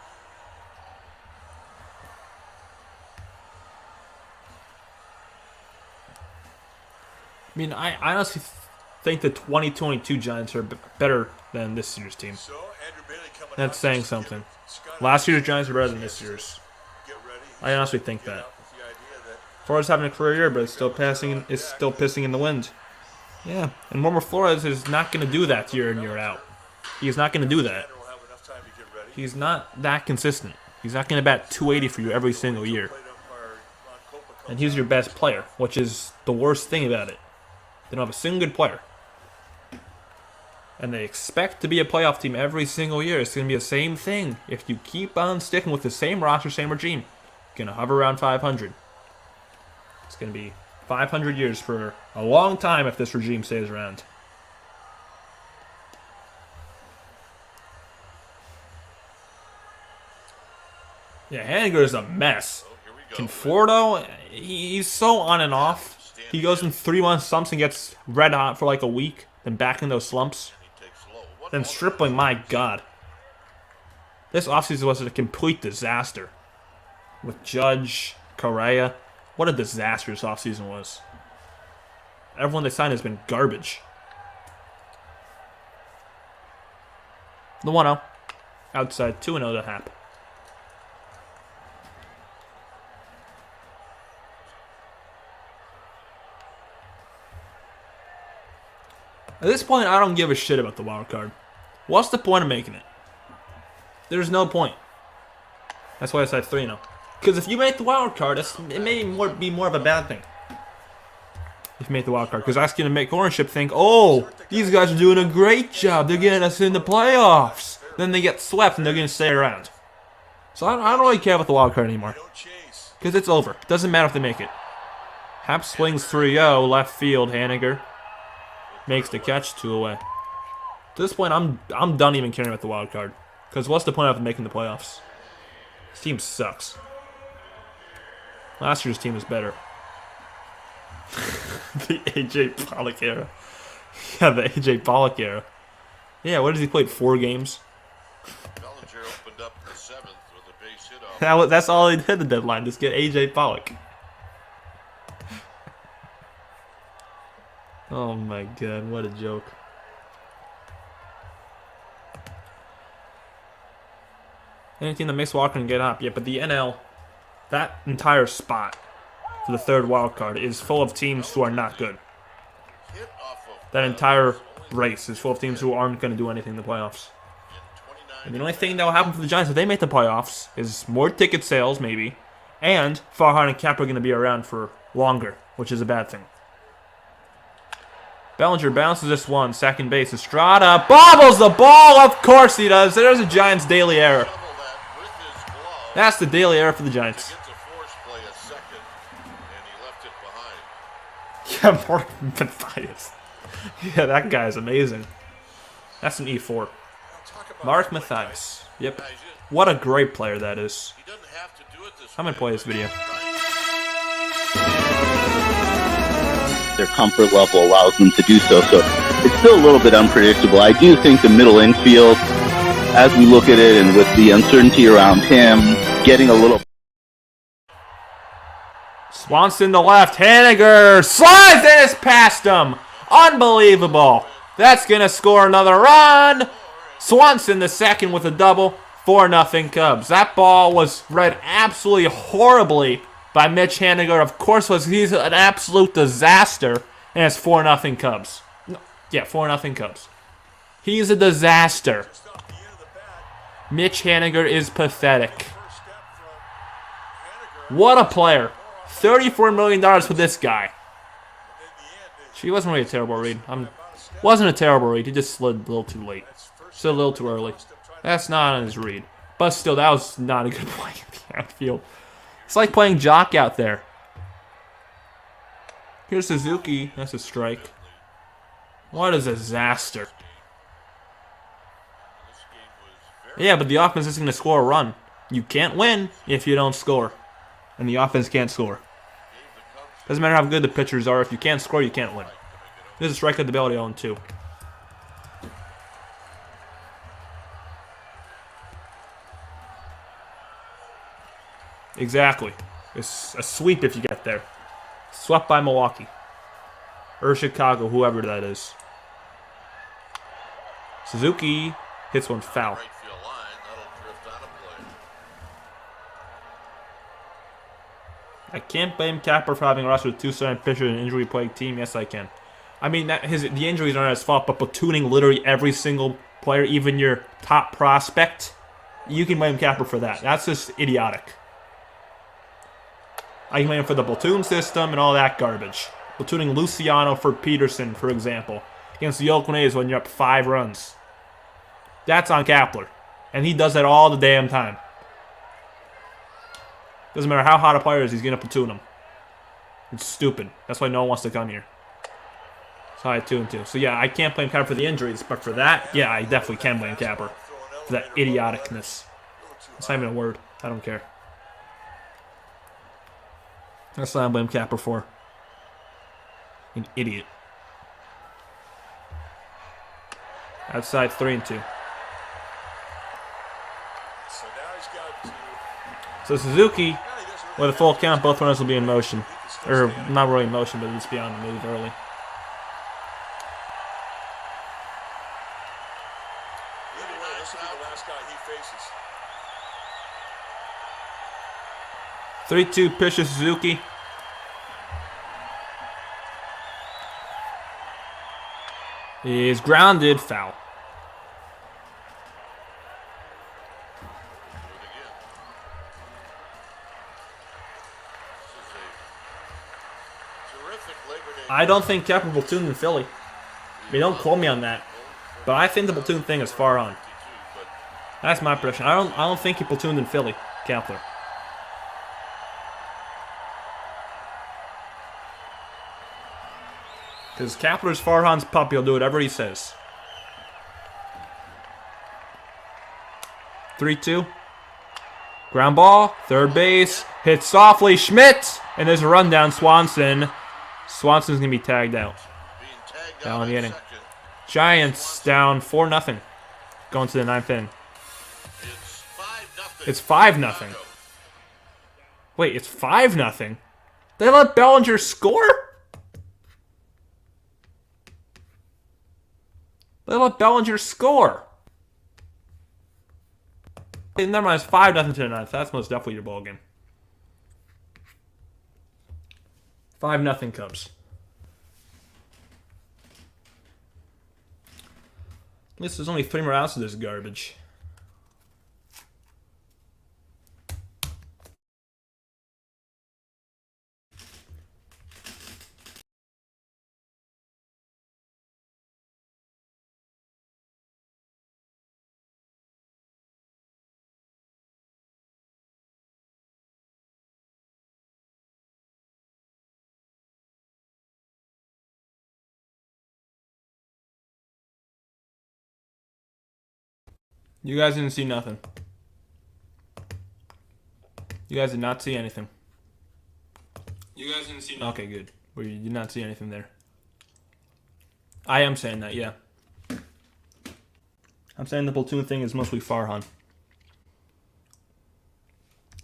I mean, I honestly think the 2022 Giants are better than this year's team. That's saying something. Last year's Giants are better than this year's. I honestly think that. Flores having a career year, but it's still pissing in the wind. Yeah, and Wilmer Flores is not going to do that year in, year out. He's not going to do that. He's not that consistent. He's not going to bat 280 for you every single year. And he's your best player, which is the worst thing about it. They don't have a single good player. And they expect to be a playoff team every single year. It's going to be the same thing. If you keep on sticking with the same roster, same regime, you're going to hover around 500. It's going to be 500 years for a long time if this regime stays around. Yeah, Haniger is a mess. Conforto, he's so on and off. He goes in 3-month slumps and gets red hot for like a week, then back in those slumps. Then Stripling, my God. This offseason was a complete disaster. With Judge, Correa. What a disaster this offseason was. Everyone they signed has been garbage. The 1-0. Outside 2-0 to Hap. At this point, I don't give a shit about the wild card. What's the point of making it? There's no point. That's why I said 3-0. Because if you make the wild card, it may be more of a bad thing. If you make the wild card. Because that's going to make ownership think, oh, these guys are doing a great job. They're getting us in the playoffs. Then they get swept and they're going to stay around. So I don't really care about the wild card anymore. Because it's over. It doesn't matter if they make it. Hap swings 3-0, left field, Haniger. Makes the catch, 2 away. To this point, I'm done even caring about the wild card. Because what's the point of making the playoffs? This team sucks. Last year's team was better. The AJ Pollock era. Yeah, the AJ Pollock era. Yeah, what has he played? 4 games? Bellinger opened up the 7th with a base hit off. That's all he did the deadline, just get AJ Pollock. Oh my God, what a joke. Anything that makes Walker and get up. Yeah, but the NL, that entire spot for the 3rd wild card is full of teams who are not good. That entire race is full of teams who aren't going to do anything in the playoffs. And the only thing that will happen for the Giants if they make the playoffs is more ticket sales, maybe, and Farhan and Cap are going to be around for longer, which is a bad thing. Bellinger bounces this one, second base. Estrada bobbles the ball. Of course he does. There's a Giants' daily error. That's the daily error for the Giants. Yeah, Mark Mathias. Yeah, that guy's amazing. That's an E4. Mark Mathias. Yep. What a great player that is. I'm going to play this video. Their comfort level allows them to do so. So it's still a little bit unpredictable. I do think the middle infield, as we look at it, and with the uncertainty around him, getting a little... Swanson to left. Haniger slides and it's past him. Unbelievable. That's going to score another run. Swanson the second with a double. 4-0 Cubs. That ball was read absolutely horribly by Mitch Haniger. Of course, he's an absolute disaster. And it's 4-0 Cubs. Yeah, 4-0 Cubs. He's a disaster. Mitch Haniger is pathetic. What a player. $34 million for this guy. She wasn't really a terrible read. Wasn't a terrible read. He just slid a little too late. Slid a little too early. That's not on his read. But still, that was not a good play in the outfield. It's like playing jock out there. Here's Suzuki. That's a strike. What a disaster. Yeah, but the offense isn't going to score a run. You can't win if you don't score. And the offense can't score. Doesn't matter how good the pitchers are. If you can't score, you can't win. There's a strike at the belly on 2. Exactly. It's a sweep if you get there. Swept by Milwaukee. Or Chicago, whoever that is. Suzuki hits one foul. I can't blame Capper for having a roster with 2 starting pitchers and an injury-plagued team. Yes, I can. I mean, the injuries aren't his fault, but platooning literally every single player, even your top prospect, you can blame Capper for that. That's just idiotic. I can blame him for the platoon system and all that garbage. Platooning Luciano for Peterson, for example, against the Oakland A's when you're up 5 runs. That's on Kapler. And he does that all the damn time. Doesn't matter how hot a player is, he's going to platoon him. It's stupid. That's why no one wants to come here. So I 2-2. So yeah, I can't blame Capper for the injuries, but for that, yeah, I definitely can blame Capper for that idioticness. It's not even a word. I don't care. That's what I blame Capper for. An idiot. Outside 3-2. So now he's got to. So Suzuki, with a full count, both runners will be in motion. Or not really in motion, but just be on the move early. Either way, this will be the last guy he faces. 3-2 pitch to Suzuki. He is grounded, foul. I don't think Kepler platooned in Philly. I mean, don't quote me on that, but I think the platoon thing is far on. That's my prediction. I don't think he platooned in Philly, Kepler. Because Kepler's Farhan's puppy. He'll do whatever he says. 3-2. Ground ball. Third base. Hit softly. Schmidt. And there's a run down. Swanson. Swanson's going to be tagged out. Down in the inning. Giants down 4-0. Going to the 9th inning. It's 5-0. Wait, it's 5-0? They let Bellinger score? They let Bellinger score. Hey, never mind, it's 5-0 to the 9th. That's most definitely your ball game. 5-0 Cubs. At least there's only 3 more outs of this garbage. You guys didn't see nothing. You guys did not see anything. You guys didn't see nothing. Okay, good. Well, you did not see anything there. I am saying that, yeah. I'm saying the platoon thing is mostly Farhan.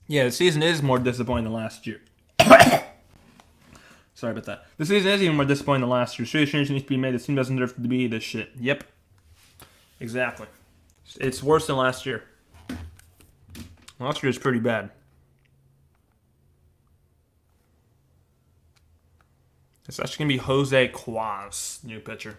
Yeah, the season is more disappointing than last year. Sorry about that. The season is even more disappointing than last year. Serious change needs to be made. The team doesn't deserve to be this shit. Yep. Exactly. It's worse than last year. Last year was pretty bad. It's actually going to be Jose Quaz, new pitcher.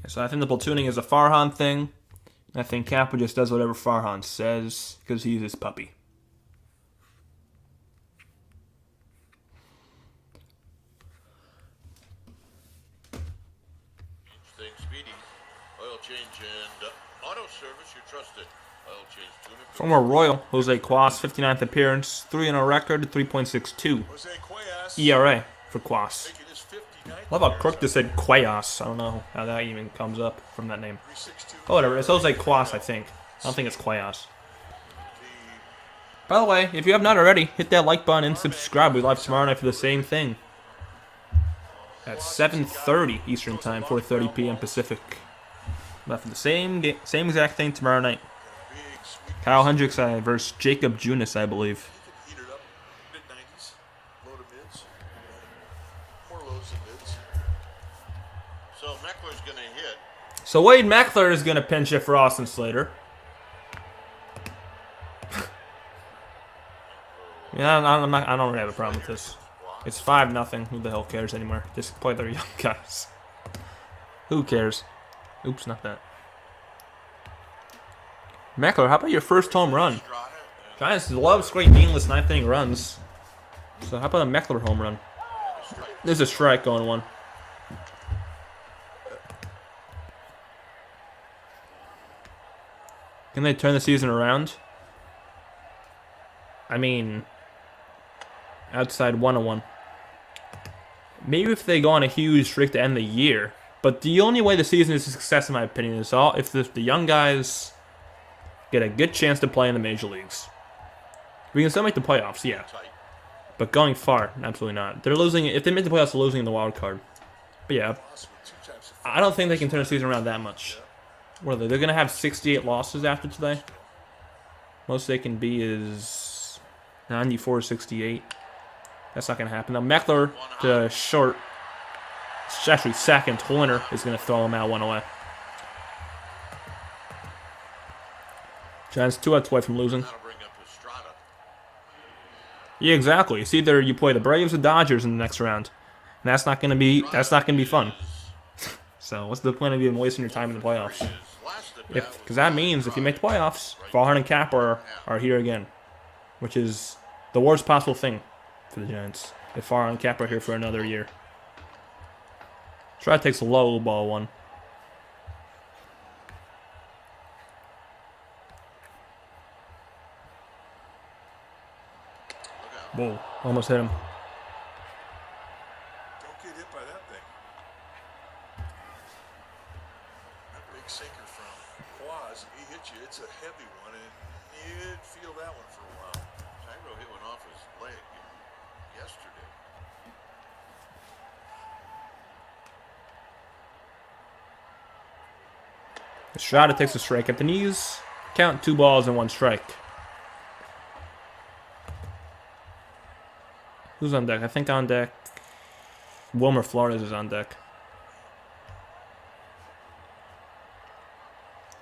Yeah, so I think the platooning is a Farhan thing. I think Kappa just does whatever Farhan says because he's his puppy. Former Royal, Jose Quas, 59th appearance, 3-0 record, 3.62 ERA for Quas. Love how Crook just said Quayas. I don't know how that even comes up from that name. Oh, whatever. It's Jose Quas, I think. I don't think it's Quayas. By the way, if you have not already, hit that like button and subscribe. We live tomorrow night for the same thing. At 7:30 Eastern Time, 4:30 p.m. Pacific. But for the same exact thing tomorrow night. Kyle Hendricks versus Jacob Junis, I believe. So Meckler's going to hit. So Wade Meckler is going to pinch it for Austin Slater. Yeah, I don't really have a problem with this. It's 5-0. Who the hell cares anymore? Just play their young guys. Who cares? Oops, not that. Meckler, how about your first home run? Giants love straight meaningless 9th inning runs. So how about a Meckler home run? There's a strike going one. Can they turn the season around? I mean, outside 101. Maybe if they go on a huge streak to end the year. But the only way the season is a success, in my opinion, is if the young guys get a good chance to play in the major leagues. We can still make the playoffs, yeah. But going far, absolutely not. They're losing. If they make the playoffs, they're losing in the wild card. But yeah, I don't think they can turn the season around that much. What are they? They're going to have 68 losses after today. Most they can be is 94-68. That's not going to happen. Now, Meckler to short. It's actually second. Winner is going to throw him out one away. Giants 2 outs away from losing. Yeah, exactly. It's either you play the Braves or Dodgers in the next round, and that's not going to be fun. So what's the point of even wasting your time in the playoffs? Because that means if you make the playoffs, Farhan and Cap are here again, which is the worst possible thing for the Giants. If Farhan and Cap are here for another year. Try takes a low ball one. Whoa, almost hit him. Don't get hit by that thing. That big sinker from Quaz, he hit you. It's a heavy one, and you'd feel that one for a while. Tyro hit one off his leg yesterday. Estrada takes a strike at the knees. Count 2 balls and 1 strike. Who's on deck? I think on deck, Wilmer Flores is on deck.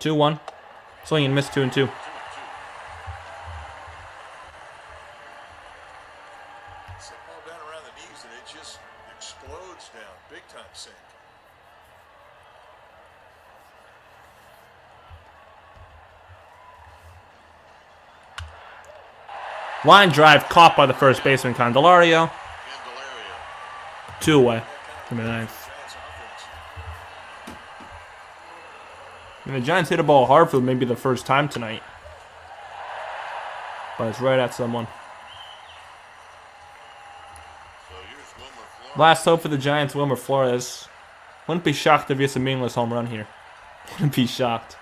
2-1. Swing and miss 2-2. It's a ball down around the knees, and it just explodes down. Big time sink. Line drive caught by the first baseman Candelario. 2 away from the ninth. And the Giants hit a ball hard for maybe the first time tonight. But it's right at someone. Last hope for the Giants, Wilmer Flores. Wouldn't be shocked if he hits a meaningless home run here. Wouldn't be shocked.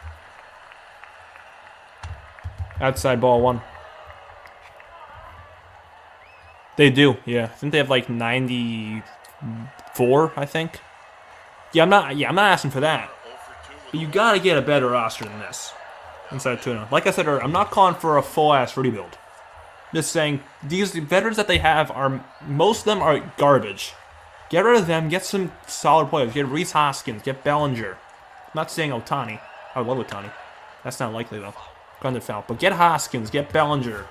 Outside ball 1. They do, yeah. I think they have like 94, I think. I'm not asking for that. But you gotta get a better roster than this. Inside tuna. Like I said earlier, I'm not calling for a full-ass rebuild. Just saying, these veterans that they have most of them are garbage. Get rid of them, get some solid players. Get Rhys Hoskins, get Bellinger. I'm not saying Ohtani. I would love Ohtani. That's not likely though. Gone to foul. But get Hoskins, get Bellinger.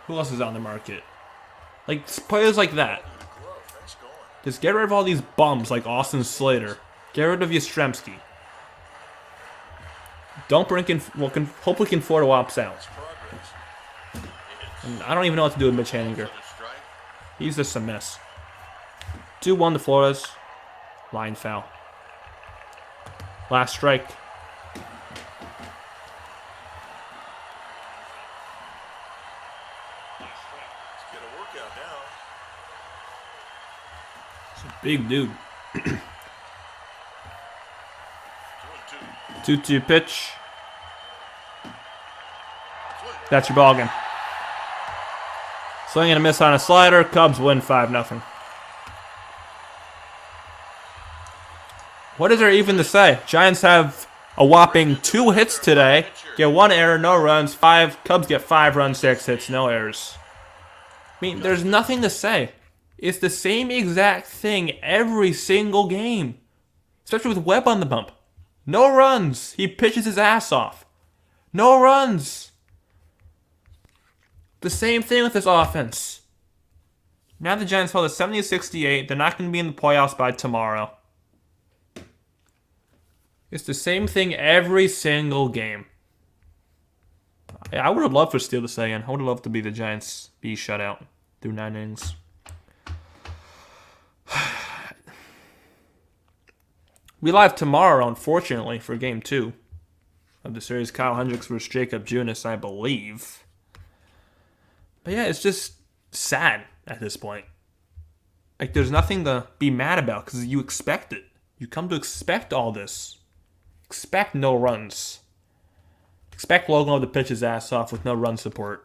Who else is on the market? Like, players like that. Just get rid of all these bums like Austin Slater. Get rid of Yastrzemski. Don't bring in... Well, hopefully Conforto opts out. And I don't even know what to do with Mitch Haniger. He's just a mess. 2-1 to Flores. Line foul. Last strike. Big dude. 2-2 pitch. That's your ball game. Swing and a miss on a slider. Cubs win 5-0. What is there even to say? Giants have a whopping 2 hits today. Get 1 error, no runs. Cubs get 5 runs, 6 hits, no errors. I mean, there's nothing to say. It's the same exact thing every single game. Especially with Webb on the bump. No runs. He pitches his ass off. No runs. The same thing with this offense. Now the Giants fall to 70-68. They're not going to be in the playoffs by tomorrow. It's the same thing every single game. I would have loved for Steele to say in. I would have loved to be the Giants be shut out through 9 innings. We live tomorrow, unfortunately, for Game 2 of the series. Kyle Hendricks versus Jacob Junis, I believe. But yeah, it's just sad at this point. Like, there's nothing to be mad about because you expect it. You come to expect all this. Expect no runs. Expect Logan Webb to pitch his ass off with no run support.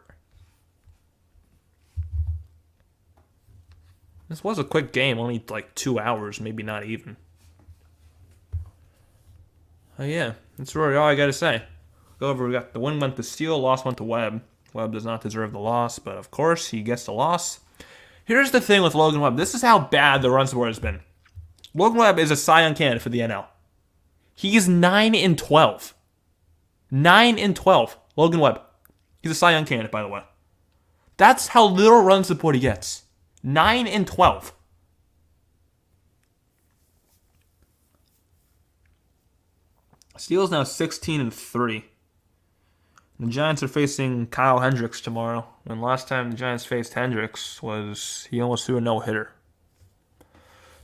This was a quick game, only like 2 hours, maybe not even. Oh yeah, that's really all I gotta say. Go over, we got the win went to Steele, loss went to Webb. Webb does not deserve the loss, but of course he gets the loss. Here's the thing with Logan Webb. This is how bad the run support has been. Logan Webb is a Cy Young candidate for the NL. He's 9-12. 9-12. Logan Webb. He's a Cy Young candidate, by the way. That's how little run support he gets. 9-12. Steele's now 16-3. The Giants are facing Kyle Hendricks tomorrow. And last time the Giants faced Hendricks he almost threw a no-hitter.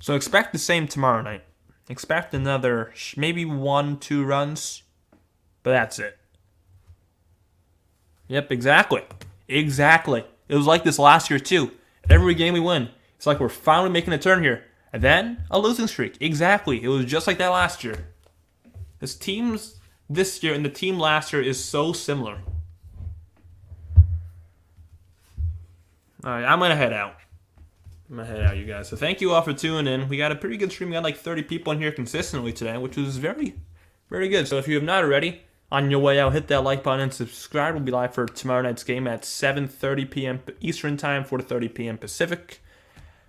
So expect the same tomorrow night. Expect another maybe 1-2 runs. But that's it. Yep, exactly. Exactly. It was like this last year too. Every game we win, it's like we're finally making a turn here. And then a losing streak. Exactly. It was just like that last year. This team's this year and the team last year is so similar. Alright, I'm going to head out. You guys. So thank you all for tuning in. We got a pretty good stream. We got like 30 people in here consistently today, which was very, very good. So if you have not already, on your way out, hit that like button and subscribe. We'll be live for tomorrow night's game at 7:30 p.m. Eastern Time, 4:30 p.m. Pacific.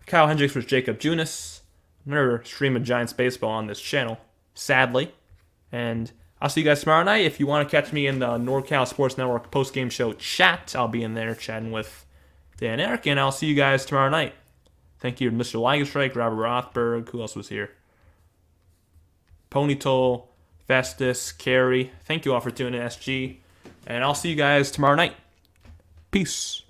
Kyle Hendricks versus Jacob Junis. Another stream of Giants baseball on this channel, sadly. And I'll see you guys tomorrow night. If you want to catch me in the NorCal Sports Network post-game show chat, I'll be in there chatting with Dan Eric, and I'll see you guys tomorrow night. Thank you to Mr. Lagerstrike, Robert Rothberg. Who else was here? Ponytoll, Festus, Carey. Thank you all for tuning in, SG. And I'll see you guys tomorrow night. Peace.